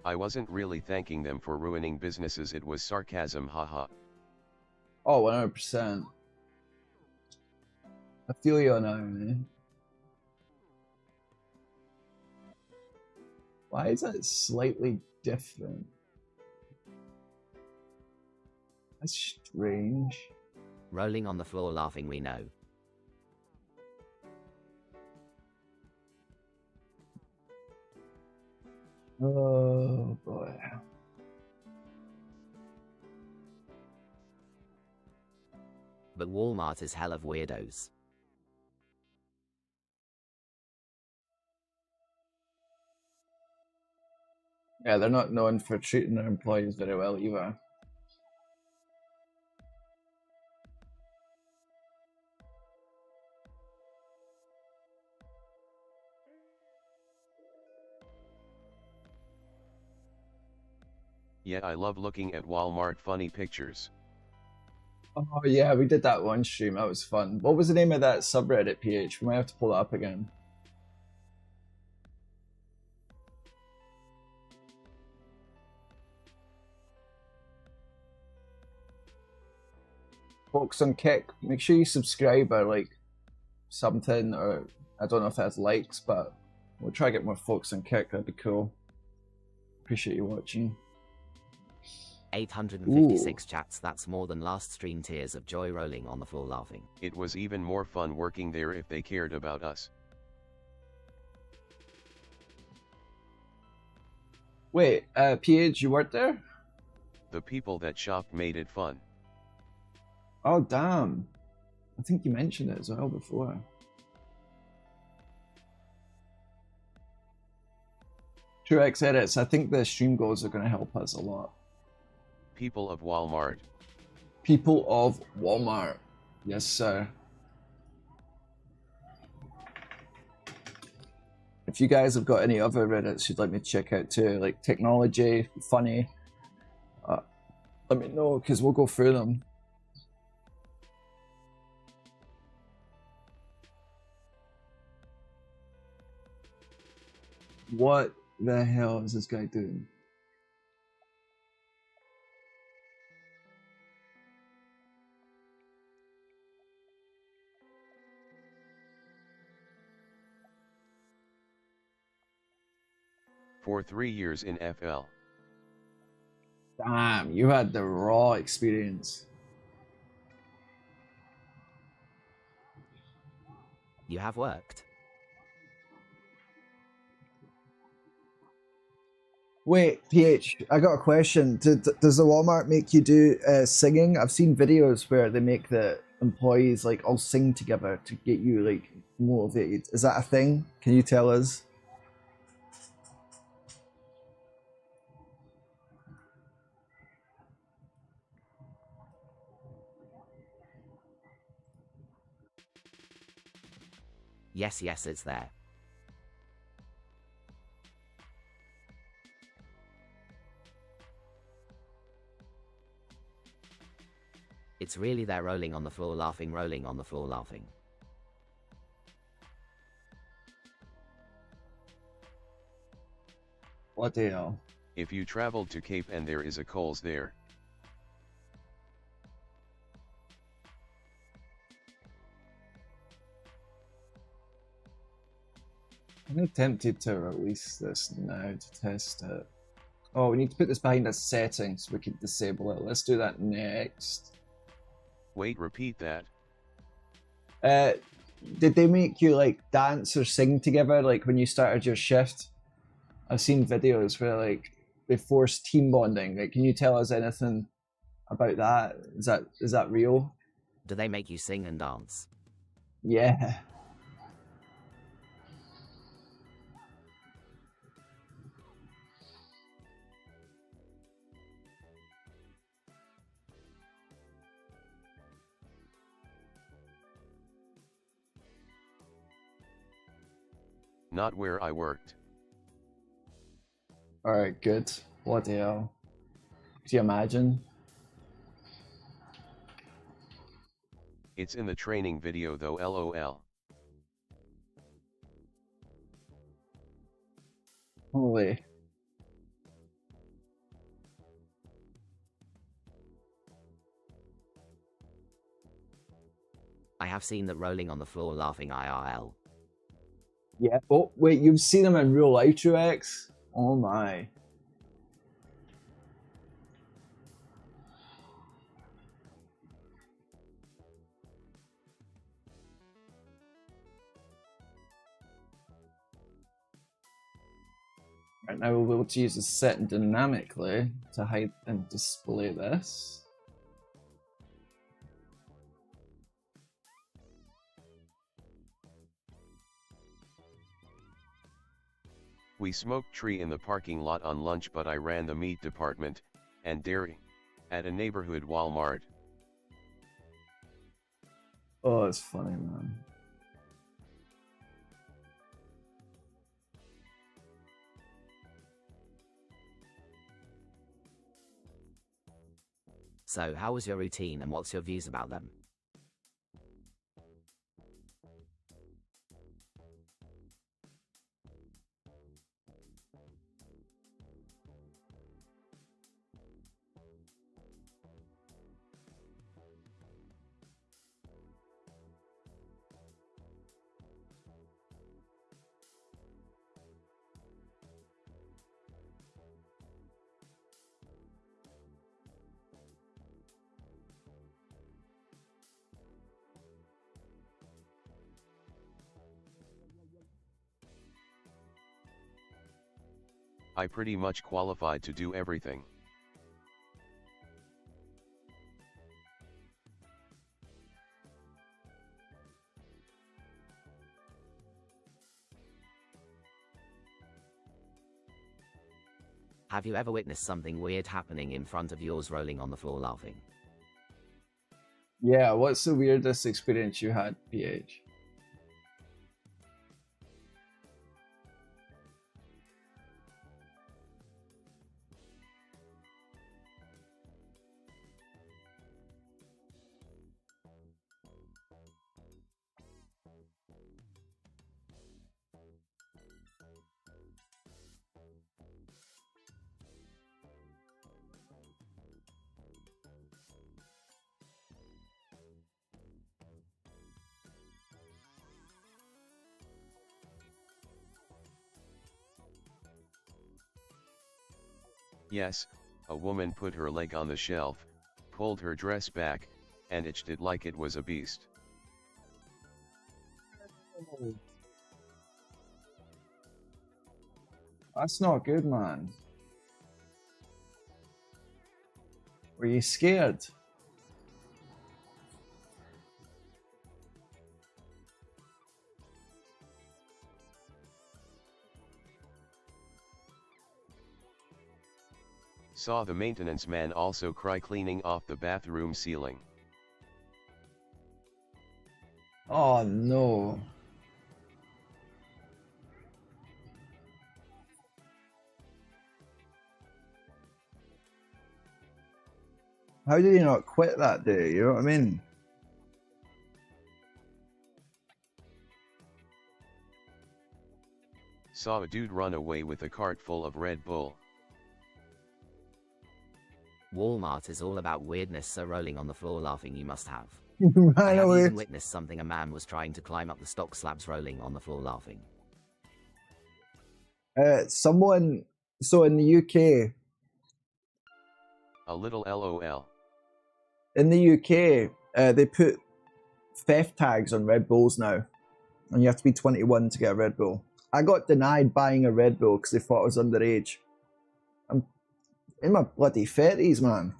I wasn't really thanking them for ruining businesses, it was sarcasm, haha. Oh, 100%. I feel you now, man. Why is that slightly different? That's strange. Rolling on the floor laughing, we know. Oh boy. But Walmart is hell of weirdos. Yeah, they're not known for treating their employees very well either. Yeah, I love looking at Walmart funny pictures. Oh yeah, we did that one stream. That was fun. What was the name of that subreddit, PH? We might have to pull it up again. Folks on Kick, make sure you subscribe or like something, or I don't know if that's likes, but we'll try to get more folks on Kick. That'd be cool. Appreciate you watching. 856 chats, that's more than last stream. Tears of joy rolling on the floor laughing. It was even more fun working there if they cared about us. Wait, PH, you worked there? The people that shopped made it fun. Oh damn. I think you mentioned it as well before. Truex edits, I think the stream goals are going to help us a lot. People of Walmart. People of Walmart. Yes, sir. If you guys have got any other Reddits you'd like me to check out too, like technology, funny, let me know because we'll go through them. What the hell is this guy doing? For 3 years in FL. Damn, you had the raw experience. You have worked. Wait, PH, I got a question. Does the Walmart make you do singing? I've seen videos where they make the employees like all sing together to get you like motivated. Is that a thing? Can you tell us? Yes, yes, it's there. It's really there, rolling on the floor laughing, rolling on the floor laughing. What the hell? If you traveled to Cape and there is a Coles there. I'm tempted to release this now to test it. Oh, we need to put this behind a setting so we can disable it. Let's do that next. Wait, repeat that. Did they make you like dance or sing together like when you started your shift? I've seen videos where like they force team bonding. Like, can you tell us anything about that? Is that real? Do they make you sing and dance? Yeah. Not where I worked. Alright, good. Bloody hell. Could you imagine? It's in the training video though, lol. Holy. I have seen that rolling on the floor laughing IRL. Yeah. Oh, wait, you've seen them in real life, Truex? Oh my. Right, now we'll be able to use the set dynamically to hide and display this. We smoked tree in the parking lot on lunch, but I ran the meat department, and dairy, at a neighborhood Walmart. Oh, it's funny, man. So, how was your routine and what's your views about them? I pretty much qualified to do everything. Have you ever witnessed something weird happening in front of yours rolling on the floor laughing? Yeah, what's the weirdest experience you had, PH? Yes, a woman put her leg on the shelf, pulled her dress back, and itched it like it was a beast. That's not good, man. Were you scared? Saw the maintenance man also cry cleaning off the bathroom ceiling. Oh no. How did he not quit that day? You know what I mean? Saw a dude run away with a cart full of Red Bull. Walmart is all about weirdness, so rolling on the floor laughing you must have. I Ran have away. even witnessed something. A man was trying to climb up the stock slabs rolling on the floor laughing. Someone, so in the UK, A little LOL. They put theft tags on Red Bulls now, and you have to be 21 to get a Red Bull. I got denied buying a Red Bull because they thought I was underage. I'm in my bloody 30s, man.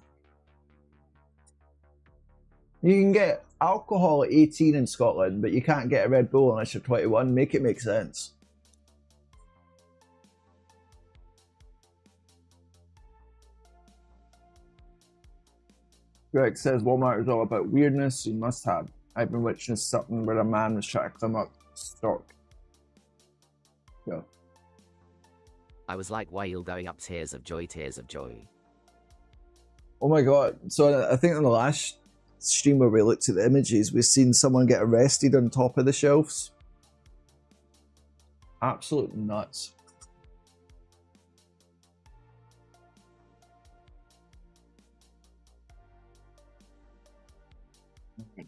You can get alcohol at 18 in Scotland, but you can't get a Red Bull unless you're 21. Make it make sense. Greg says Walmart is all about weirdness. You must have. I've been watching something where a man was trying to climb up stock. Yeah. I was like whale going up tears of joy, tears of joy. Oh my god. So I think on the last stream where we looked at the images, we've seen someone get arrested on top of the shelves. Absolute nuts.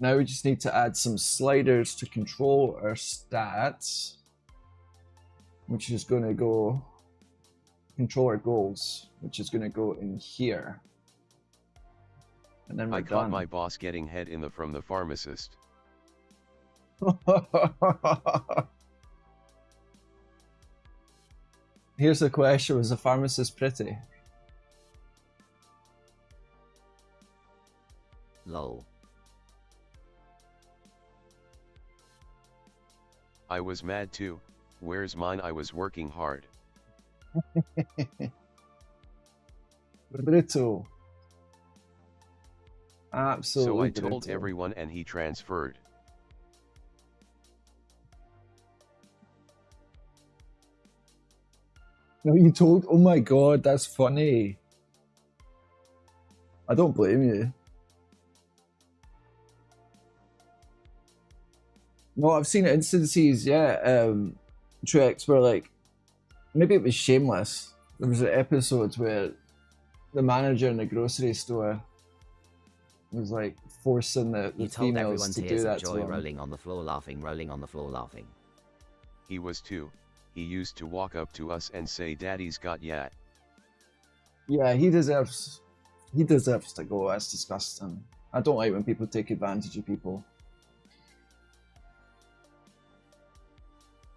Now we just need to add some sliders to control our stats, which is going to go control our goals, which is going to go in here. And then we're done. Caught my boss getting head in from the pharmacist. Here's the question, was the pharmacist pretty? Lol. I was mad too. Where's mine? I was working hard. Brutal. Absolutely. So I told everyone and he transferred. No, you told? Oh my god, that's funny. I don't blame you. No, I've seen instances, yeah, Trex, where like, maybe it was Shameless. There was an episode where the manager in the grocery store was like forcing the females to do that to him. Rolling on the floor laughing, rolling on the floor laughing. He was too. He used to walk up to us and say, "Daddy's got yat." Yeah, he deserves to go. That's disgusting. I don't like when people take advantage of people.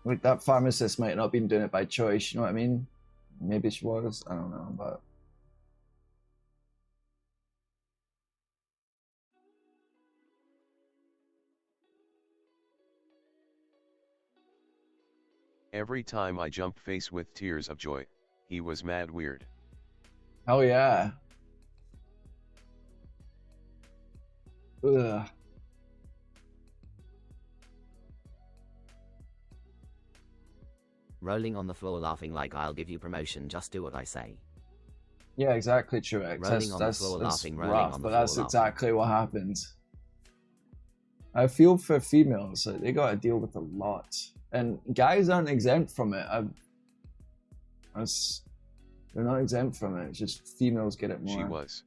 Like, that pharmacist might not have been doing it by choice, you know what I mean? Maybe she was, I don't know, but... Every time I jumped face with tears of joy, he was mad weird. Oh yeah. Ugh. Rolling on the floor laughing like I'll give you promotion, just do what I say. Yeah, exactly, Truex. Rolling on the floor laughing, rolling on the floor laughing. That's exactly what happens. I feel for females, like, they gotta deal with a lot. And guys aren't exempt from it. They're not exempt from it, it's just females get it more. She was.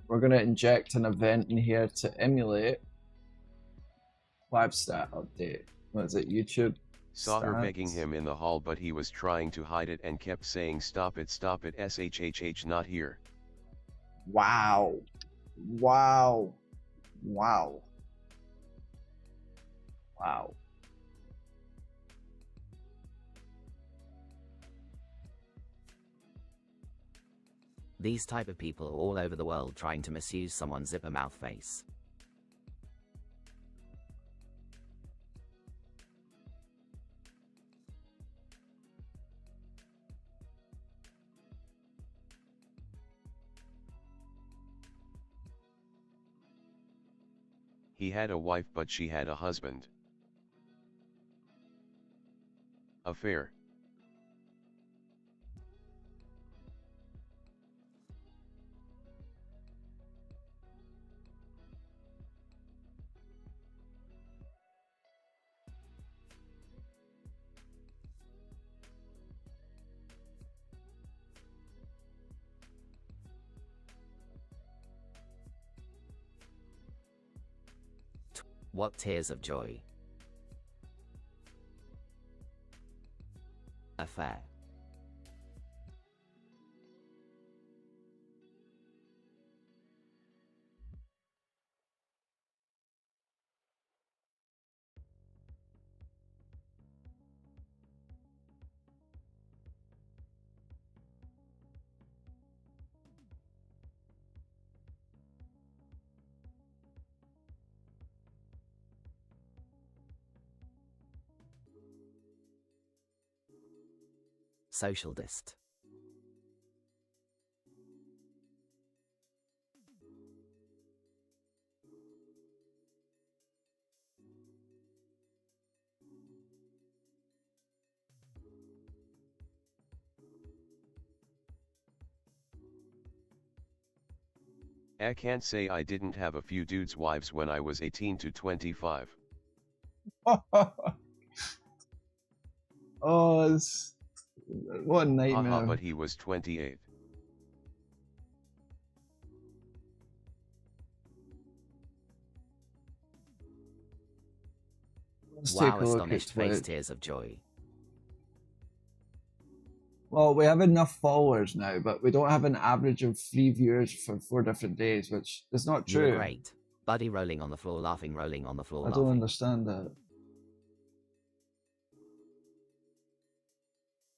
We're going to inject an event in here to emulate live stat update. What is it, YouTube? Saw her begging him in the hall, but he was trying to hide it and kept saying, stop it, shhh, not here. Wow. Wow. Wow. Wow. These type of people are all over the world trying to misuse someone's zipper mouth face. He had a wife, but she had a husband. Affair. What tears of joy? Affair. Social dist. I can't say I didn't have a few dudes' wives when I was 18 to 25. Oh, what a nightmare. Haha, but he was 28. Let's Wow, take a look at astonished face Twitch. tears of joy. Well, we have enough followers now, but we don't have an average of 3 viewers for 4 different days, which is not You were true. great. Buddy rolling on the floor laughing, rolling on the floor I laughing. don't understand that.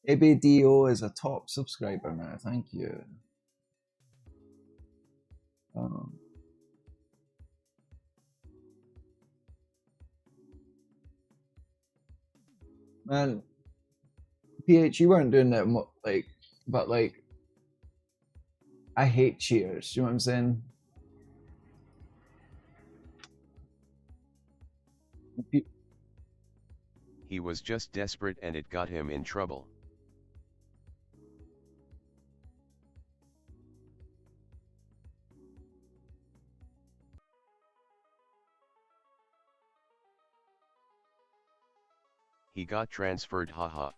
ABDO is a top subscriber now, thank you. Man, PH, you weren't doing that like, but like, I hate cheers. You know what I'm saying? He was just desperate and it got him in trouble. He got transferred, haha.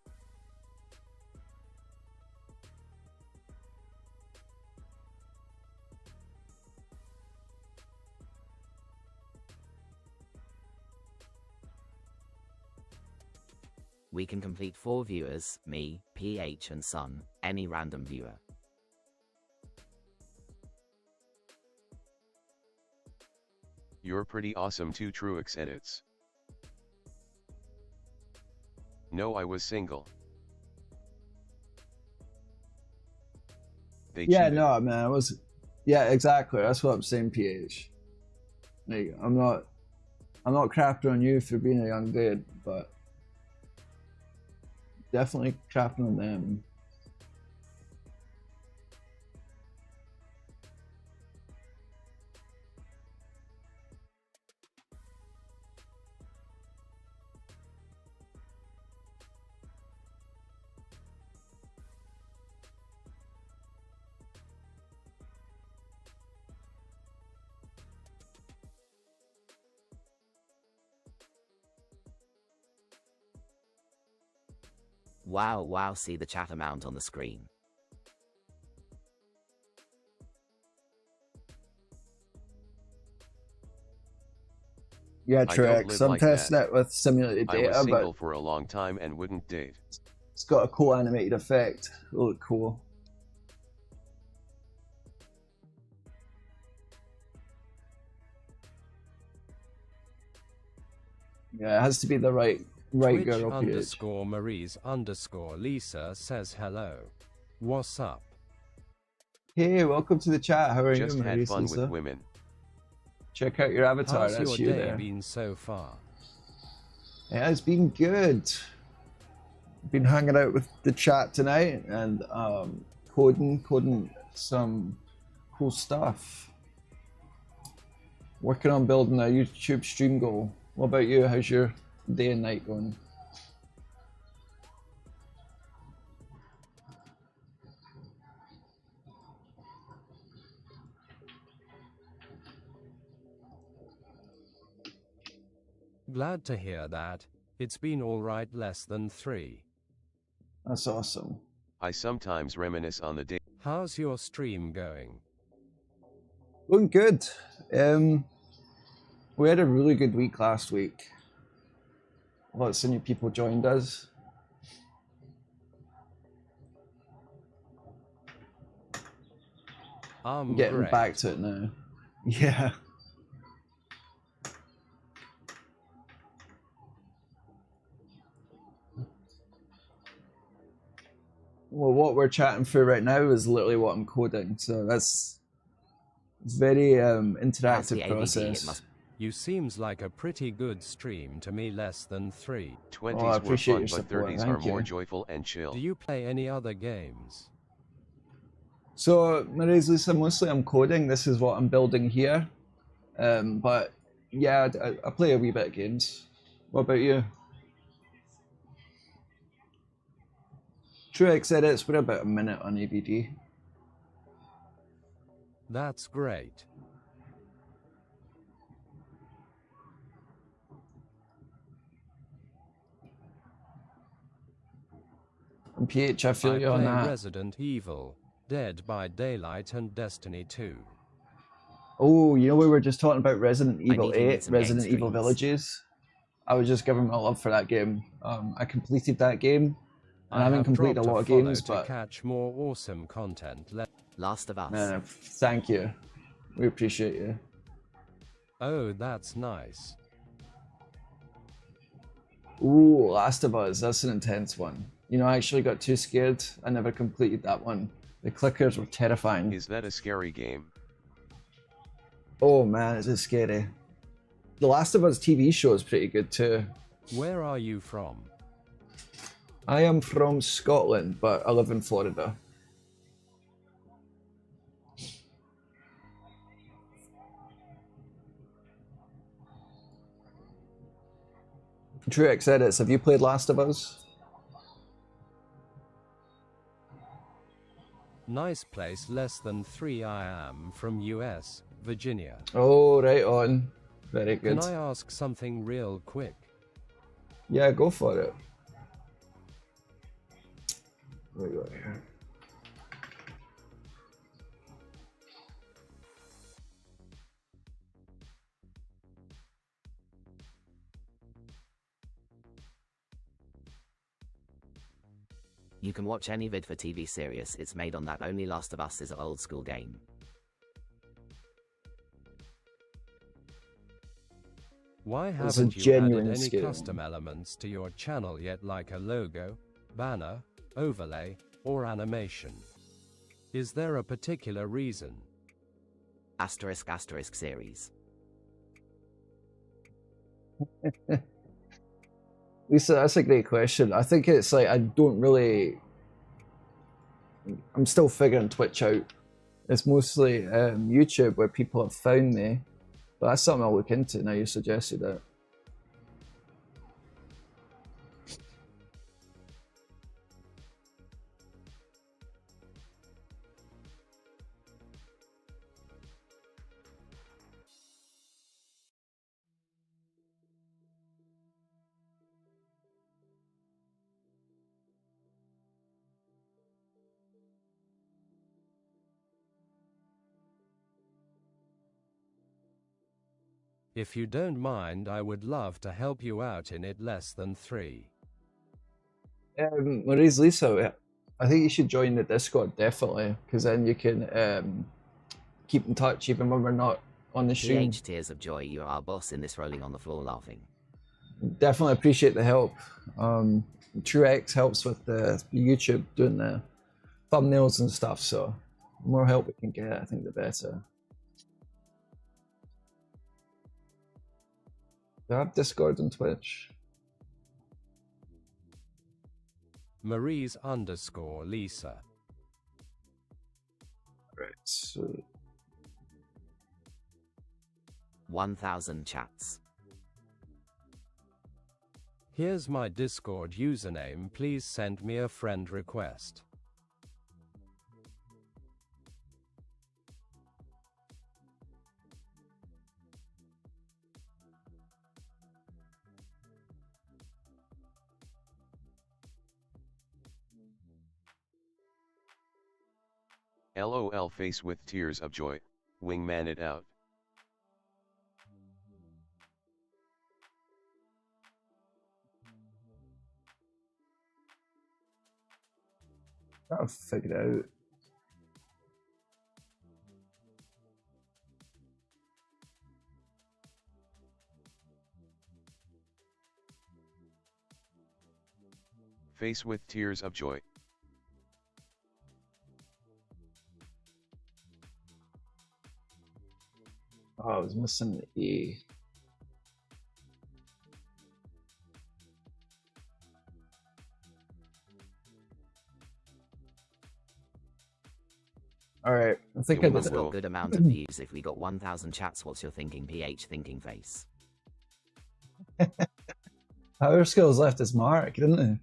We can complete 4 viewers, me, PH and Sun, any random viewer. You're pretty awesome too, Truex edits. No, I was single. They cheated. No, man, I was. Yeah, exactly. That's what I'm saying, PH. Like, I'm not crapping on you for being a young dude, but definitely crapping on them. Wow, see the chat amount on the screen. Yeah, I don't Trex. live I'm like testing that. it with simulated I was data, single but for a long time and wouldn't date. it's got a cool animated effect. It'll look cool. Yeah, it has to be the right Twitch girl, PH. _ Maries _ Lisa says hello. What's up? Hey, welcome to the chat. How are Just you, had Maurice? fun Lisa? with women. Check out your avatar. How's That's your you day there. been so far? Yeah, it's been good. Been hanging out with the chat tonight and coding some cool stuff. Working on building a YouTube stream goal. What about you? How's your day and night going? Glad to hear that. It's been alright, less than 3. That's awesome. I sometimes reminisce on the day. How's your stream going? Going good. We had a really good week last week. Lots of new people joined us. Getting great. back to it now. Yeah. Well, what we're chatting through right now is literally what I'm coding, so that's very interactive process. You seems like a pretty good stream to me. Less than 3. 20s were fun, but support. 30s are more joyful and chill. Do you play any other games? So, Lisa, mostly I'm coding. This is what I'm building here. But yeah, I play a wee bit of games. What about you? TrueX edits, we're about a minute on ABD. That's great. And PH, I feel you on that. Resident Evil, Dead by Daylight, and Destiny 2. Oh, you know, we were just talking about Resident Evil 8, Resident Evil Villages. I was just giving my love for that game. I completed that game. I haven't completed a lot of games, but catch more awesome content. Last of Us. Thank you. We appreciate you. Oh, that's nice. Ooh, Last of Us. That's an intense one. You know, I actually got too scared. I never completed that one. The clickers were terrifying. Is that a scary game? Oh man, is it scary. The Last of Us TV show is pretty good too. Where are you from? I am from Scotland, but I live in Florida. TrueX edits, have you played Last of Us? Nice place, less than 3. I am from US, Virginia. Oh, right on. Very good. Can I ask something real quick? Yeah, go for it. What do we got here? You can watch any vid for TV series it's made on that. Only Last of Us is an old school game. Why haven't you added any skill. custom elements to your channel yet, like a logo, banner, overlay, or animation? Is there a particular reason? Asterisk asterisk series. Lisa, that's a great question. I think it's like, I'm still figuring Twitch out. It's mostly YouTube where people have found me, but that's something I'll look into now you suggested it. If you don't mind, I would love to help you out in it. Less than 3. Maurice, Lisa, I think you should join the Discord, definitely, because then you can keep in touch even when we're not on the stream. PH Tears of Joy, you are our boss in this, rolling on the floor laughing. Definitely appreciate the help. TrueX helps with the YouTube doing the thumbnails and stuff, so the more help we can get, I think the better. Do I have Discord and Twitch? Maries_Lisa. Right, so 1000 chats. Here's my Discord username. Please send me a friend request. LOL face with tears of joy, wingman it out. Gotta figure it out. Face with tears of joy. Oh, I was missing the E. All right, I think I You did It's it. got good amount of views. If we got 1,000 chats, what's your thinking? PH thinking face. Power Skills left his mark, didn't he?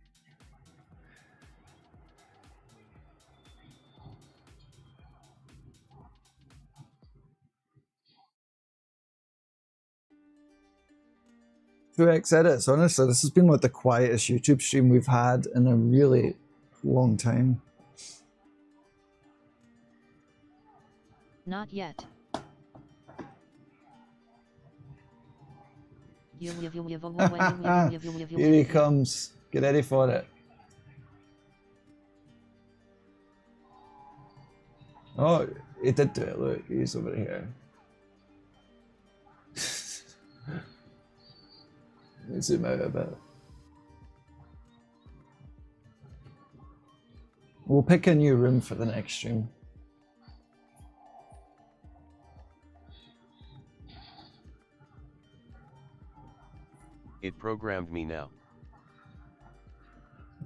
Two X edits. Honestly, this has been like the quietest YouTube stream we've had in a really long time. Not yet. Here he comes. Get ready for it. Oh, he did do it. Look, he's over here. Let me zoom out a bit. We'll pick a new room for the next stream. It programmed me now.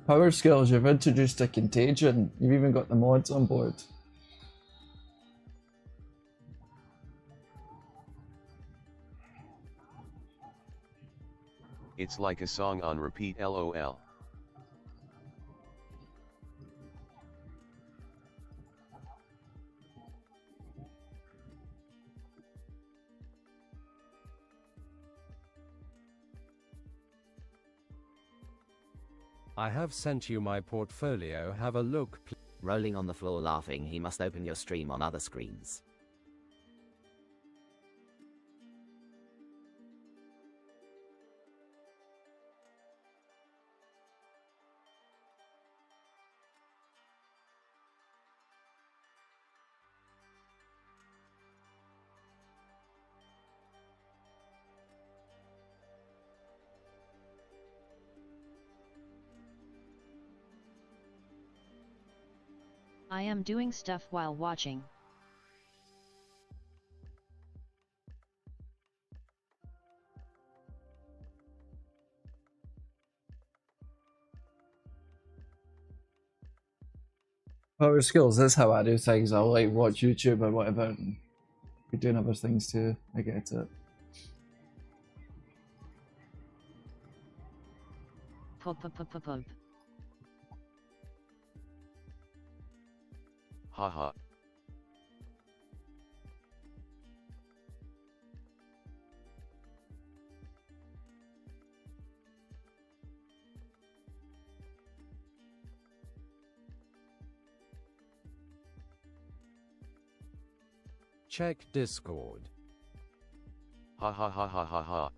Power Skills, you've introduced a contagion. You've even got the mods on board. It's like a song on repeat, LOL. I have sent you my portfolio. Have a look. Rolling on the floor laughing, he must open your stream on other screens. I am doing stuff while watching. Power Skills, that's how I do things. I'll like watch YouTube or whatever and be doing other things too. I get it. Pub. Haha. Check Discord. Ha ha ha ha ha ha.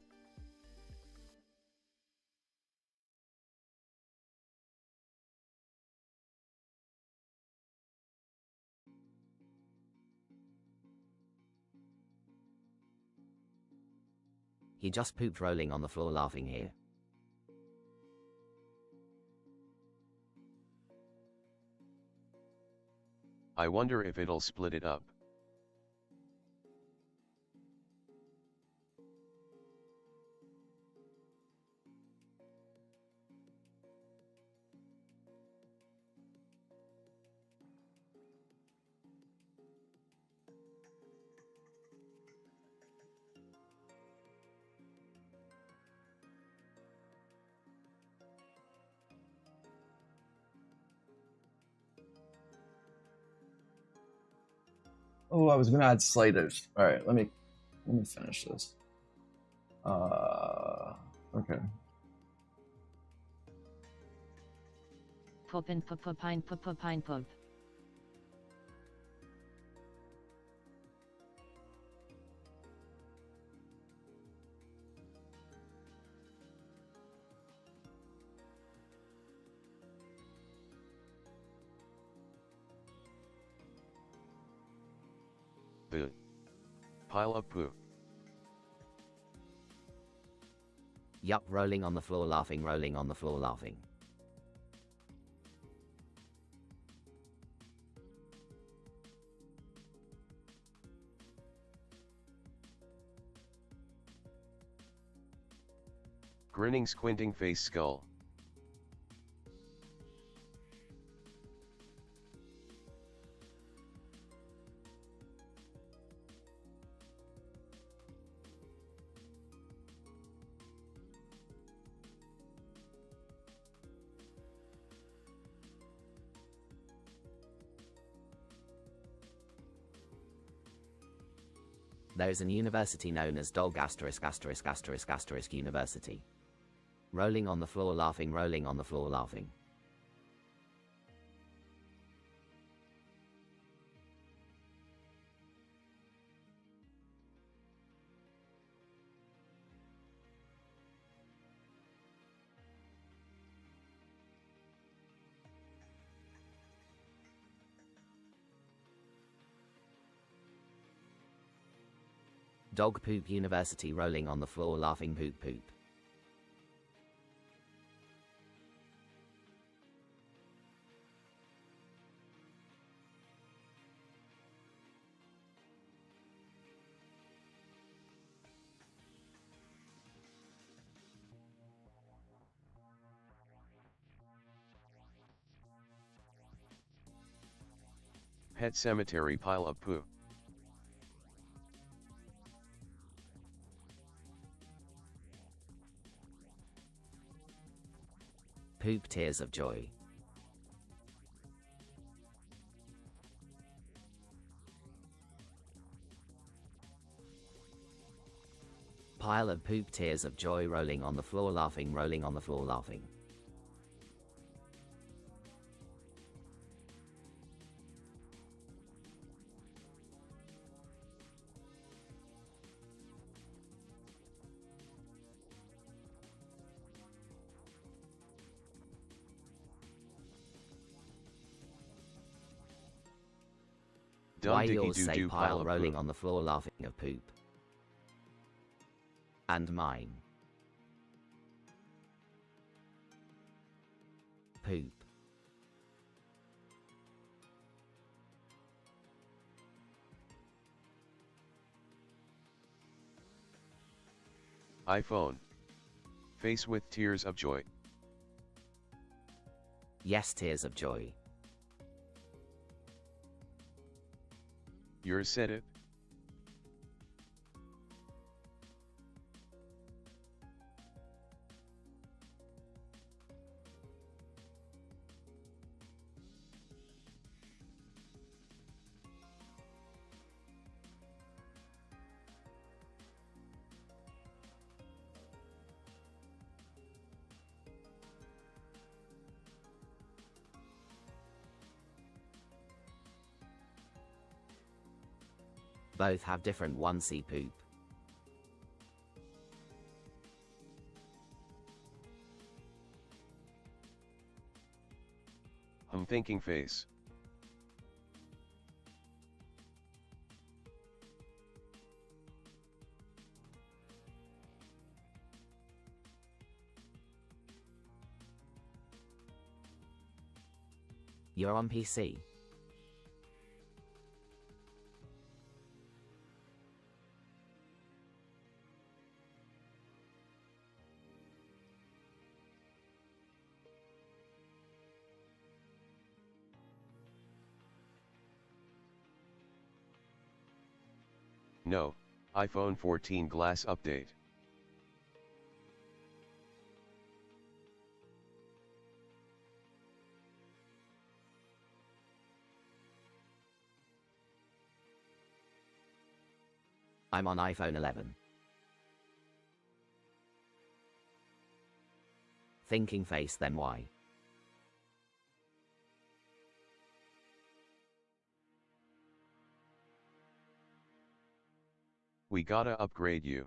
He just pooped rolling on the floor laughing here. I wonder if it'll split it up. Oh, I was gonna add sliders. All right, let me finish this. Okay. Pop and pine pub. Pile of poo. Yup, rolling on the floor laughing, rolling on the floor laughing. Grinning squinting face skull. There is an university known as Dog University. Rolling on the floor laughing, rolling on the floor laughing. Dog poop university, rolling on the floor laughing, poop poop. Pet cemetery pile of poo. Poop tears of joy. Pile of poop tears of joy, rolling on the floor laughing, rolling on the floor laughing. Why yours say pile rolling on the floor laughing of poop? And mine. Poop. iPhone. Face with tears of joy. Yes, tears of joy. Yours said it. Both have different 1C poop. Thinking face. You're on PC. No, iPhone 14 glass update. I'm on iPhone 11. Thinking face, then why? We gotta upgrade you.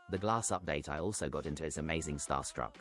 The glass update I also got into is amazing starstruck.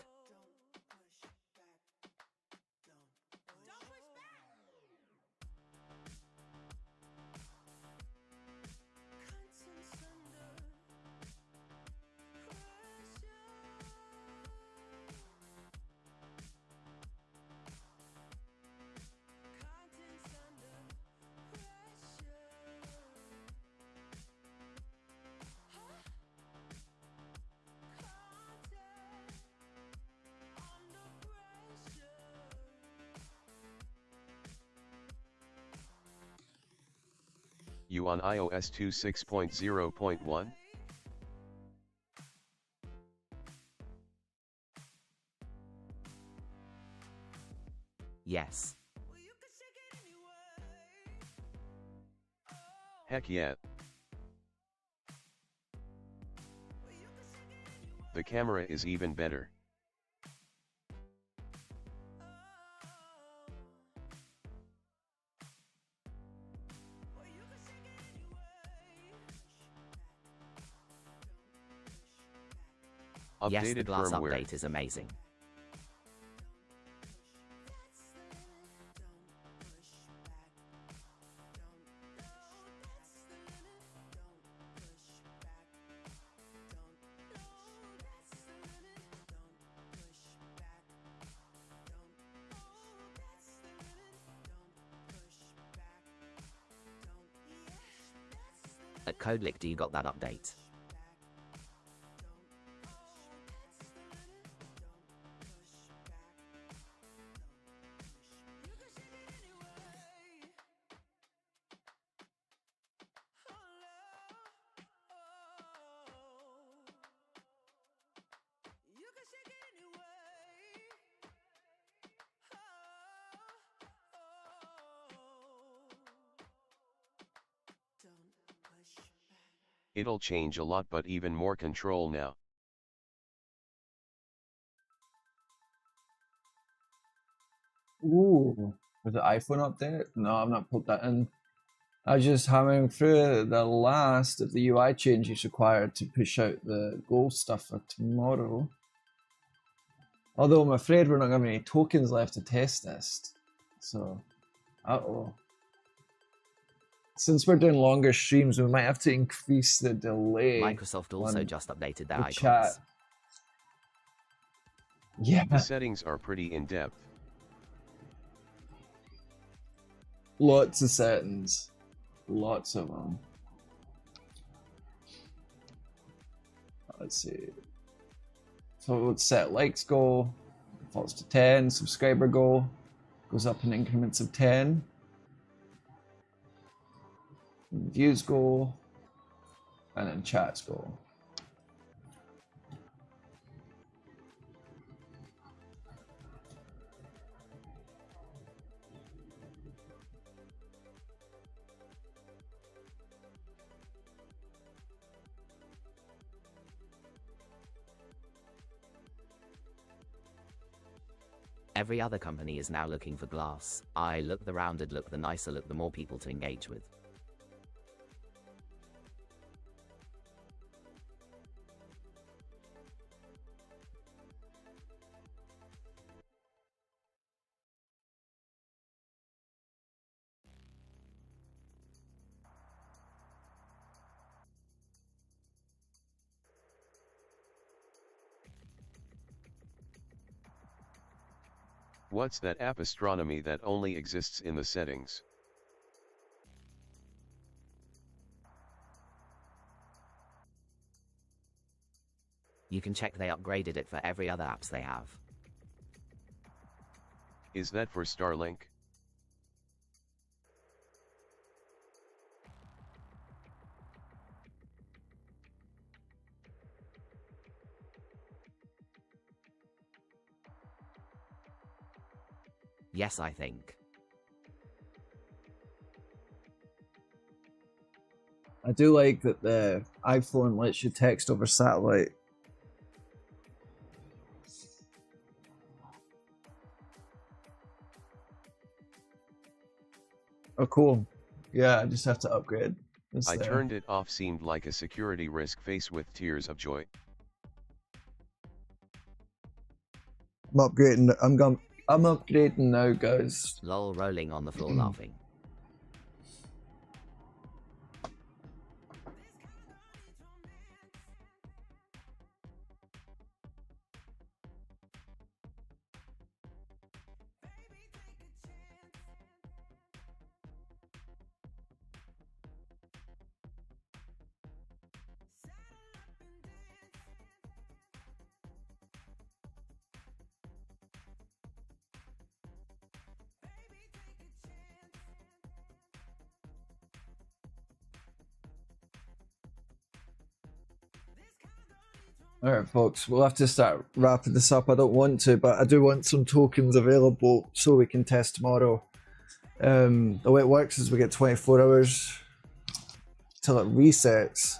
You on iOS 26.0.1? Yes. Heck yeah. The camera is even better. Yes, the Updated glass firmware. update is amazing. At CodeLick, do you got that update? It'll change a lot, but even more control now. Ooh, was it iPhone update? No, I've not put that in. I was just hammering through the last of the UI changes required to push out the goal stuff for tomorrow. Although I'm afraid we're not going to have any tokens left to test this. So, uh-oh. Since we're doing longer streams, we might have to increase the delay. Microsoft also on just updated their the icons. chat. Yeah, The settings are pretty in-depth. lots of settings. Lots of them. Let's see. So let's set likes goal, falls to 10, subscriber goal, goes up in increments of 10. Views goal, and then chats goal. Every other company is now looking for glass. I look, the rounded look, the nicer look, the more people to engage with. What's that app astronomy that only exists in the settings? You can check they upgraded it for every other apps they have. Is that for Starlink? Yes, I think. I do like that the iPhone lets you text over satellite. Oh, cool. Yeah, I just have to upgrade. I turned it off, seemed like a security risk face with tears of joy. upgrading. I'm upgrading now, guys. Lol, rolling on the floor laughing. Alright folks, we'll have to start wrapping this up. I don't want to, but I do want some tokens available so we can test tomorrow. The way it works is we get 24 hours till it resets,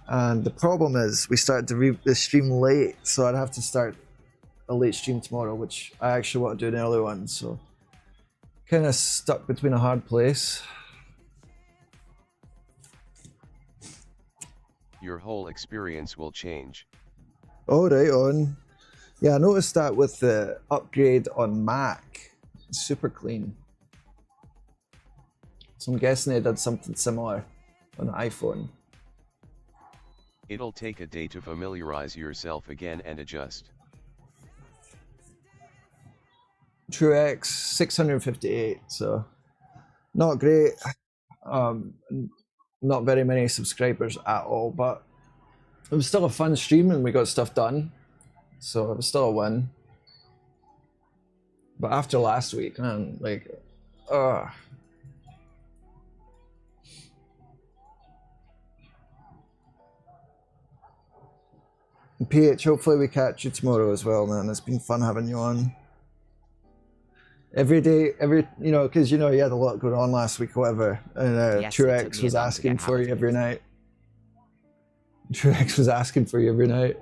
and the problem is we started the stream late, so I'd have to start a late stream tomorrow, which I actually want to do an early one, so kind of stuck between a hard place. Your whole experience will change. Oh, right on. Yeah, I noticed that with the upgrade on Mac. It's super clean. So I'm guessing they did something similar on the iPhone. It'll take a day to familiarize yourself again and adjust. TrueX 658, so not great. Not very many subscribers at all, but it was still a fun stream and we got stuff done, so it was still a win. But after last week, man, like, PH, hopefully we catch you tomorrow as well, man. It's been fun having you on. Every day, you know, because you know you had a lot going on last week, whatever, and Yes, TrueX was asking for you every night. TrueX was asking for you every night.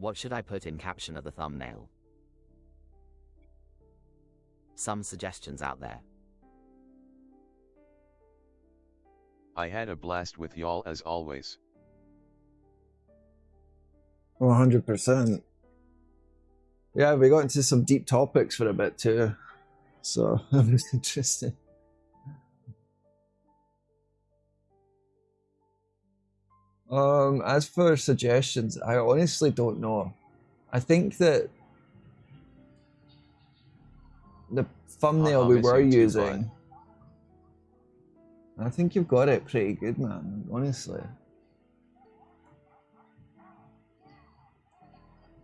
What should I put in caption of the thumbnail? Some suggestions out there. I had a blast with y'all as always. 100%. Yeah, we got into some deep topics for a bit too, so it was interesting. As for suggestions, I honestly don't know. I think that the thumbnail we were using, I think you've got it pretty good, man, honestly.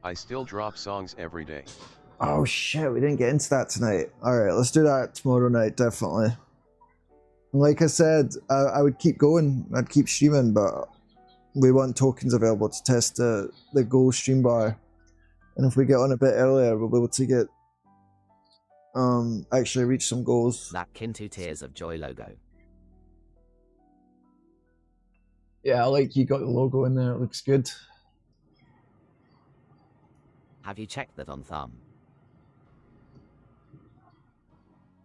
I still drop songs every day. Oh shit, we didn't get into that tonight. Alright, let's do that tomorrow night, definitely. And like I said, I would keep going, I'd keep streaming, but we want tokens available to test the goal stream bar. And if we get on a bit earlier, we'll be able to get actually reach some goals. That Kynto Tears of Joy logo. Yeah, I like you got the logo in there, it looks good. Have you checked that on Thumb?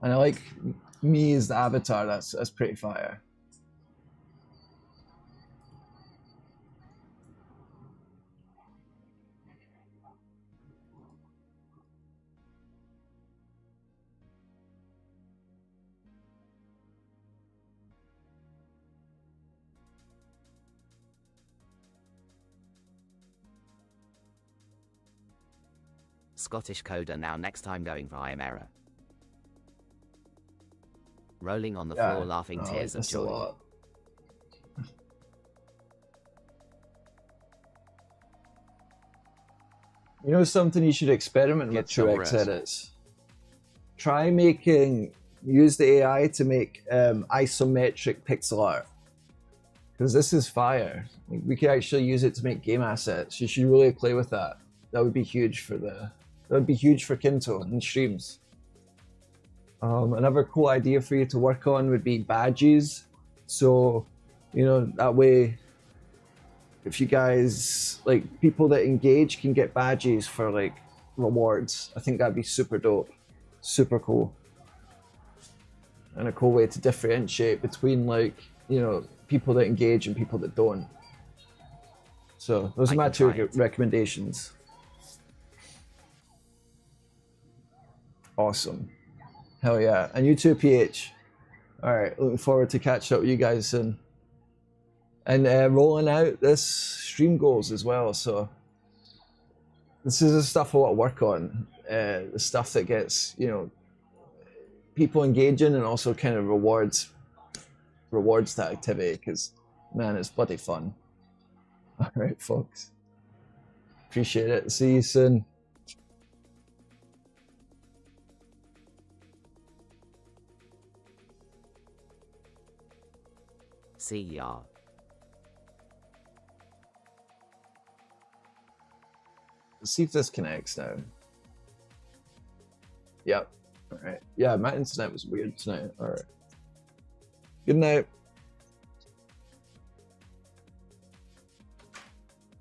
And I like me as the avatar, that's pretty fire. Scottish coder now next time going for I am error. Rolling on the floor laughing tears of joy. A lot. You know something you should experiment with TrueX edits? Try use the AI to make isometric pixel art. Because this is fire. We could actually use it to make game assets. You should really play with that. That would be huge for the That would be huge for Kynto and streams. Another cool idea for you to work on would be badges. So, you know, that way, if you guys, like, people that engage can get badges for, like, rewards. I think that'd be super dope. Super cool. And a cool way to differentiate between, like, you know, people that engage and people that don't. So those are my two recommendations. Awesome. Hell yeah. And you too, PH. All right. Looking forward to catching up with you guys soon. And rolling out this stream goals as well. So this is the stuff I want to work on. The stuff that gets, you know, people engaging and also kind of rewards that activity, because man, it's bloody fun. All right, folks. Appreciate it. See you soon. See ya. Let's see if this connects now. Yep. All right. Yeah, my internet was weird tonight. All right. Good night.